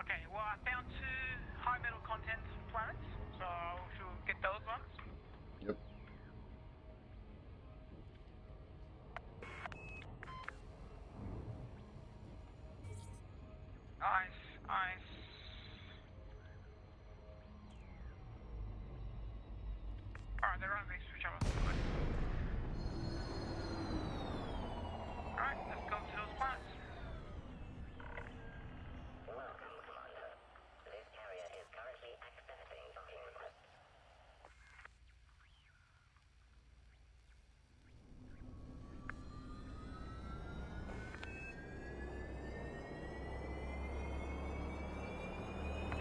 Okay, well I found 2 high metal content planets, so I should get those ones. Yep. Nice. Alright, they're running next to each other. Alright, let's go to those planets. Welcome, Commander. This carrier is currently accepting docking requests.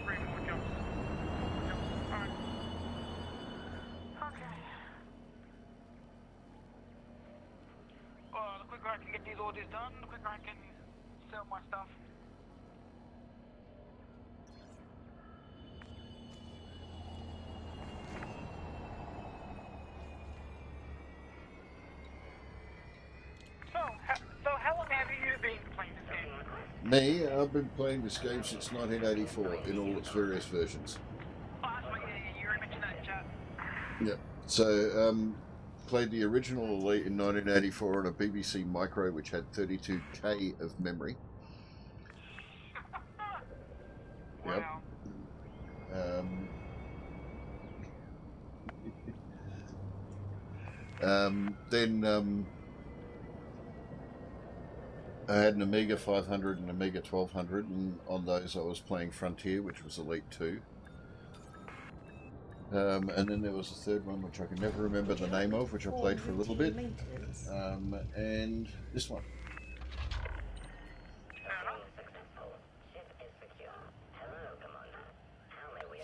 Three more jumps. Alright. Okay. Well, the quicker I can get these orders done, the quicker I can sell my stuff. So, Me, I've been playing this game since 1984 in all its various versions. Oh, that's right, yeah, you already mentioned that in chat. Yep. So, played the original Elite in 1984 on a BBC Micro, which had 32K of memory. Yep. Wow. Then I had an Amiga 500 and Amiga 1200, and on those I was playing Frontier, which was Elite 2. And then there was a third one, which I can never remember the name of, which I played for a little bit. And this one.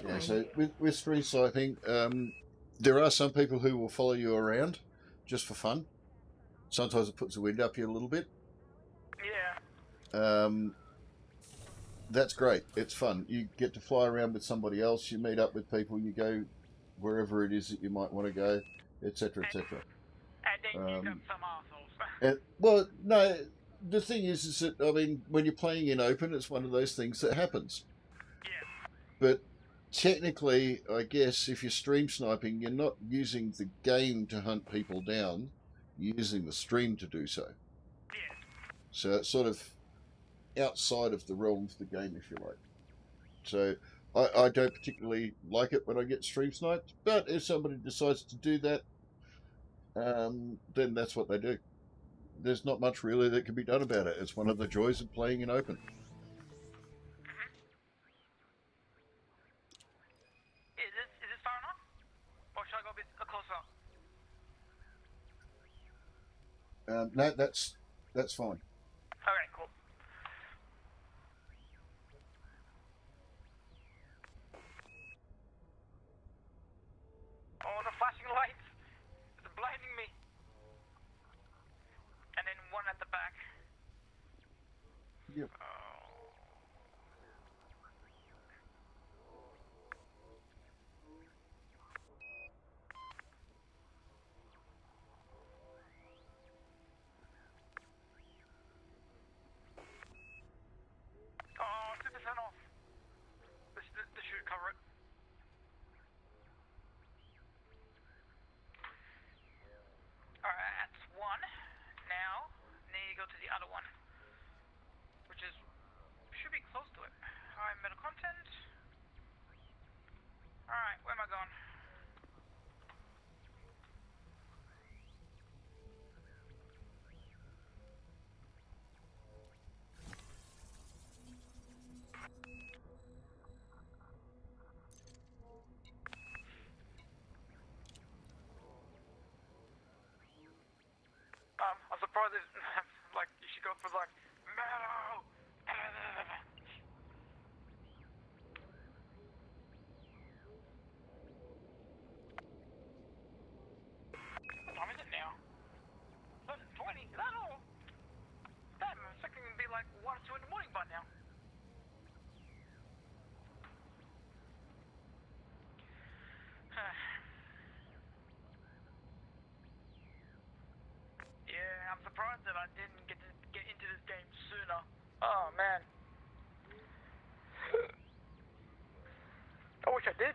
Yeah, so with street sniping, there are some people who will follow you around just for fun. Sometimes it puts the wind up you a little bit. Yeah. That's great. It's fun. You get to fly around with somebody else. You meet up with people. You go wherever it is that you might want to go, etc., etc. And then you got some assholes. Well, no. The thing is that I mean, when you're playing in open, it's one of those things that happens. Yeah. But technically, I guess if you're stream sniping, you're not using the game to hunt people down. You're using the stream to do so. Yeah. So it's sort of outside of the realm of the game, if you like. So I don't particularly like it when I get stream sniped, but if somebody decides to do that, then that's what they do. There's not much really that can be done about it. It's one of the joys of playing in open. Is this far enough? Or should I go a bit closer? No, that's fine. Alright, cool. Oh, the flashing lights! It's blinding me. And then one at the back. Yep. Oh, 2% off. This should cover it. Alright, that's one. Now, need to go to the other one. Which is, should be close to it. Alright, meta content. Alright, where am I going? I'm surprised it's, like, you should go for, like, metal! What time is it now? 11:20? Is that all? Damn, I'm expecting it to be like 1 or 2 in the morning by now. Yeah, I'm surprised that I didn't get into this game sooner. Oh man. I wish I did.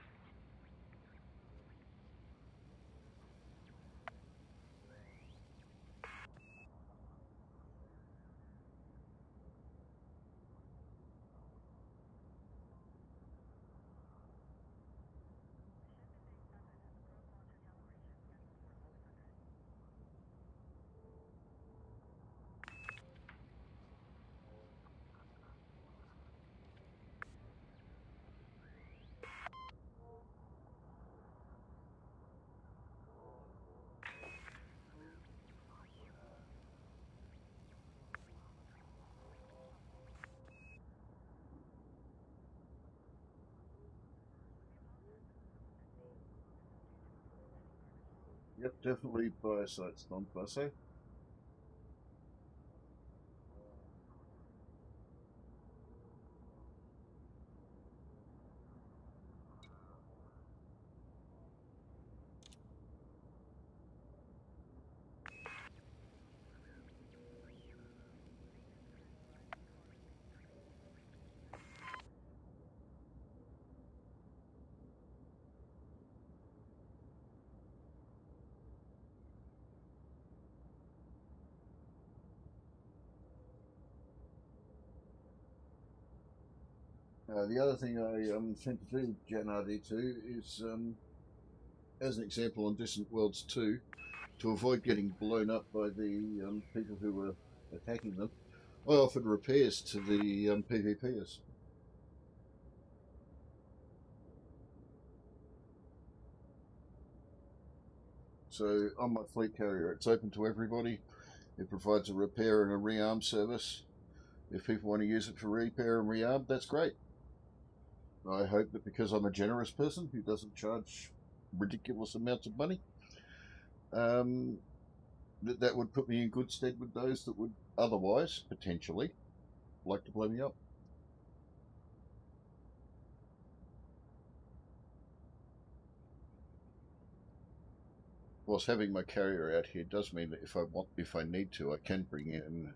Yep, definitely biosites, non-classe. The other thing I tend to do, Jan RD2, is, as an example on Distant Worlds 2, to avoid getting blown up by the people who were attacking them, I offered repairs to the PvPers. So on my fleet carrier, it's open to everybody. It provides a repair and a rearm service. If people want to use it for repair and rearm, that's great. I hope that because I'm a generous person who doesn't charge ridiculous amounts of money, that would put me in good stead with those that would otherwise, potentially, like to blow me up. Whilst having my carrier out here does mean that if I need to, I can bring in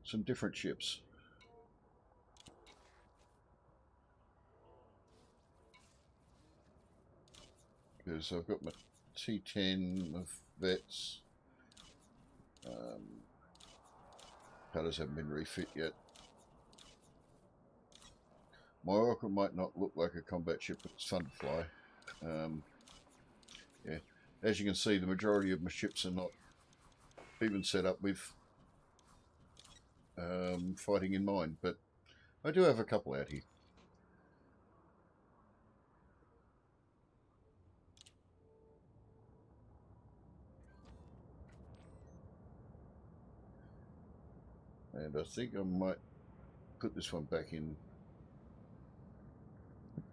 some different ships. Because I've got my T10, my vets. Powders haven't been refit yet. My Oracle might not look like a combat ship, but it's fun to fly. Yeah, as you can see, the majority of my ships are not even set up with fighting in mind, but I do have a couple out here. And I think I might put this one back in,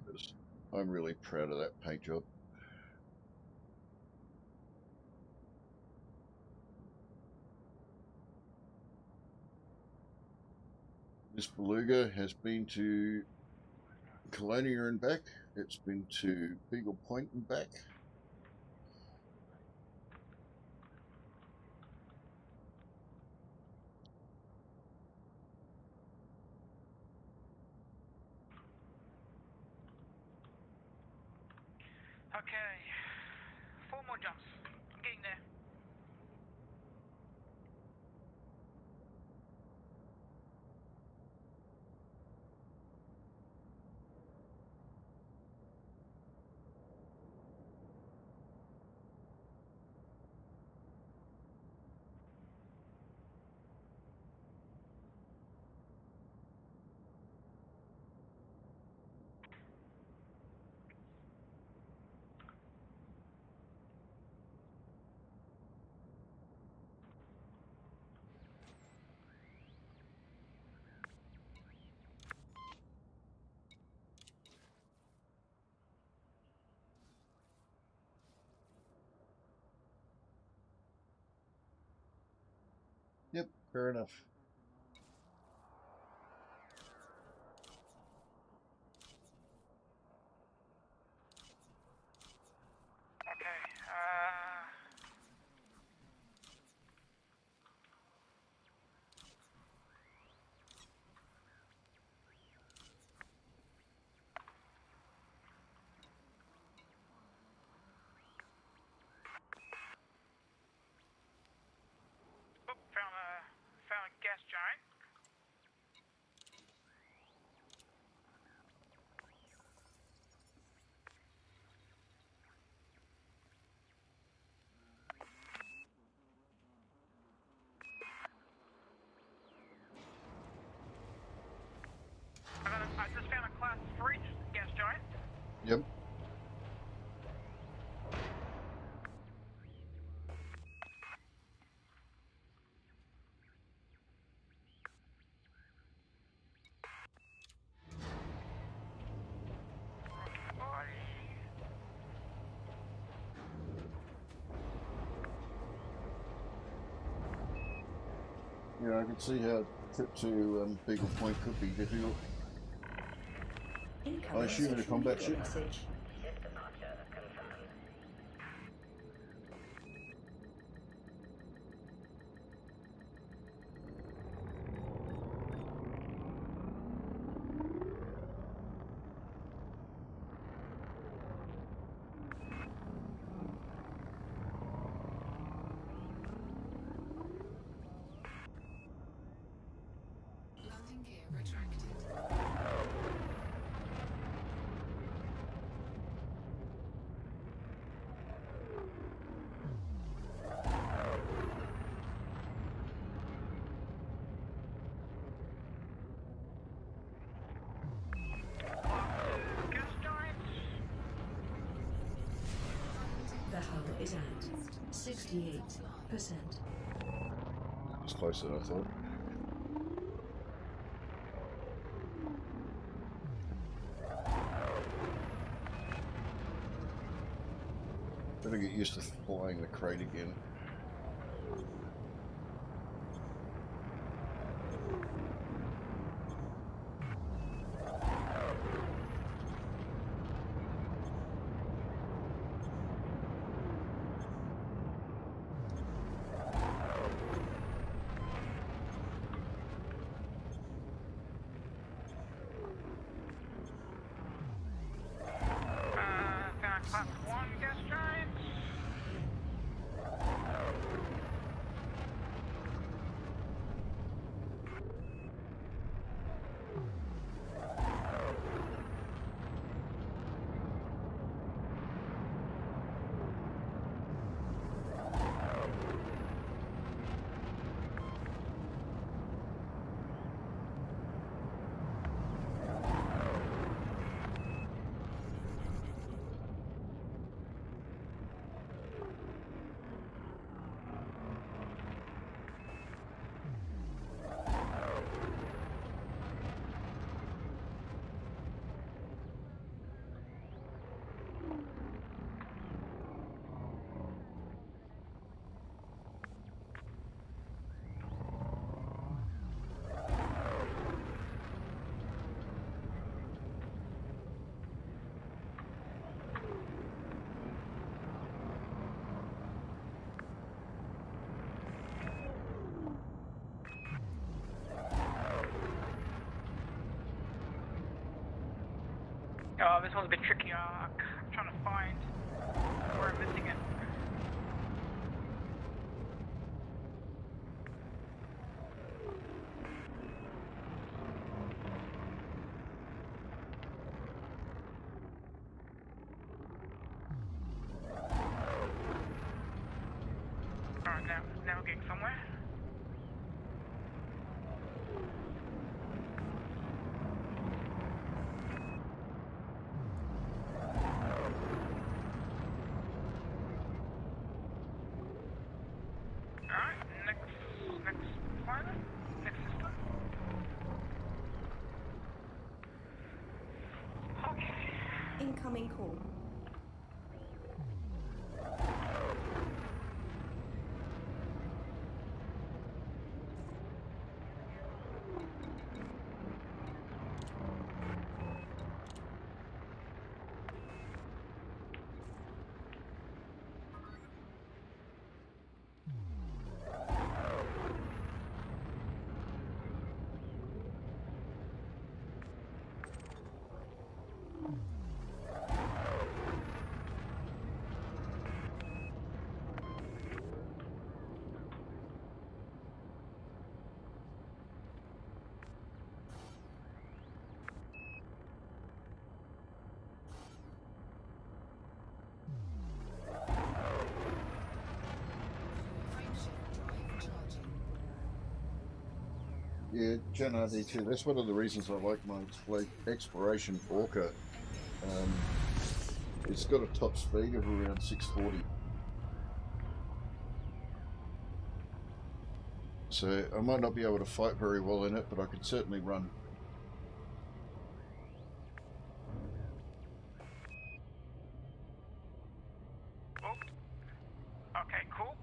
because I'm really proud of that paint job. This Beluga has been to Colonia and back. It's been to Beagle Point and back. Okay, 4 more jumps. I'm getting there. Yep, fair enough. Found a gas giant. I just found a class 3 gas giant. Yep. Yeah, I can see how a trip to Beagle Point could be difficult. I assume in a combat ship. Landing gear retracted. 68%. That was closer than I thought. Better get used to flying the crate again. Class 1 gas giants. Oh, this one's a bit tricky. I'm trying to find where I'm missing it. Alright, now we're getting somewhere. Incoming call. Yeah, Gen RD2. That's one of the reasons I like my Exploration Orca. It's got a top speed of around 640. So I might not be able to fight very well in it, but I could certainly run. Okay, cool.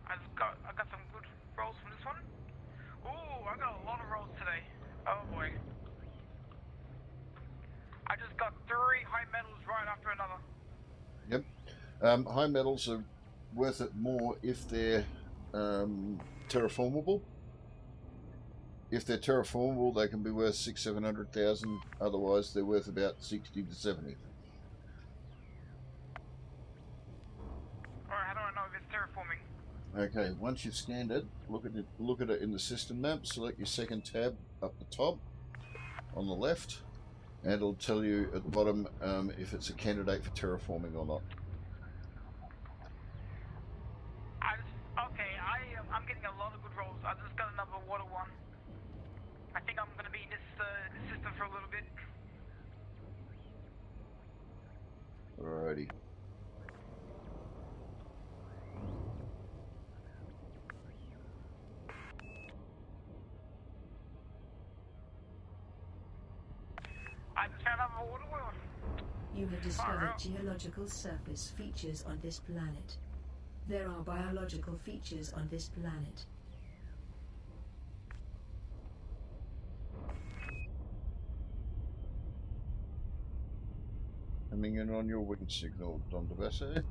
I got some good rolls from this one. Ooh, I got a lot of rolls today. Oh boy. I just got 3 high metals right after another. Yep. High metals are worth it more if they're terraformable. If they're terraformable, they can be worth 600,000-700,000. Otherwise, they're worth about 60 to 70. Alright, how do I know if it's terraforming? Okay, once you've scanned it, look at it in the system map. Select your second tab up the top on the left, and it'll tell you at the bottom if it's a candidate for terraforming or not. I'm getting a lot of good rolls. I just got another water one. I think I'm gonna be in this system for a little bit. Alrighty. I just found out my water wheel. You have discovered geological surface features on this planet. There are biological features on this planet. Coming in on your wind signal, Don DeBesse.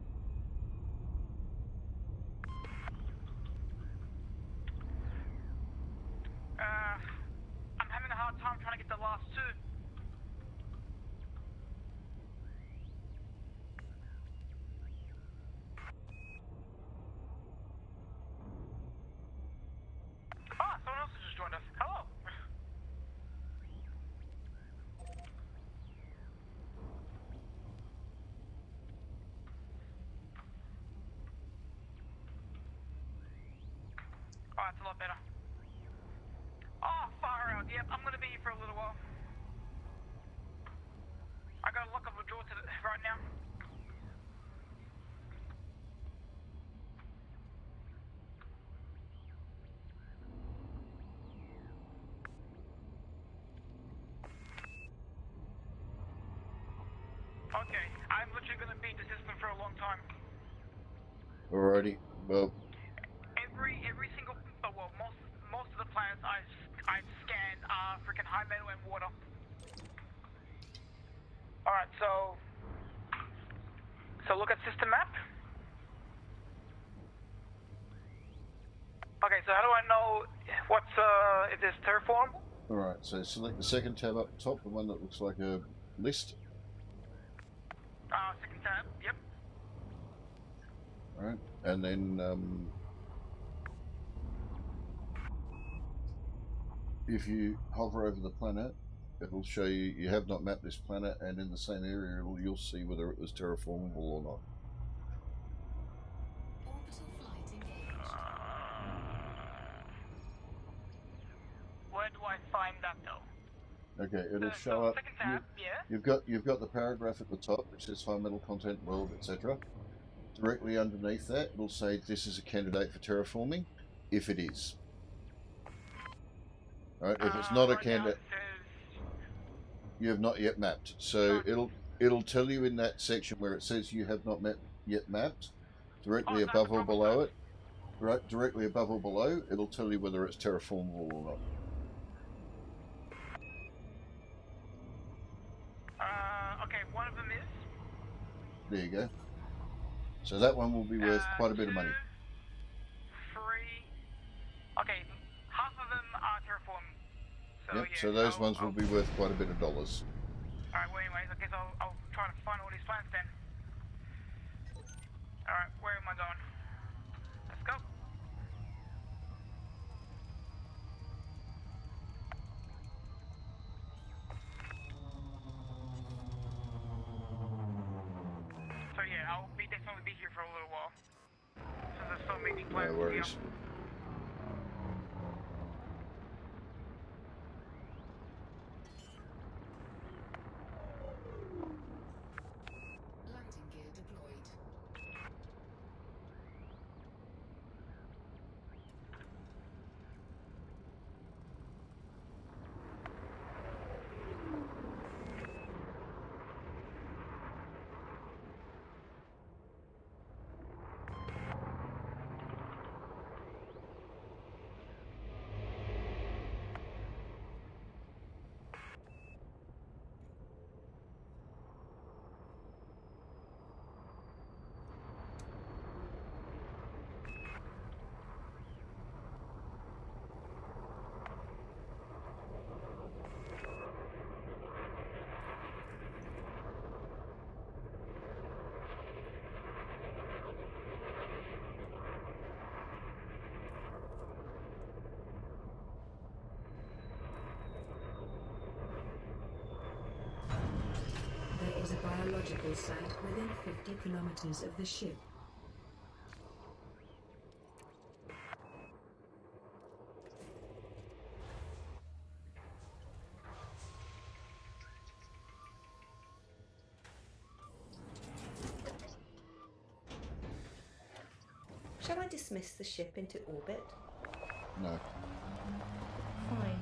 I'm having a hard time trying to get the last two. Ah, someone else has just joined us. Hello. Oh, that's a lot better. Oh, far out. Yep, I'm gonna be here for a little while. I gotta lock up the door right now. Okay, I'm literally gonna beat the system for a long time. Alrighty. Well, Every single, well, most of the planets I've scanned are freaking high metal and water. All right, so look at system map. Okay, so how do I know what's if there's terraform? alright, so select the second tab up top, the one that looks like a list. Second tab. Yep. Alright, and then if you hover over the planet, it'll show you have not mapped this planet, and in the same area you'll see whether it was terraformable or not. Orbital flight engaged. Where do I find that though? Okay, it'll show up. Second tab. You've got the paragraph at the top which says high metal content world, etc. Directly underneath that, it'll say this is a candidate for terraforming, if it is. Right, if it's not a candidate, you have not yet mapped. So it'll tell you in that section where it says you have not yet mapped, directly above or below it. Right, directly above or below, it'll tell you whether it's terraformable or not. Okay, one of them is. There you go. So that one will be worth quite a bit of money. 3. Okay, half of them are terraform. So, Yep, yeah, so those ones will be worth quite a bit of dollars. Alright, well anyways, I guess I'll try to find all these plants then. Alright, where am I going? Let's go. So yeah, I'll definitely be here for a little while. Since there's so many plants No worries. here. Landing gear deployed. There is a biological site within 50 kilometers of the ship. Shall I dismiss the ship into orbit? No. Fine.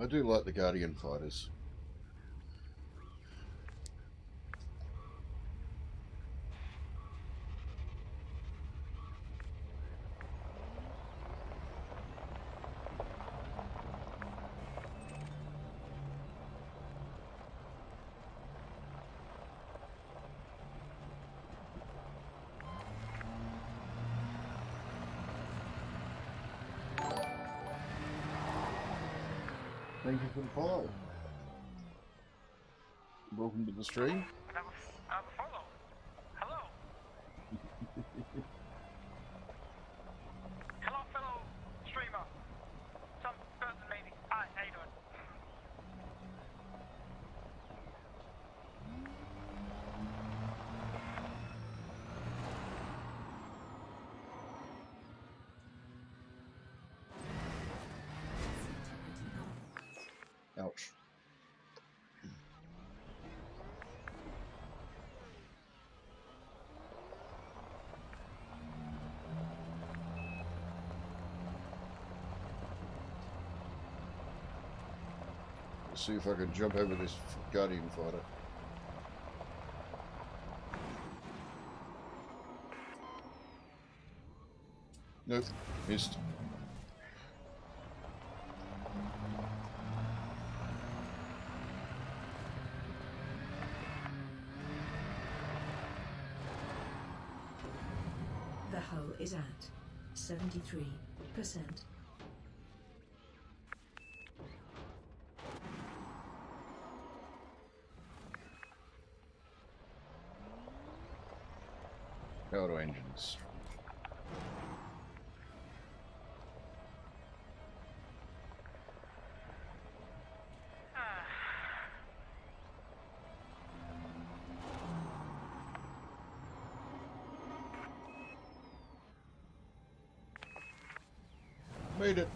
I do like the Guardian fighters. Thank you for the follow. Welcome to the stream. Another follow. Hello. Hello, fellow streamer. Some person maybe. Hi, how you doing? Ouch. Let's see if I can jump over this Guardian fighter. Nope, missed. The hull is at 73%. Auto engines. Made it.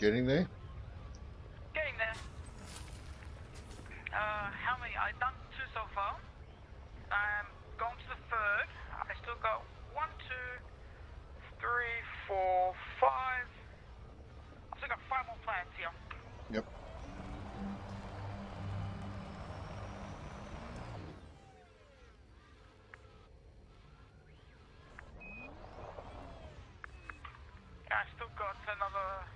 Getting there? Getting there. how many? I've done 2 so far. I'm going to the 3rd. I still got 1, 2, 3, 4, 5. I still got 5 more planets here. Yep. I still got another.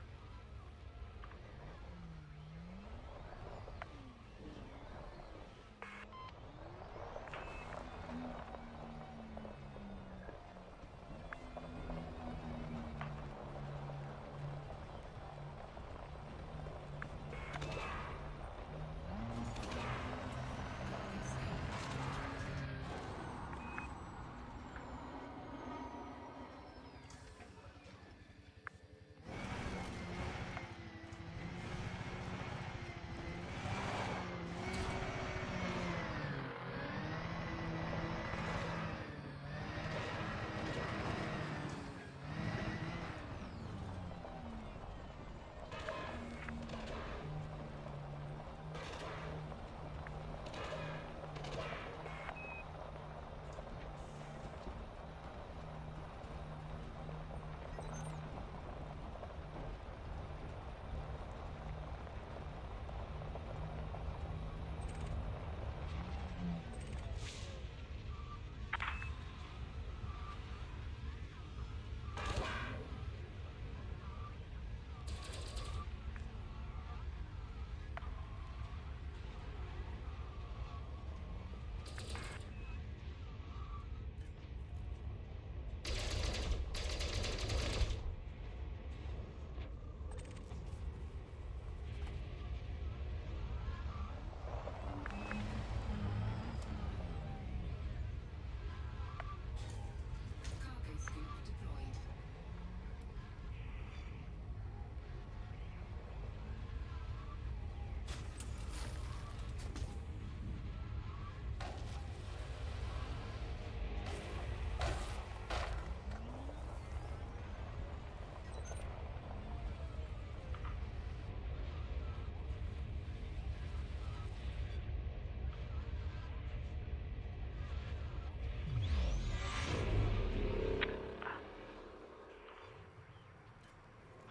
Cargo scoop deployed.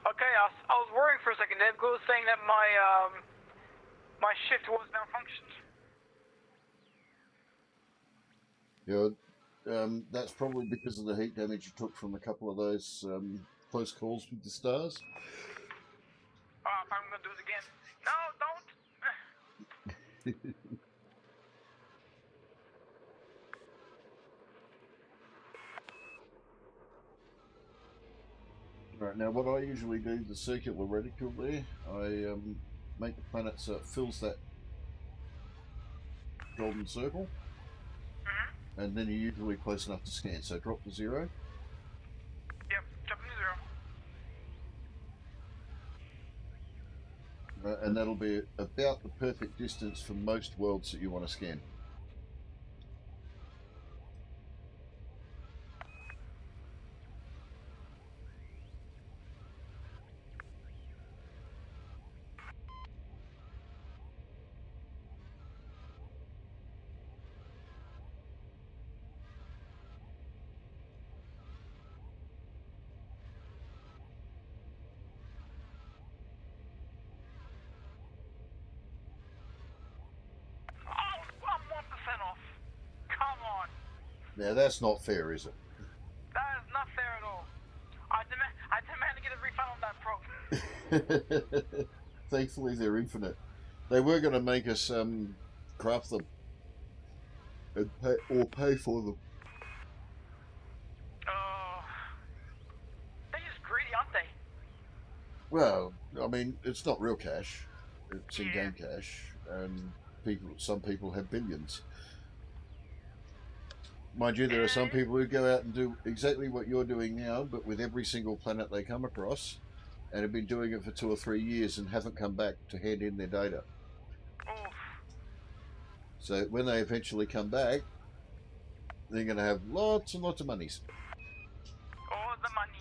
Okay, I was worrying for a second there because it was saying that my shift was malfunctioned. Yeah, that's probably because of the heat damage you took from a couple of those close calls with the stars. If I'm gonna do it again. No, don't. Right, now what I usually do, the circular reticle there, I make the planet so it fills that golden circle, and then you're usually close enough to scan, so drop to 0. Yep, jumping to 0. And that'll be about the perfect distance for most worlds that you want to scan. Oh, I'm 1% off. Come on. Now that's not fair, is it? That is not fair at all. I demand to get a refund on that probe. Thankfully, they're infinite. They were going to make us craft them and pay for them. They're just greedy, aren't they? Well, I mean, it's not real cash. It's in-game cash, and some people have billions. Mind you, there are some people who go out and do exactly what you're doing now, but with every single planet they come across, and have been doing it for 2 or 3 years and haven't come back to hand in their data. Oof. So when they eventually come back, they're going to have lots and lots of monies. All the monies.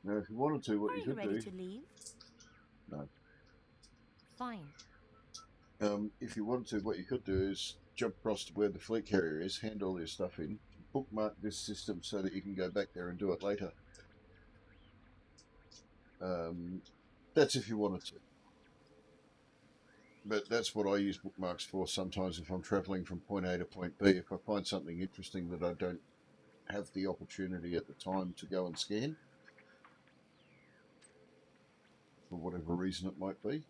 Now, if you wanted to, what Are you you could ready do... to leave? No. Fine. If you wanted to, what you could do is jump across to where the fleet carrier is, hand all your stuff in, bookmark this system so that you can go back there and do it later. That's if you wanted to. But that's what I use bookmarks for sometimes if I'm travelling from point A to point B. If I find something interesting that I don't have the opportunity at the time to go and scan, for whatever reason it might be.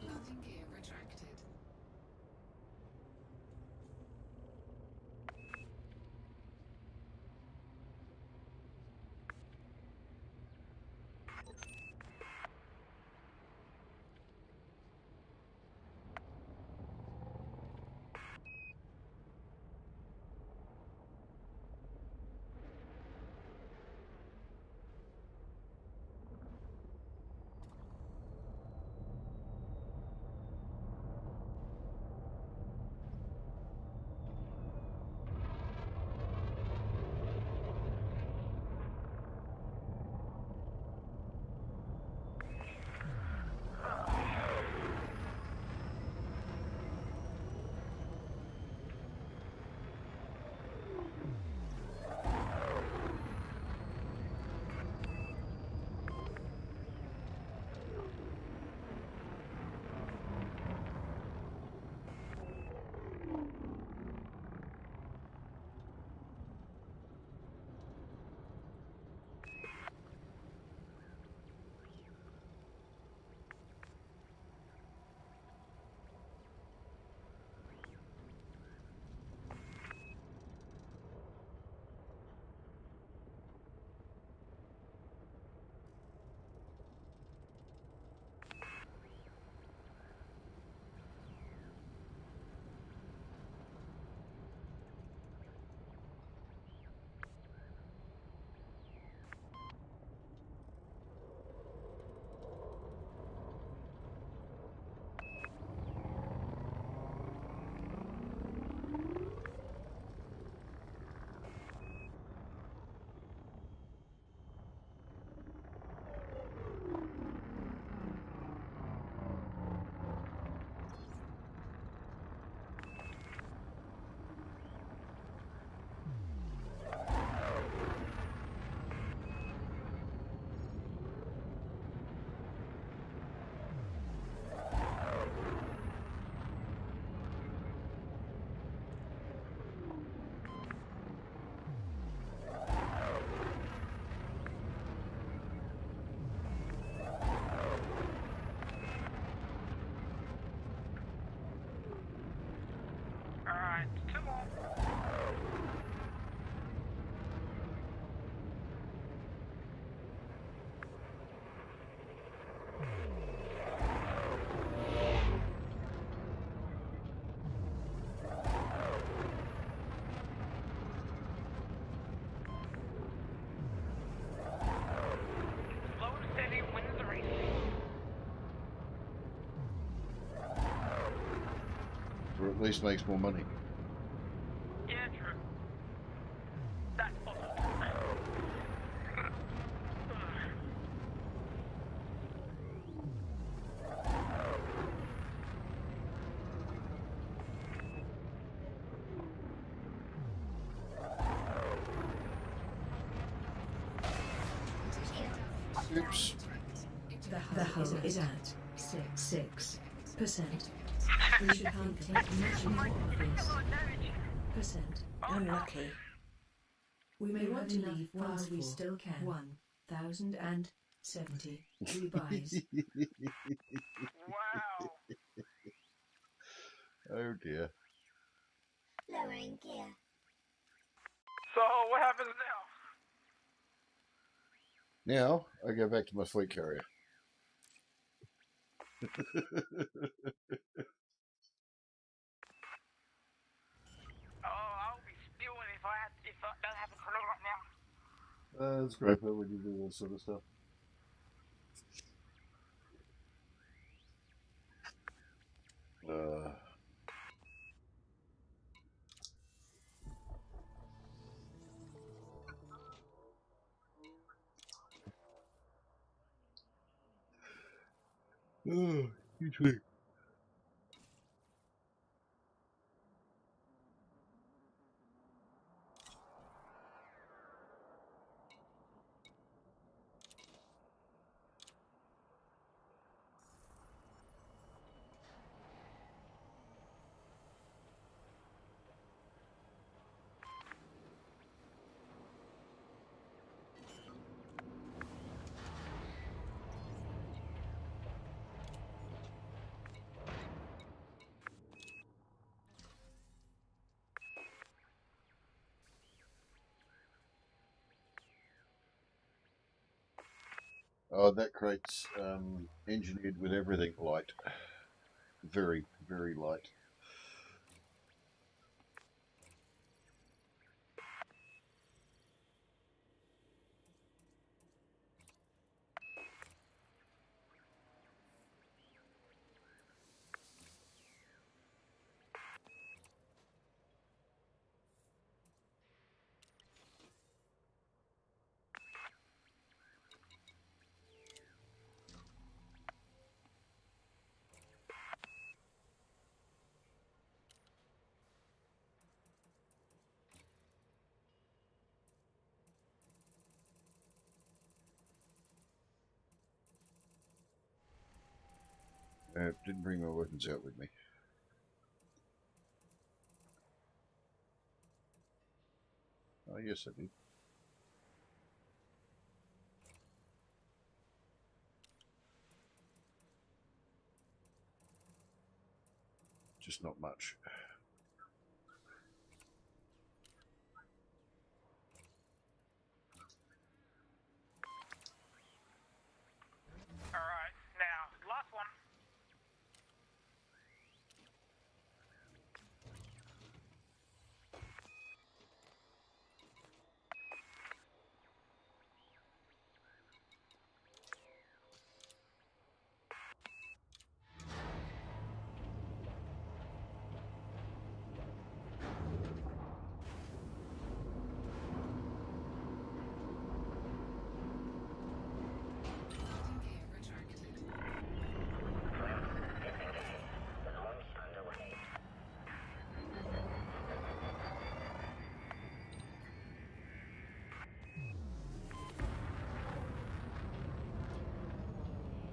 Landing gear retracted. Alright, two more. Slow and steady wins the race. Or at least makes more money. Yeah, true. That's also true. Oops. The hull is at 6%. We should can't take much more of this. Percent. Unlucky. We may want to leave while we still can. 1,070 rebuys. Wow. Oh dear. Lowering gear. So, what happens now? Now, I go back to my fleet carrier. Oh, I'll be spewing if that happens right now. It's great when you do that sort of stuff. Usually. Oh, that crate's engineered with everything light. Very, very light. Didn't bring my weapons out with me. Oh, yes, I did. Just not much. Alright, now, last one.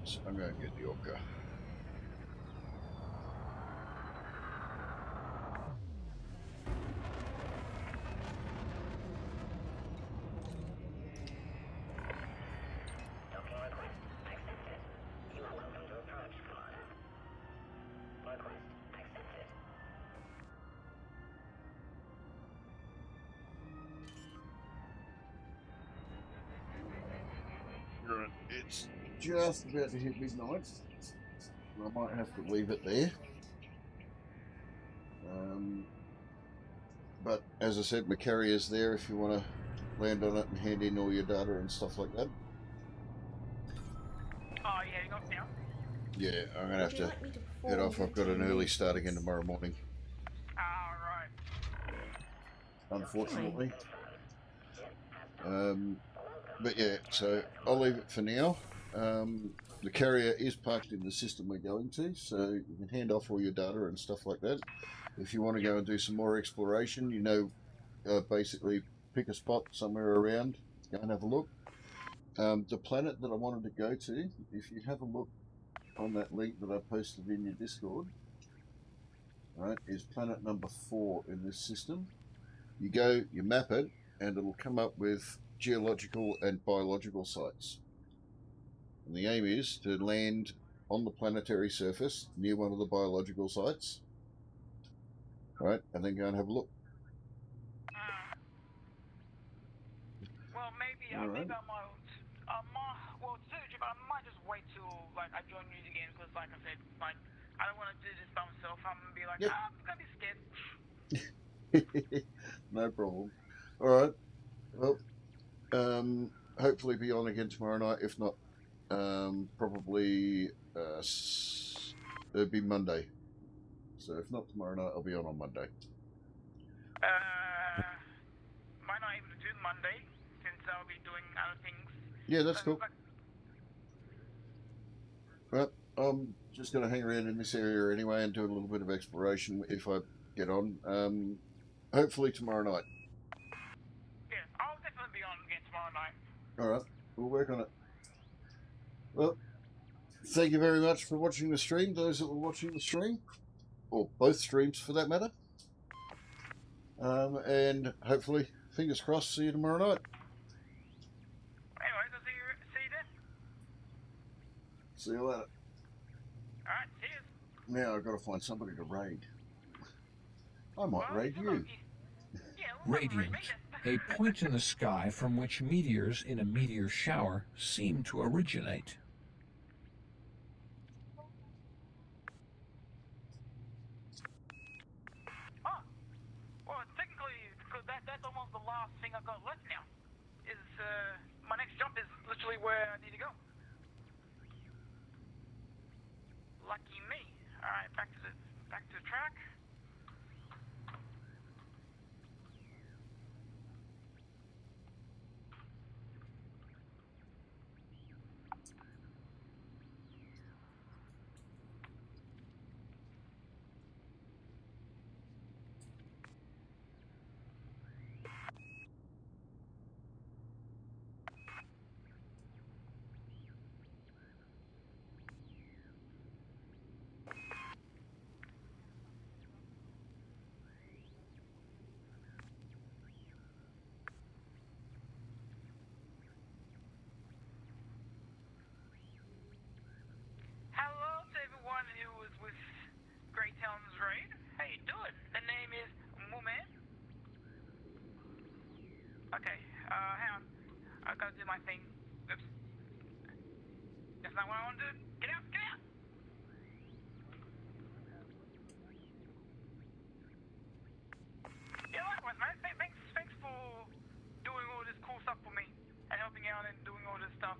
So I'm going to get the Orca. Right, it's just about to hit midnight. I might have to leave it there. But as I said, my carrier's there if you want to land on it and hand in all your data and stuff like that. Oh, yeah, you got it now? Yeah, I'm going to have to head off. I've got an early start again tomorrow morning. Alright. Unfortunately. But yeah, so I'll leave it for now. The carrier is parked in the system we're going to, so you can hand off all your data and stuff like that. If you want to go and do some more exploration, you know, basically pick a spot somewhere around, go and have a look. The planet that I wanted to go to, if you have a look on that link that I posted in your Discord, right, is planet number 4 in this system. You go, you map it, and it'll come up with geological and biological sites. And the aim is to land on the planetary surface near one of the biological sites, right, and then go and have a look. Well, maybe, All right. maybe I might, well, to tell you the truth, I might just wait till, like, I join you again, because, like I said, like, I don't want to do this by myself. I'm going to be like, Yep. I'm going to be scared. No problem. All right. Well, Hopefully be on again tomorrow night. If not, probably it'll be Monday. So if not tomorrow night, I'll be on Monday. Might not able to do Monday since I'll be doing other things. Yeah, that's cool. Well, I'm just going to hang around in this area anyway and do a little bit of exploration if I get on. Hopefully tomorrow night. Yeah, I'll definitely be on again tomorrow night. All right, we'll work on it. Well, thank you very much for watching the stream, those that were watching the stream, or both streams for that matter. And hopefully, fingers crossed, see you tomorrow night. Anyways, I'll see you then. See you later. Alright, cheers. Now I've got to find somebody to raid. I might raid you. Radiant, a point in the sky from which meteors in a meteor shower seem to originate. Oh, well, technically, that's almost the last thing I've got left now. Is my next jump is literally where I need to go. Lucky me. All right, back to the track. Hello to everyone who was with Greytown's raid. How you doing? The name is Mooman. Okay, hang on. I gotta do my thing. Oops. That's not what I want to do. Get out, get out! Yeah, likewise, man. Thanks for doing all this cool stuff for me and helping out and doing all this stuff.